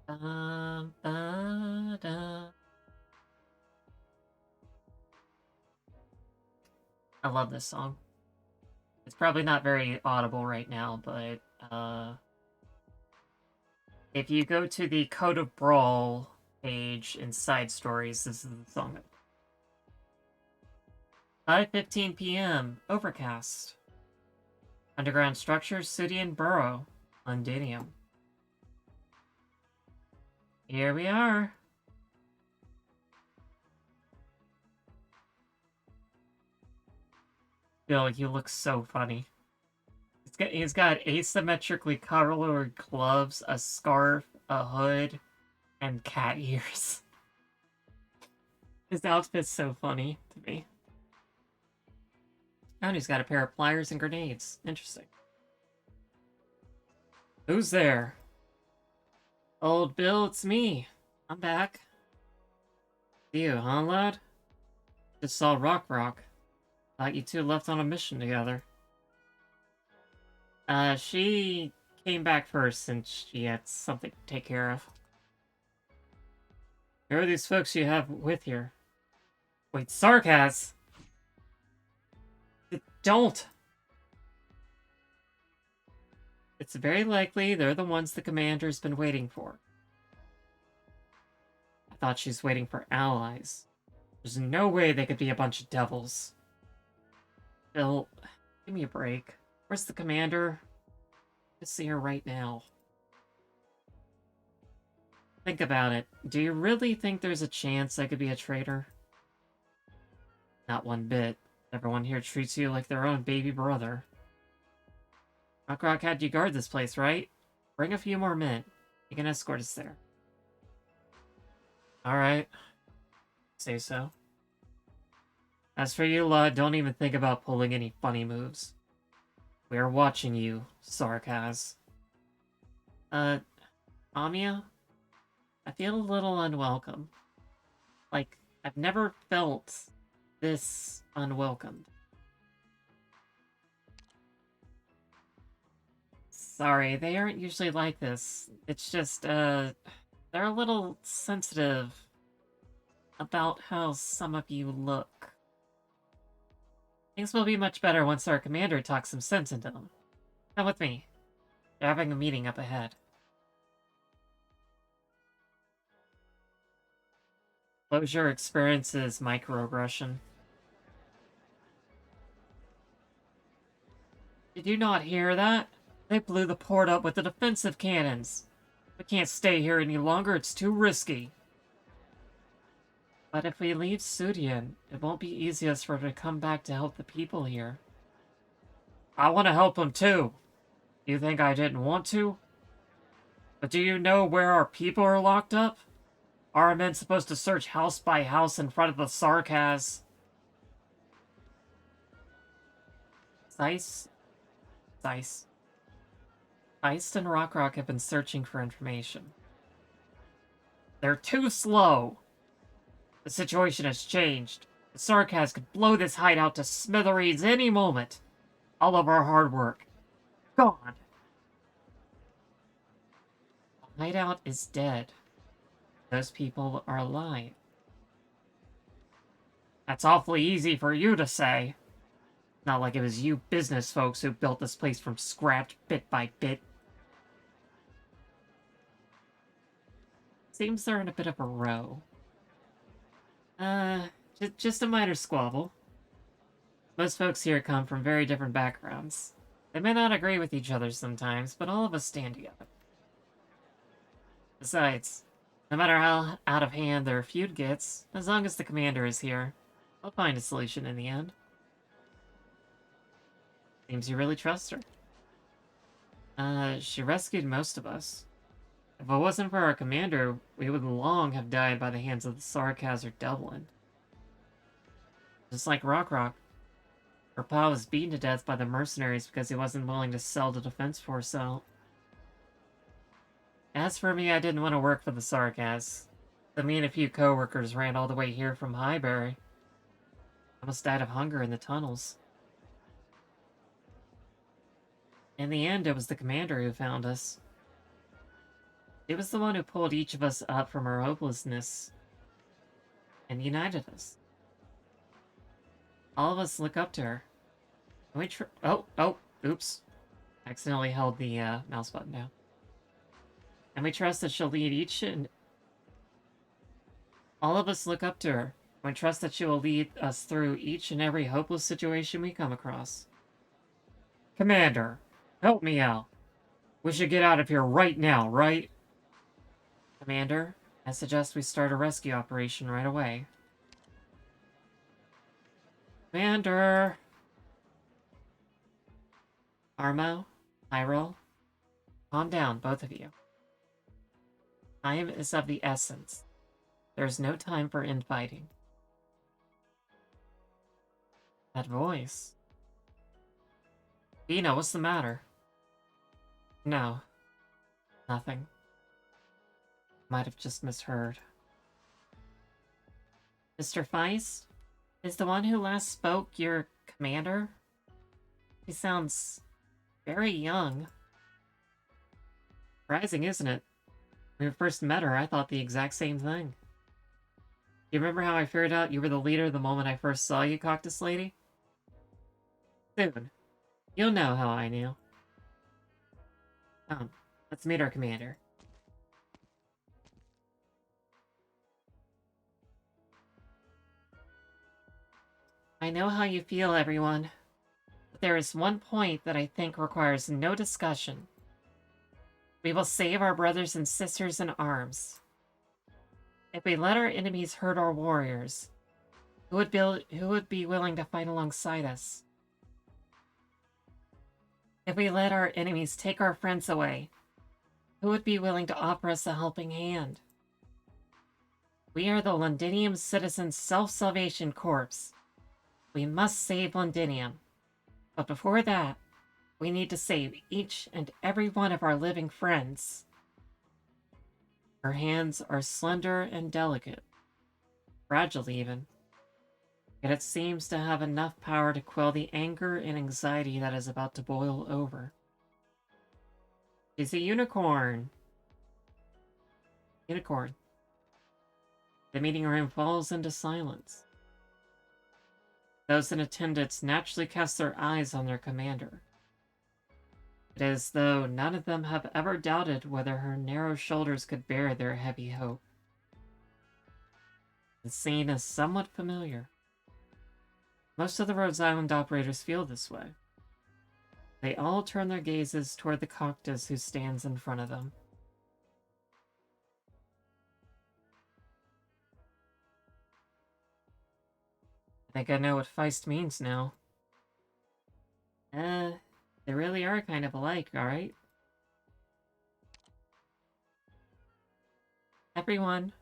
I love this song. It's probably not very audible right now, but if you go to the Code of Brawl page in Side Stories, this is the song. 5:15 p.m. Overcast. Underground structures, city and borough. Londinium. Here we are. Bill, you look so funny. He's got asymmetrically colored gloves, a scarf, a hood, and cat ears. His outfit's so funny to me. And he's got a pair of pliers and grenades. Interesting. Who's there? Old Bill, it's me. I'm back. You, huh, lad? Just saw Rock. Thought you two left on a mission together. She came back first since she had something to take care of. Who are these folks you have with you? Wait, Sarkaz! Don't! It's very likely they're the ones the commander's been waiting for. I thought she's waiting for allies. There's no way they could be a bunch of devils. Bill, give me a break. Where's the commander? I see her right now. Think about it. Do you really think there's a chance I could be a traitor? Not one bit. Everyone here treats you like their own baby brother. Rock had you guard this place, right? Bring a few more men. You can escort us there. Alright. Say so. As for you lot, don't even think about pulling any funny moves. We are watching you, Sarkaz. Amia? I feel a little unwelcome. Like, I've never felt this unwelcomed. Sorry, they aren't usually like this. It's just, they're a little sensitive about how some of you look. Things will be much better once our commander talks some sense into them. Come with me. They're having a meeting up ahead. Closure experiences microaggression. Did you not hear that? They blew the port up with the defensive cannons. We can't stay here any longer, it's too risky. But if we leave Sudian, it won't be easiest for her to come back to help the people here. I want to help them too. You think I didn't want to? But do you know where our people are locked up? Are our men supposed to search house by house in front of the Sarkaz? Zeiss? Feist and Rock have been searching for information. They're too slow. The situation has changed. The Sarkaz could blow this hideout to smithereens any moment. All of our hard work. Gone. The hideout is dead. Those people are alive. That's awfully easy for you to say. Not like it was you business folks who built this place from scratch bit by bit. Seems they're in a bit of a row. Just a minor squabble. Most folks here come from very different backgrounds. They may not agree with each other sometimes, but all of us stand together. Besides, no matter how out of hand their feud gets, as long as the commander is here, I'll find a solution in the end. Seems you really trust her. She rescued most of us. If it wasn't for our commander, we would long have died by the hands of the Sarkaz or Dublin. Just like Rock, her pa was beaten to death by the mercenaries because he wasn't willing to sell the defense force out. As for me, I didn't want to work for the Sarkaz. So me and a few co-workers ran all the way here from Highbury. Almost died of hunger in the tunnels. In the end, it was the commander who found us. It was the one who pulled each of us up from our hopelessness and united us. All of us look up to her. And we oops. Accidentally held the mouse button down. And we trust that she'll lead each and... All of us look up to her. And we trust that she will lead us through each and every hopeless situation we come across. Commander, help me out. We should get out of here right now, right? Commander, I suggest we start a rescue operation right away. Commander! Armo, Hyrule, calm down, both of you. Time is of the essence. There is no time for infighting. That voice. Dina, what's the matter? No. Nothing. Might have just misheard. Mr. Feist? Is the one who last spoke your commander? He sounds very young. Surprising, isn't it? When we first met her, I thought the exact same thing. You remember how I figured out you were the leader the moment I first saw you, Cactus Lady? Soon. You'll know how I knew. Come, let's meet our commander. I know how you feel, everyone. But there is one point that I think requires no discussion. We will save our brothers and sisters in arms. If we let our enemies hurt our warriors, who would be willing to fight alongside us? If we let our enemies take our friends away, who would be willing to offer us a helping hand? We are the Londinium Citizens Self-Salvation Corps. We must save Londinium. But before that, we need to save each and every one of our living friends. Her hands are slender and delicate, fragile even. Yet it seems to have enough power to quell the anger and anxiety that is about to boil over. She's a unicorn. Unicorn. The meeting room falls into silence. Those in attendance naturally cast their eyes on their commander. It is as though none of them have ever doubted whether her narrow shoulders could bear their heavy hope. The scene is somewhat familiar. Most of the Rhodes Island operators feel this way. They all turn their gazes toward the cactus who stands in front of them. I think I know what Feist means now. They really are kind of alike, alright? Everyone,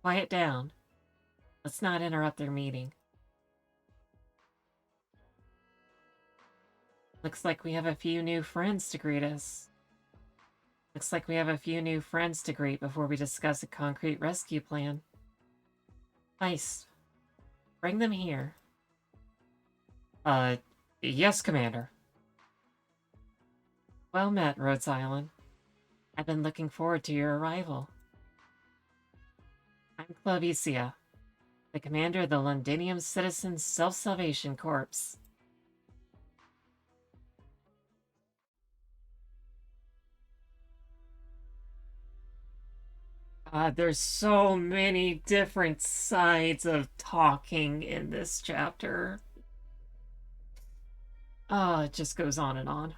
quiet down. Let's not interrupt their meeting. Looks like we have a few new friends to greet us. Looks like we have a few new friends to greet before we discuss a concrete rescue plan. Nice. Bring them here. Yes, Commander. Well met, Rhodes Island. I've been looking forward to your arrival. I'm Clavicia, the commander of the Londinium Citizens Self-Salvation Corps. There's so many different sides of talking in this chapter. It just goes on and on.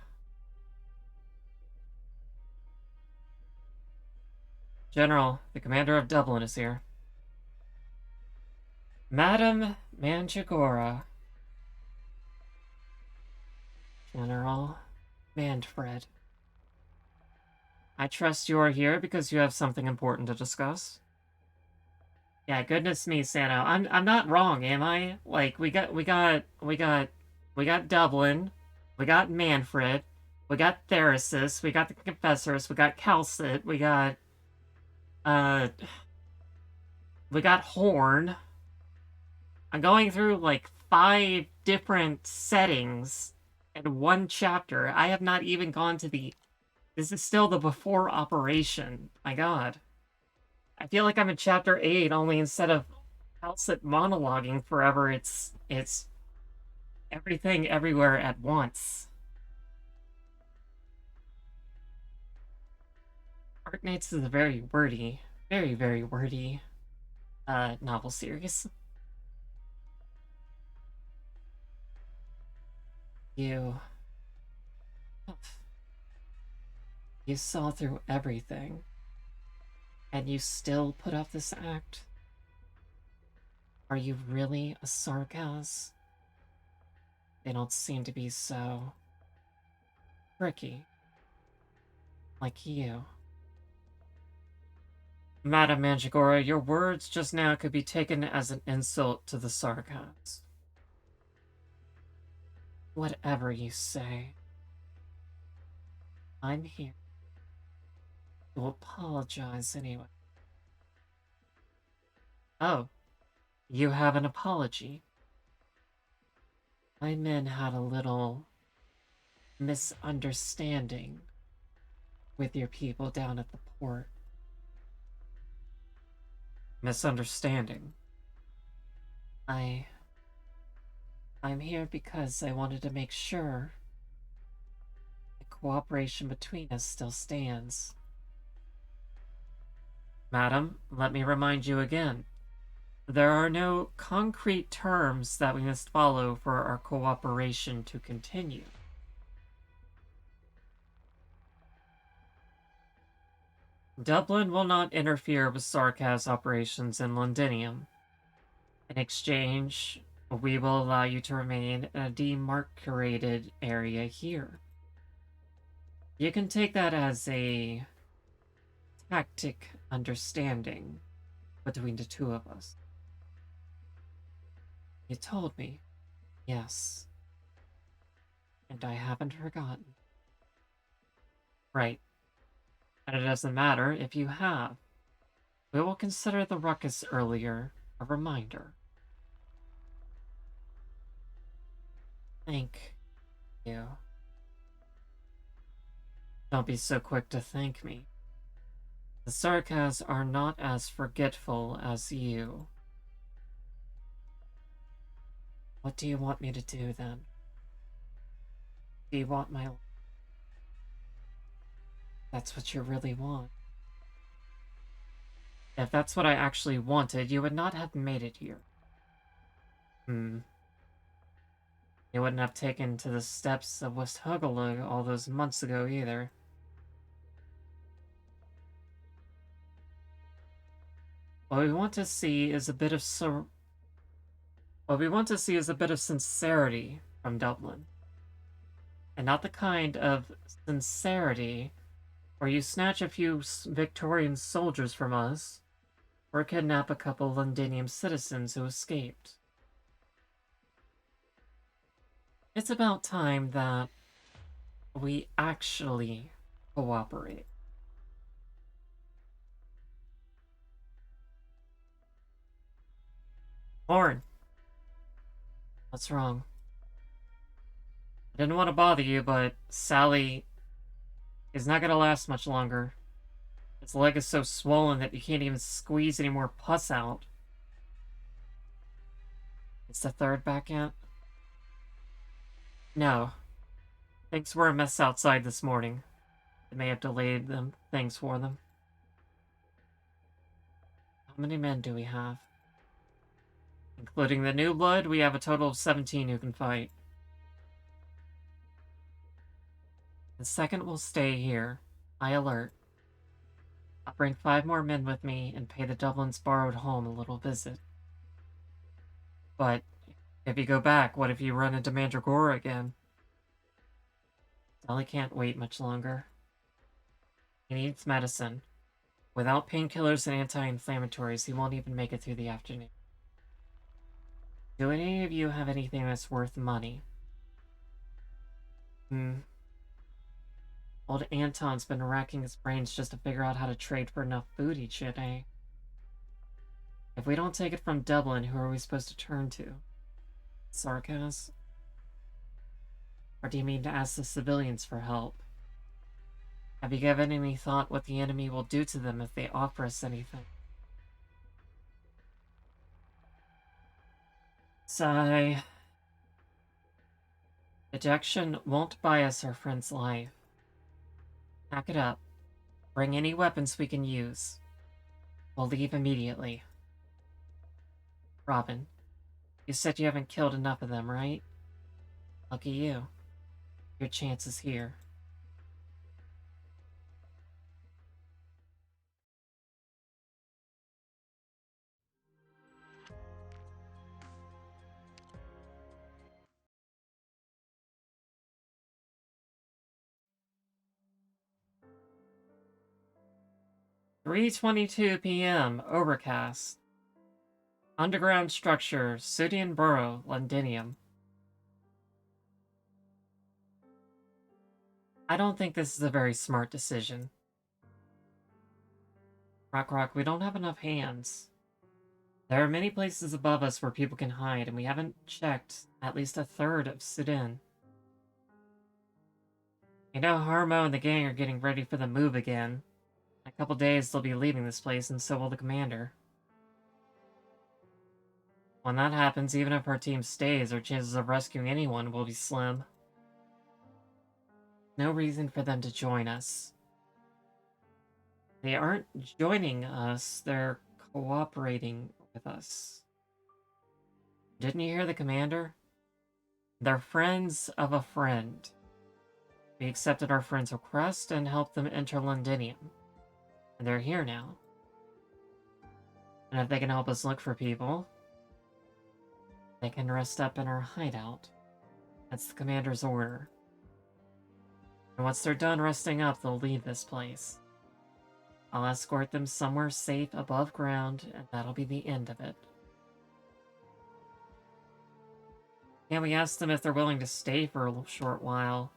General, the commander of Dublin is here. Madam Manchagora. General Manfred. I trust you are here because you have something important to discuss. Yeah, goodness me, Sano. I'm not wrong, am I? Like we got Dublin, we got Manfred, we got Therasis, we got the Confessors, we got Calcit, we got Horn. I'm going through like 5 different settings in one chapter. I have not even gone to the... This is still the before operation. My god. I feel like I'm in chapter 8, only instead of Calcit monologuing forever, it's everything everywhere at once. Arknights is a very wordy, very wordy novel series. You saw through everything, and you still put up this act? Are you really a Sarkaz? They don't seem to be so tricky. Like you. Madam Manchagora, your words just now could be taken as an insult to the Sarkaz. Whatever you say. I'm here to apologize anyway. Oh, you have an apology. My men had a little misunderstanding with your people down at the port. Misunderstanding? I'm here because I wanted to make sure the cooperation between us still stands. Madam, let me remind you again. There are no concrete terms that we must follow for our cooperation to continue. Dublin will not interfere with Sarkaz operations in Londinium. In exchange, we will allow you to remain in a demarcated area here. You can take that as a tactic understanding between the two of us. You told me, yes. And I haven't forgotten. Right. And it doesn't matter if you have. We will consider the ruckus earlier a reminder. Thank you. Don't be so quick to thank me. The Sarkaz are not as forgetful as you. What do you want me to do then? Do you want my... That's what you really want. If that's what I actually wanted, you would not have made it here. You wouldn't have taken to the steps of West Hugalug all those months ago either. What we want to see is a bit of sincerity from Dublin. And not the kind of sincerity where you snatch a few Victorian soldiers from us, or kidnap a couple Londinium citizens who escaped. It's about time that we actually cooperate. Horn. What's wrong? I didn't want to bother you, but Sally is not gonna last much longer. His leg is so swollen that you can't even squeeze any more pus out. It's the third back yet? No. Things were a mess outside this morning. It may have delayed things for them. How many men do we have? Including the new blood, we have a total of 17 who can fight. The second will stay here. High alert. I'll bring 5 more men with me and pay the Dublin's borrowed home a little visit. But if you go back, what if you run into Mandragora again? Sally can't wait much longer. He needs medicine. Without painkillers and anti-inflammatories, he won't even make it through the afternoon. Do any of you have anything that's worth money? Old Anton's been racking his brains just to figure out how to trade for enough food each day. If we don't take it from Dublin, who are we supposed to turn to? Sarkaz? Or do you mean to ask the civilians for help? Have you given any thought what the enemy will do to them if they offer us anything? Sigh. Ejection won't buy us our friend's life. Pack it up. Bring any weapons we can use. We'll leave immediately. Robin, you said you haven't killed enough of them, right? Lucky you. Your chance is here. "3:22 p.m. Overcast. Underground structure, Sudian Borough, Londinium." I don't think this is a very smart decision. Rock, we don't have enough hands. There are many places above us where people can hide, and we haven't checked at least a third of Sudan. You know, Harmo and the gang are getting ready for the move again. In a couple days, they'll be leaving this place, and so will the commander. When that happens, even if our team stays, our chances of rescuing anyone will be slim. No reason for them to join us. They aren't joining us, they're cooperating with us. Didn't you hear the commander? They're friends of a friend. We accepted our friend's request and helped them enter Londinium. And they're here now. And if they can help us look for people, they can rest up in our hideout. That's the commander's order. And once they're done resting up, they'll leave this place. I'll escort them somewhere safe above ground, and that'll be the end of it. Can we ask them if they're willing to stay for a short while?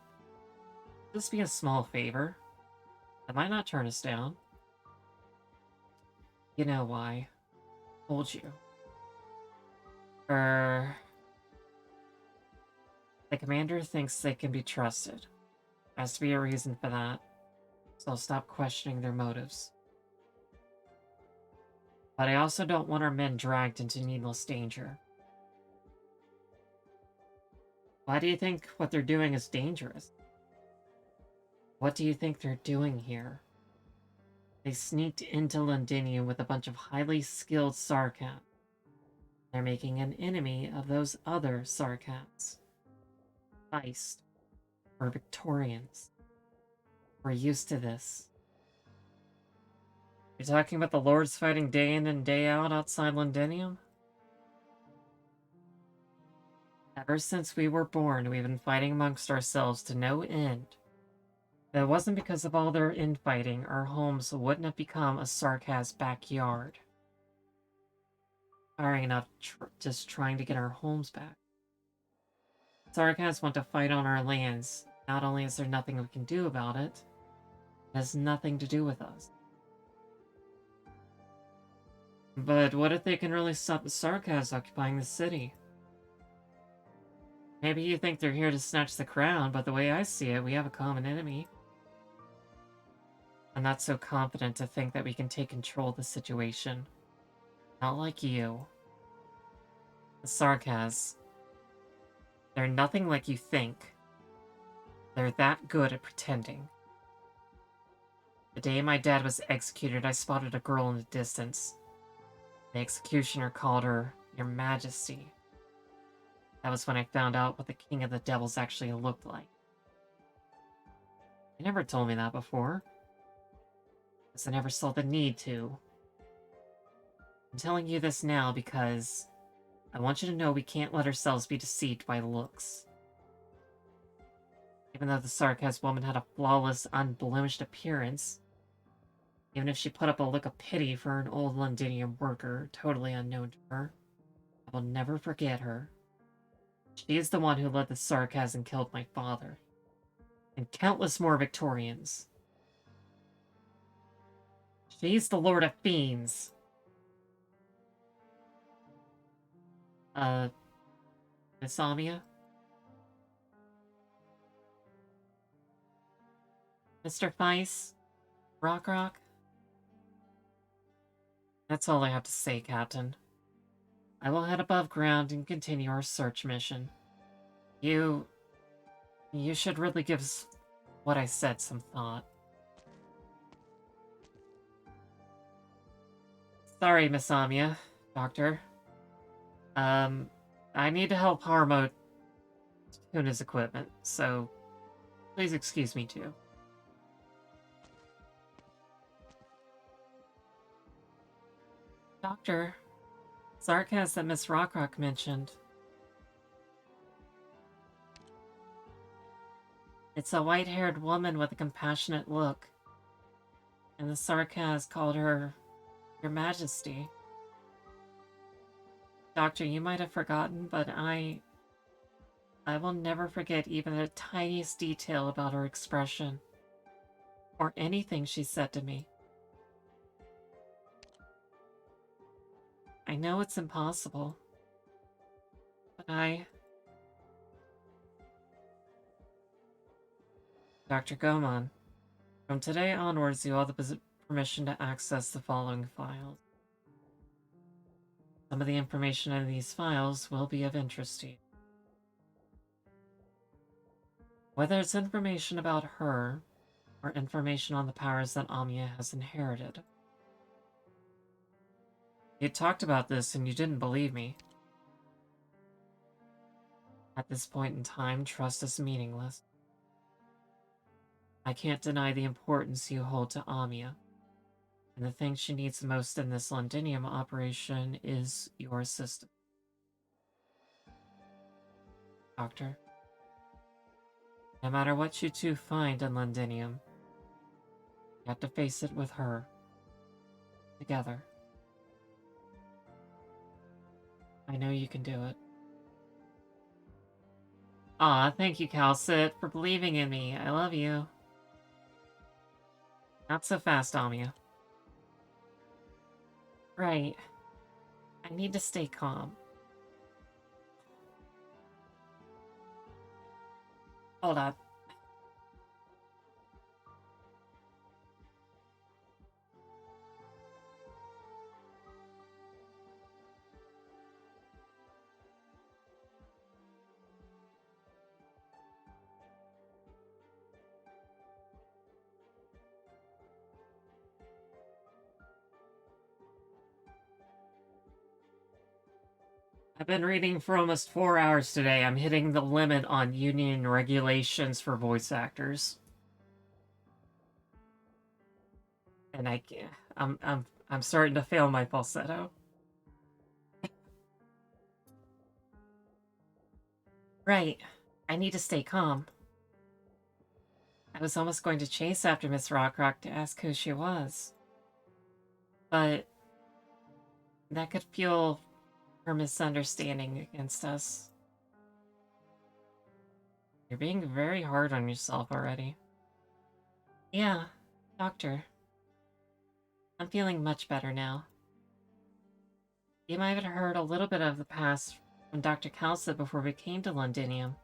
This be a small favor. They might not turn us down. You know why. Told you. The commander thinks they can be trusted. Has to be a reason for that, so I'll stop questioning their motives. But I also don't want our men dragged into needless danger. Why do you think what they're doing is dangerous? What do you think they're doing here? They sneaked into Londinium with a bunch of highly skilled Sarkans. They're making an enemy of those other Sarkans. Feist. We're Victorians. We're used to this. You're talking about the lords fighting day in and day out outside Londinium? Ever since we were born, we've been fighting amongst ourselves to no end. If it wasn't because of all their infighting, our homes wouldn't have become a Sarkaz backyard. Tiring enough just trying to get our homes back. Sarkaz want to fight on our lands. Not only is there nothing we can do about it, it has nothing to do with us. But what if they can really stop the Sarkaz occupying the city? Maybe you think they're here to snatch the crown, but the way I see it, we have a common enemy. I'm not so confident to think that we can take control of the situation. Not like you. The Sarkaz. They're nothing like you think. They're that good at pretending. The day my dad was executed, I spotted a girl in the distance. The executioner called her Your Majesty. That was when I found out what the King of the Devils actually looked like. You never told me that before. Because I never saw the need to. I'm telling you this now because I want you to know we can't let ourselves be deceived by looks. Even though the Sarkaz woman had a flawless, unblemished appearance, even if she put up a look of pity for an old Londinium worker totally unknown to her, I will never forget her. She is the one who led the Sarkaz and killed my father. And countless more Victorians. She's the Lord of Fiends. Miss Amia? Mr. Feiss? Rock? That's all I have to say, Captain. I will head above ground and continue our search mission. You should really give what I said some thought. Sorry, Miss Amia, Doctor. I need to help Harmo tune his equipment, so please excuse me too. Doctor, Sarkaz that Miss Rockrock mentioned. It's a white-haired woman with a compassionate look. And the Sarkaz called her Your Majesty. Doctor, you might have forgotten, but I will never forget even the tiniest detail about her expression. Or anything she said to me. I know it's impossible. But Dr. Goman, from today onwards you have the permission to access the following files. Some of the information in these files will be of interest to you. Whether it's information about her, or information on the powers that Amia has inherited. You talked about this and you didn't believe me. At this point in time, trust is meaningless. I can't deny the importance you hold to Amia, and the thing she needs most in this Londinium operation is your assistance. Doctor, no matter what you two find in Londinium, you have to face it with her. Together. I know you can do it. Aw, thank you, Calcit, for believing in me. I love you. Not so fast, Amia. Right. I need to stay calm. Hold on. I've been reading for almost 4 hours today. I'm hitting the limit on union regulations for voice actors. And I'm starting to fail my falsetto. Right. I need to stay calm. I was almost going to chase after Miss Rockrock to ask who she was. But that could fuel her misunderstanding against us. You're being very hard on yourself already. Yeah, Doctor. I'm feeling much better now. You might have heard a little bit of the past from Dr. Calcit before we came to Londinium.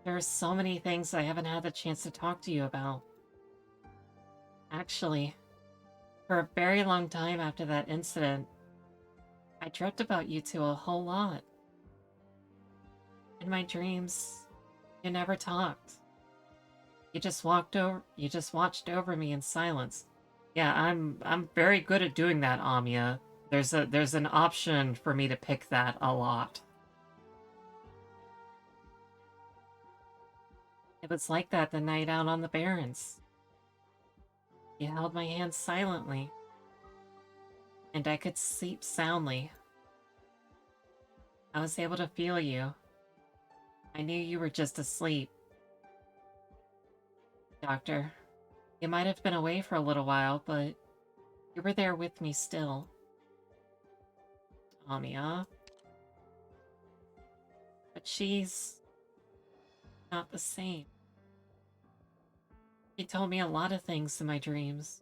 There are so many things I haven't had the chance to talk to you about. Actually, for a very long time after that incident, I dreamt about you two a whole lot. In my dreams, you never talked. You just watched over me in silence. Yeah, I'm very good at doing that, Amiya. There's an option for me to pick that a lot. It was like that the night out on the Barrens. You held my hand silently, and I could sleep soundly. I was able to feel you. I knew you were just asleep. Doctor, you might have been away for a little while, but you were there with me still. Amiya. But she's not the same. She told me a lot of things in my dreams.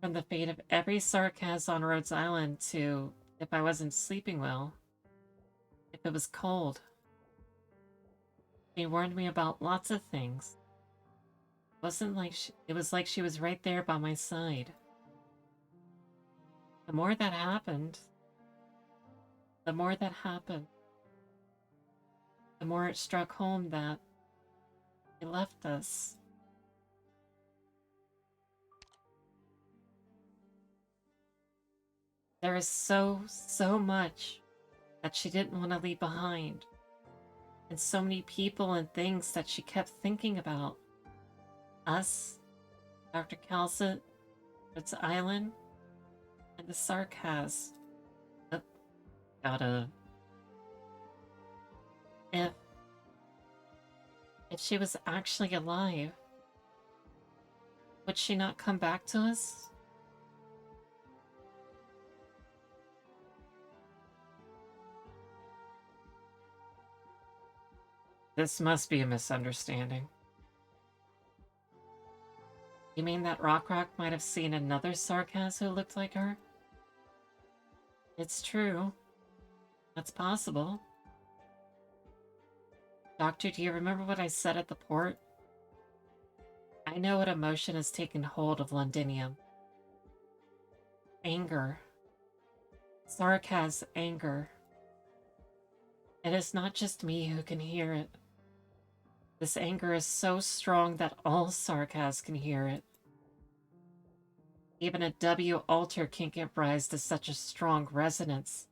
From the fate of every Sarkaz on Rhodes Island to if I wasn't sleeping well, if it was cold. She warned me about lots of things. It was like she was right there by my side. The more that happened, the more it struck home that he left us. There is so much that she didn't want to leave behind. And so many people and things that she kept thinking about. Us, Dr. Calcit, Rhodes Island, and the Sarkaz. If she was actually alive, would she not come back to us? This must be a misunderstanding. You mean that Rock might have seen another Sarkaz who looked like her? It's true. That's possible. Doctor, do you remember what I said at the port? I know what emotion has taken hold of Londinium. Anger. Sarkaz anger. It is not just me who can hear it. This anger is so strong that all Sarkaz can hear it. Even a W altar can't give rise to such a strong resonance.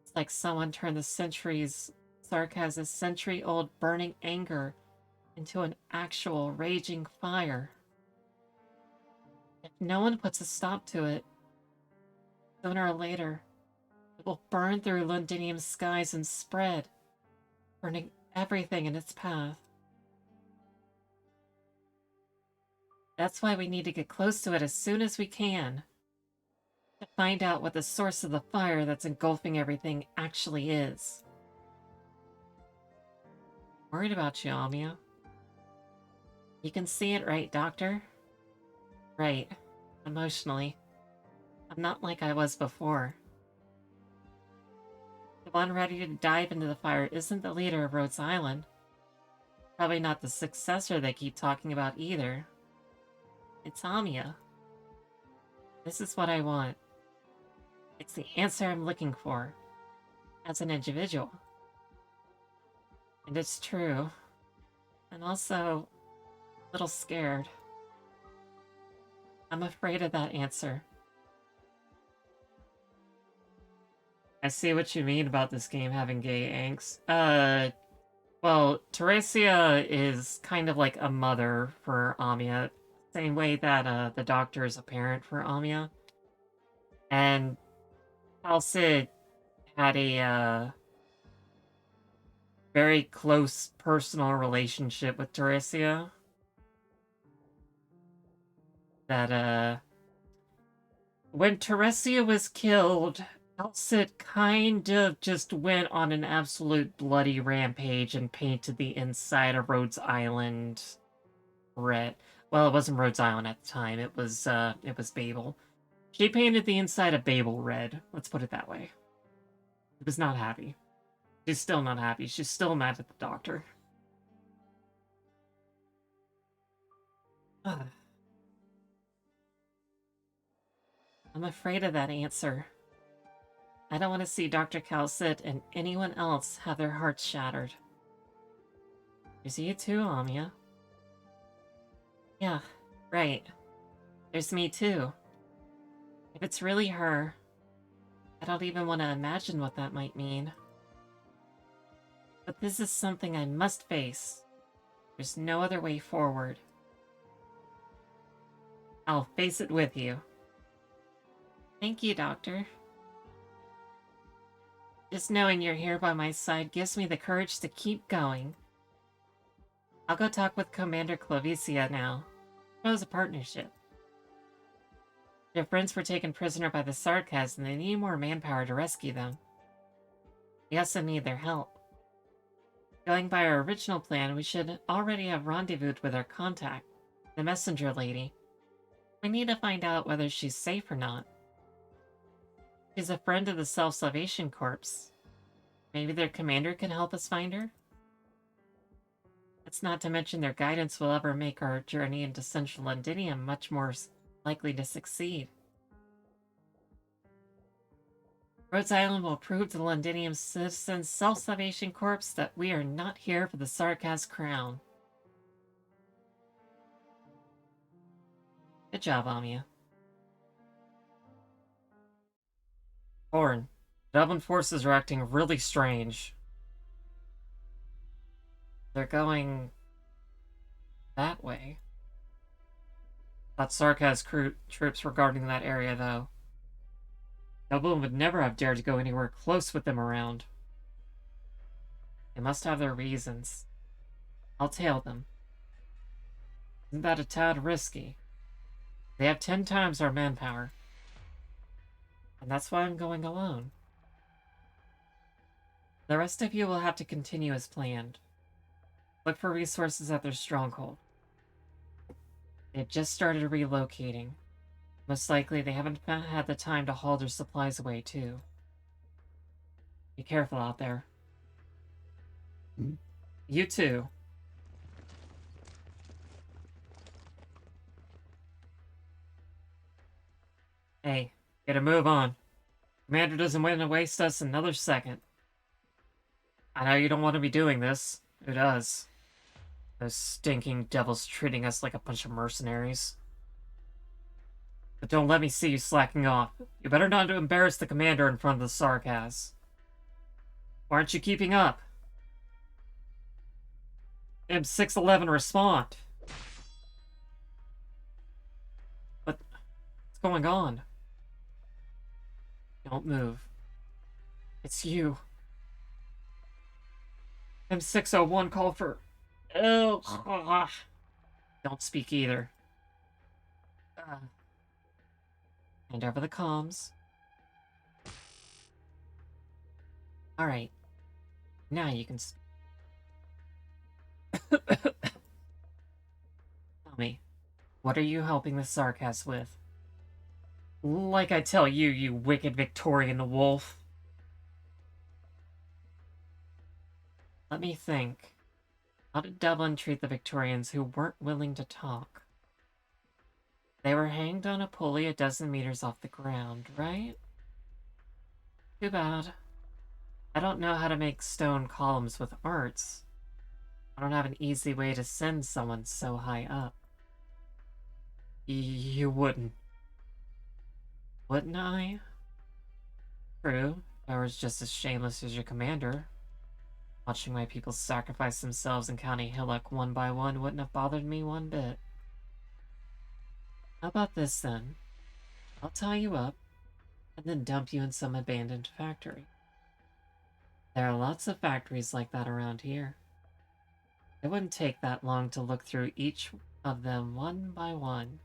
It's like someone turned the Sarkaz's century-old burning anger into an actual raging fire. If no one puts a stop to it, sooner or later, it will burn through Londinium's skies and spread, burning everything in its path. That's why we need to get close to it as soon as we can, to find out what the source of the fire that's engulfing everything actually is. I'm worried about you, Amiya. You can see it, right, Doctor? Right. Emotionally. I'm not like I was before. The one ready to dive into the fire isn't the leader of Rhodes Island. Probably not the successor they keep talking about either. It's Amiya. This is what I want. It's the answer I'm looking for. As an individual. And it's true. And also a little scared. I'm afraid of that answer. I see what you mean about this game having gay angst. Well, Teresia is kind of like a mother for Amiya. Same way that the doctor is a parent for Amiya. And Calcit had a very close personal relationship with Teresia. That when Teresia was killed, Calcit kind of just went on an absolute bloody rampage and painted the inside of Rhodes Island red. Well, it wasn't Rhodes Island at the time. It was Babel. She painted the inside of Babel red. Let's put it that way. She was not happy. She's still not happy. She's still mad at the doctor. Ugh. I'm afraid of that answer. I don't want to see Dr. Calcit and anyone else have their hearts shattered. There's you too, Amiya. Yeah, right. There's me too. If it's really her, I don't even want to imagine what that might mean. But this is something I must face. There's no other way forward. I'll face it with you. Thank you, Doctor. Just knowing you're here by my side gives me the courage to keep going. I'll go talk with Commander Clovicia now. Propose a partnership. Their friends were taken prisoner by the Sarkas and they need more manpower to rescue them. We also need their help. Going by our original plan, we should already have rendezvoused with our contact, the messenger lady. We need to find out whether she's safe or not. She's a friend of the Self-Salvation Corps. Maybe their commander can help us find her? That's not to mention their guidance will ever make our journey into Central Londinium much more likely to succeed. Rhodes Island will prove to the Londinium citizens Self-Salvation Corps that we are not here for the Sarkas crown. Good job, Amiya. Horn, Dublin forces are acting really strange. They're going that way. Thought Sarkas troops were guarding that area, though. Dublin would never have dared to go anywhere close with them around. They must have their reasons. I'll tail them. Isn't that a tad risky? They have 10 times our manpower. And that's why I'm going alone. The rest of you will have to continue as planned. Look for resources at their stronghold. They've just started relocating. Most likely they haven't had the time to haul their supplies away, too. Be careful out there. You too. Hey, get a move on. Commander doesn't want to waste us another second. I know you don't want to be doing this. Who does? Those stinking devils treating us like a bunch of mercenaries. But don't let me see you slacking off. You better not embarrass the commander in front of the Sarkas. Why aren't you keeping up? M611, respond! What's going on? Don't move. It's you. M601, call for... Ugh. Don't speak either. Hand over the comms. Alright. Now you can... Tell me, what are you helping the Sarkas with? Like I tell you, you wicked Victorian wolf. Let me think. How did Dublin treat the Victorians who weren't willing to talk? They were hanged on a pulley a dozen meters off the ground, right? Too bad. I don't know how to make stone columns with arts. I don't have an easy way to send someone so high up. You wouldn't. Wouldn't I? True, I was just as shameless as your commander. Watching my people sacrifice themselves in County Hillock one by one wouldn't have bothered me one bit. How about this then? I'll tie you up, and then dump you in some abandoned factory. There are lots of factories like that around here. It wouldn't take that long to look through each of them one by one.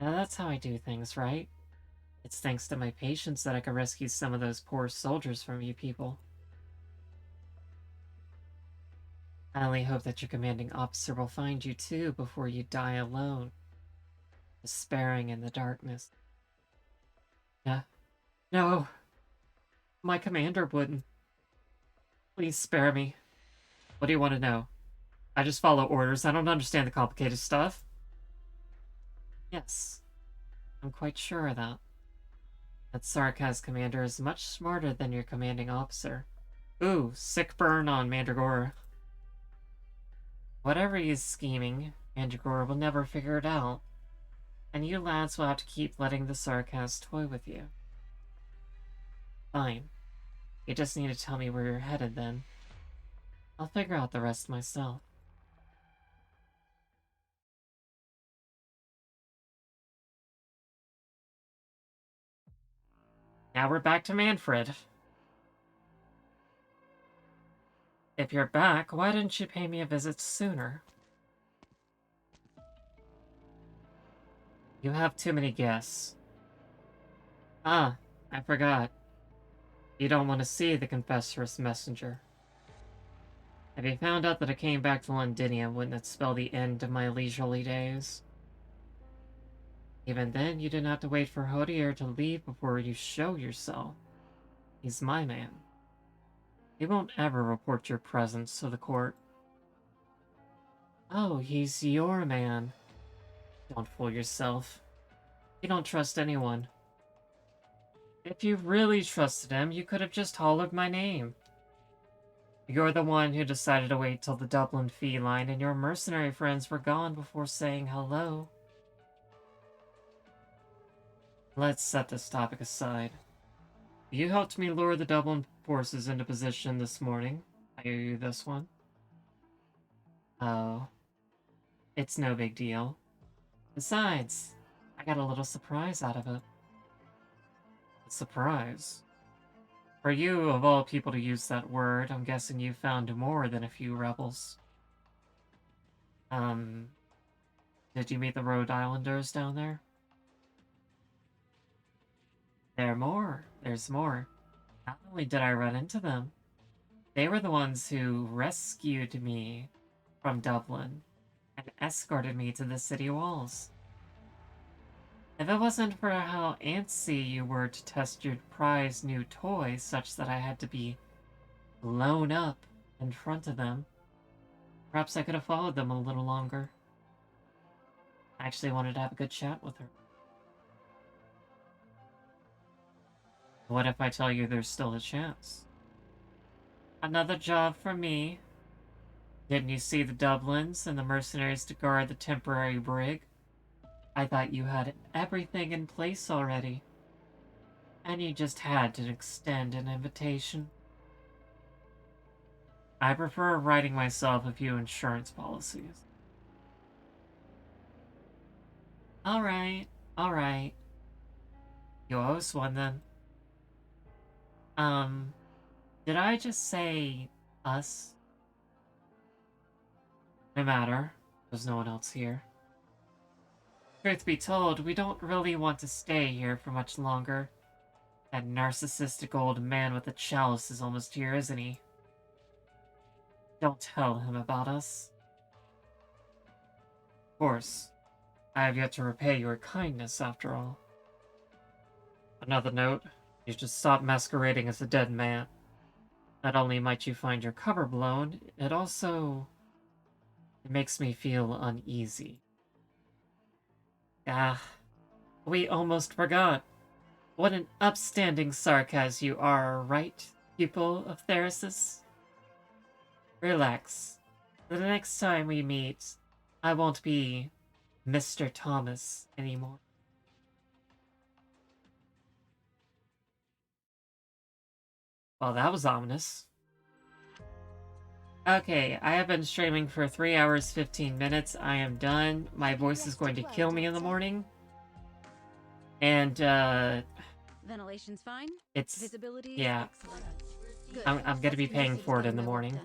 Now that's how I do things, right? It's thanks to my patience that I could rescue some of those poor soldiers from you people. I only hope that your commanding officer will find you too before you die alone. despairing in the darkness. Yeah. No. My commander wouldn't. Please spare me. What do you want to know? I just follow orders. I don't understand the complicated stuff. Yes. I'm quite sure of that. That Sarkaz commander is much smarter than your commanding officer. Ooh, sick burn on Mandragora. Whatever he is scheming, Mandragora will never figure it out. And you lads will have to keep letting the Sarkaz toy with you. Fine. You just need to tell me where you're headed then. I'll figure out the rest myself. Now we're back to Manfred. If you're back, why didn't you pay me a visit sooner? You have too many guests. Ah, I forgot. You don't want to see the Confessor's messenger. If he found out that I came back to Londinia, wouldn't it spell the end of my leisurely days? Even then, you didn't have to wait for Hodier to leave before you show yourself. He's my man. He won't ever report your presence to the court. Oh, he's your man. Don't fool yourself. You don't trust anyone. If you really trusted him, you could have just hollered my name. You're the one who decided to wait till the Dublin feline and your mercenary friends were gone before saying hello. Let's set this topic aside. You helped me lure the Dublin forces into position this morning. I owe you this one. Oh. It's no big deal. Besides, I got a little surprise out of it. A surprise? For you, of all people to use that word, I'm guessing you found more than a few rebels. Did you meet the Rhode Islanders down there? There's more. Not only did I run into them, they were the ones who rescued me from Dublin and escorted me to the city walls. If it wasn't for how antsy you were to test your prized new toy such that I had to be blown up in front of them, perhaps I could have followed them a little longer. I actually wanted to have a good chat with her. What if I tell you there's still a chance? Another job for me. Didn't you see the Dublins and the mercenaries to guard the temporary brig? I thought you had everything in place already. And you just had to extend an invitation. I prefer writing myself a few insurance policies. Alright. You owe us one then. Did I just say us? No matter. There's no one else here. Truth be told, we don't really want to stay here for much longer. That narcissistic old man with the chalice is almost here, isn't he? Don't tell him about us. Of course, I have yet to repay your kindness after all. Another note, you should stop masquerading as a dead man. Not only might you find your cover blown, it makes me feel uneasy. Ah, we almost forgot. What an upstanding Sarkaz you are, right, pupil of Therasis? Relax. The next time we meet, I won't be Mr. Thomas anymore. Well, that was ominous. Okay, I have been streaming for 3 hours, 15 minutes. I am done. My voice is going to kill me in the morning. And, Ventilation's fine. it's... Visibility yeah. excellent. Good. I'm gonna be Let's paying get for it this in the done. morning.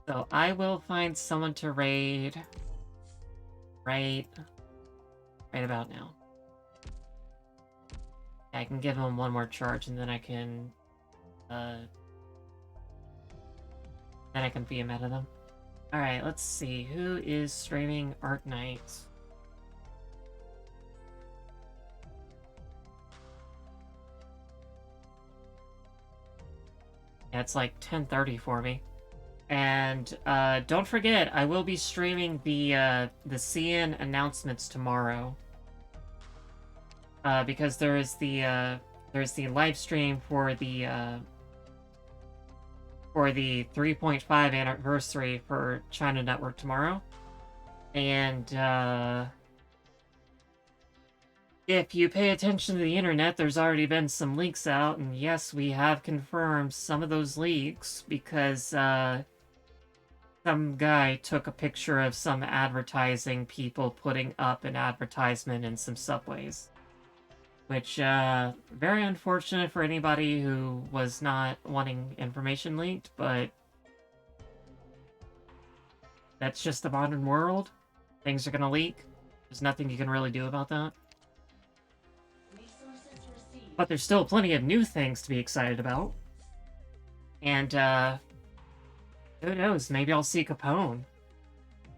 So I will find someone to raid right about now. I can give him one more charge and then I can be meta them. Alright, let's see. Who is streaming Arknights? Yeah, it's like 10:30 for me. And don't forget, I will be streaming the CN announcements tomorrow. Because there's the live stream for the 3.5 anniversary for China Network tomorrow. And if you pay attention to the internet, there's already been some leaks out, and yes, we have confirmed some of those leaks because some guy took a picture of some advertising people putting up an advertisement in some subways. Which, very unfortunate for anybody who was not wanting information leaked, but that's just the modern world. Things are gonna leak. There's nothing you can really do about that. But there's still plenty of new things to be excited about. And, who knows, maybe I'll see Capone.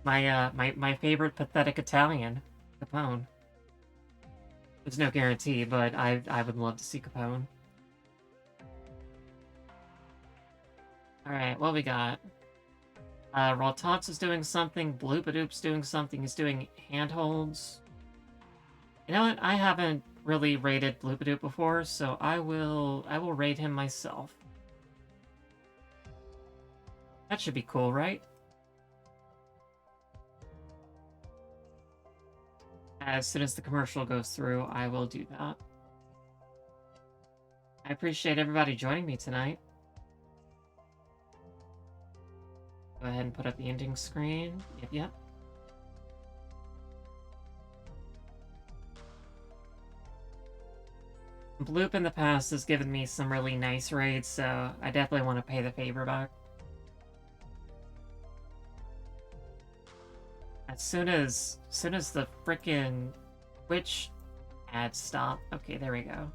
My favorite pathetic Italian, Capone. There's no guarantee, but I would love to see Capone. Alright, what we got? Raltox is doing something, Bloopadoop's doing something, he's doing handholds. You know what? I haven't really rated Bloopadoop before, so I will raid him myself. That should be cool, right? As soon as the commercial goes through, I will do that. I appreciate everybody joining me tonight. Go ahead and put up the ending screen. Yep. Bloop in the past has given me some really nice raids, so I definitely want to pay the favor back. As soon as the frickin' Twitch ads stop. Okay, there we go.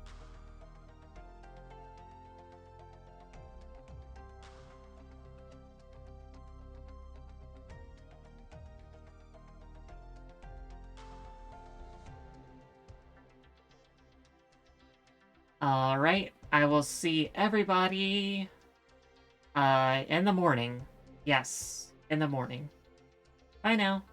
Alright, I will see everybody in the morning. Yes, in the morning. Bye now.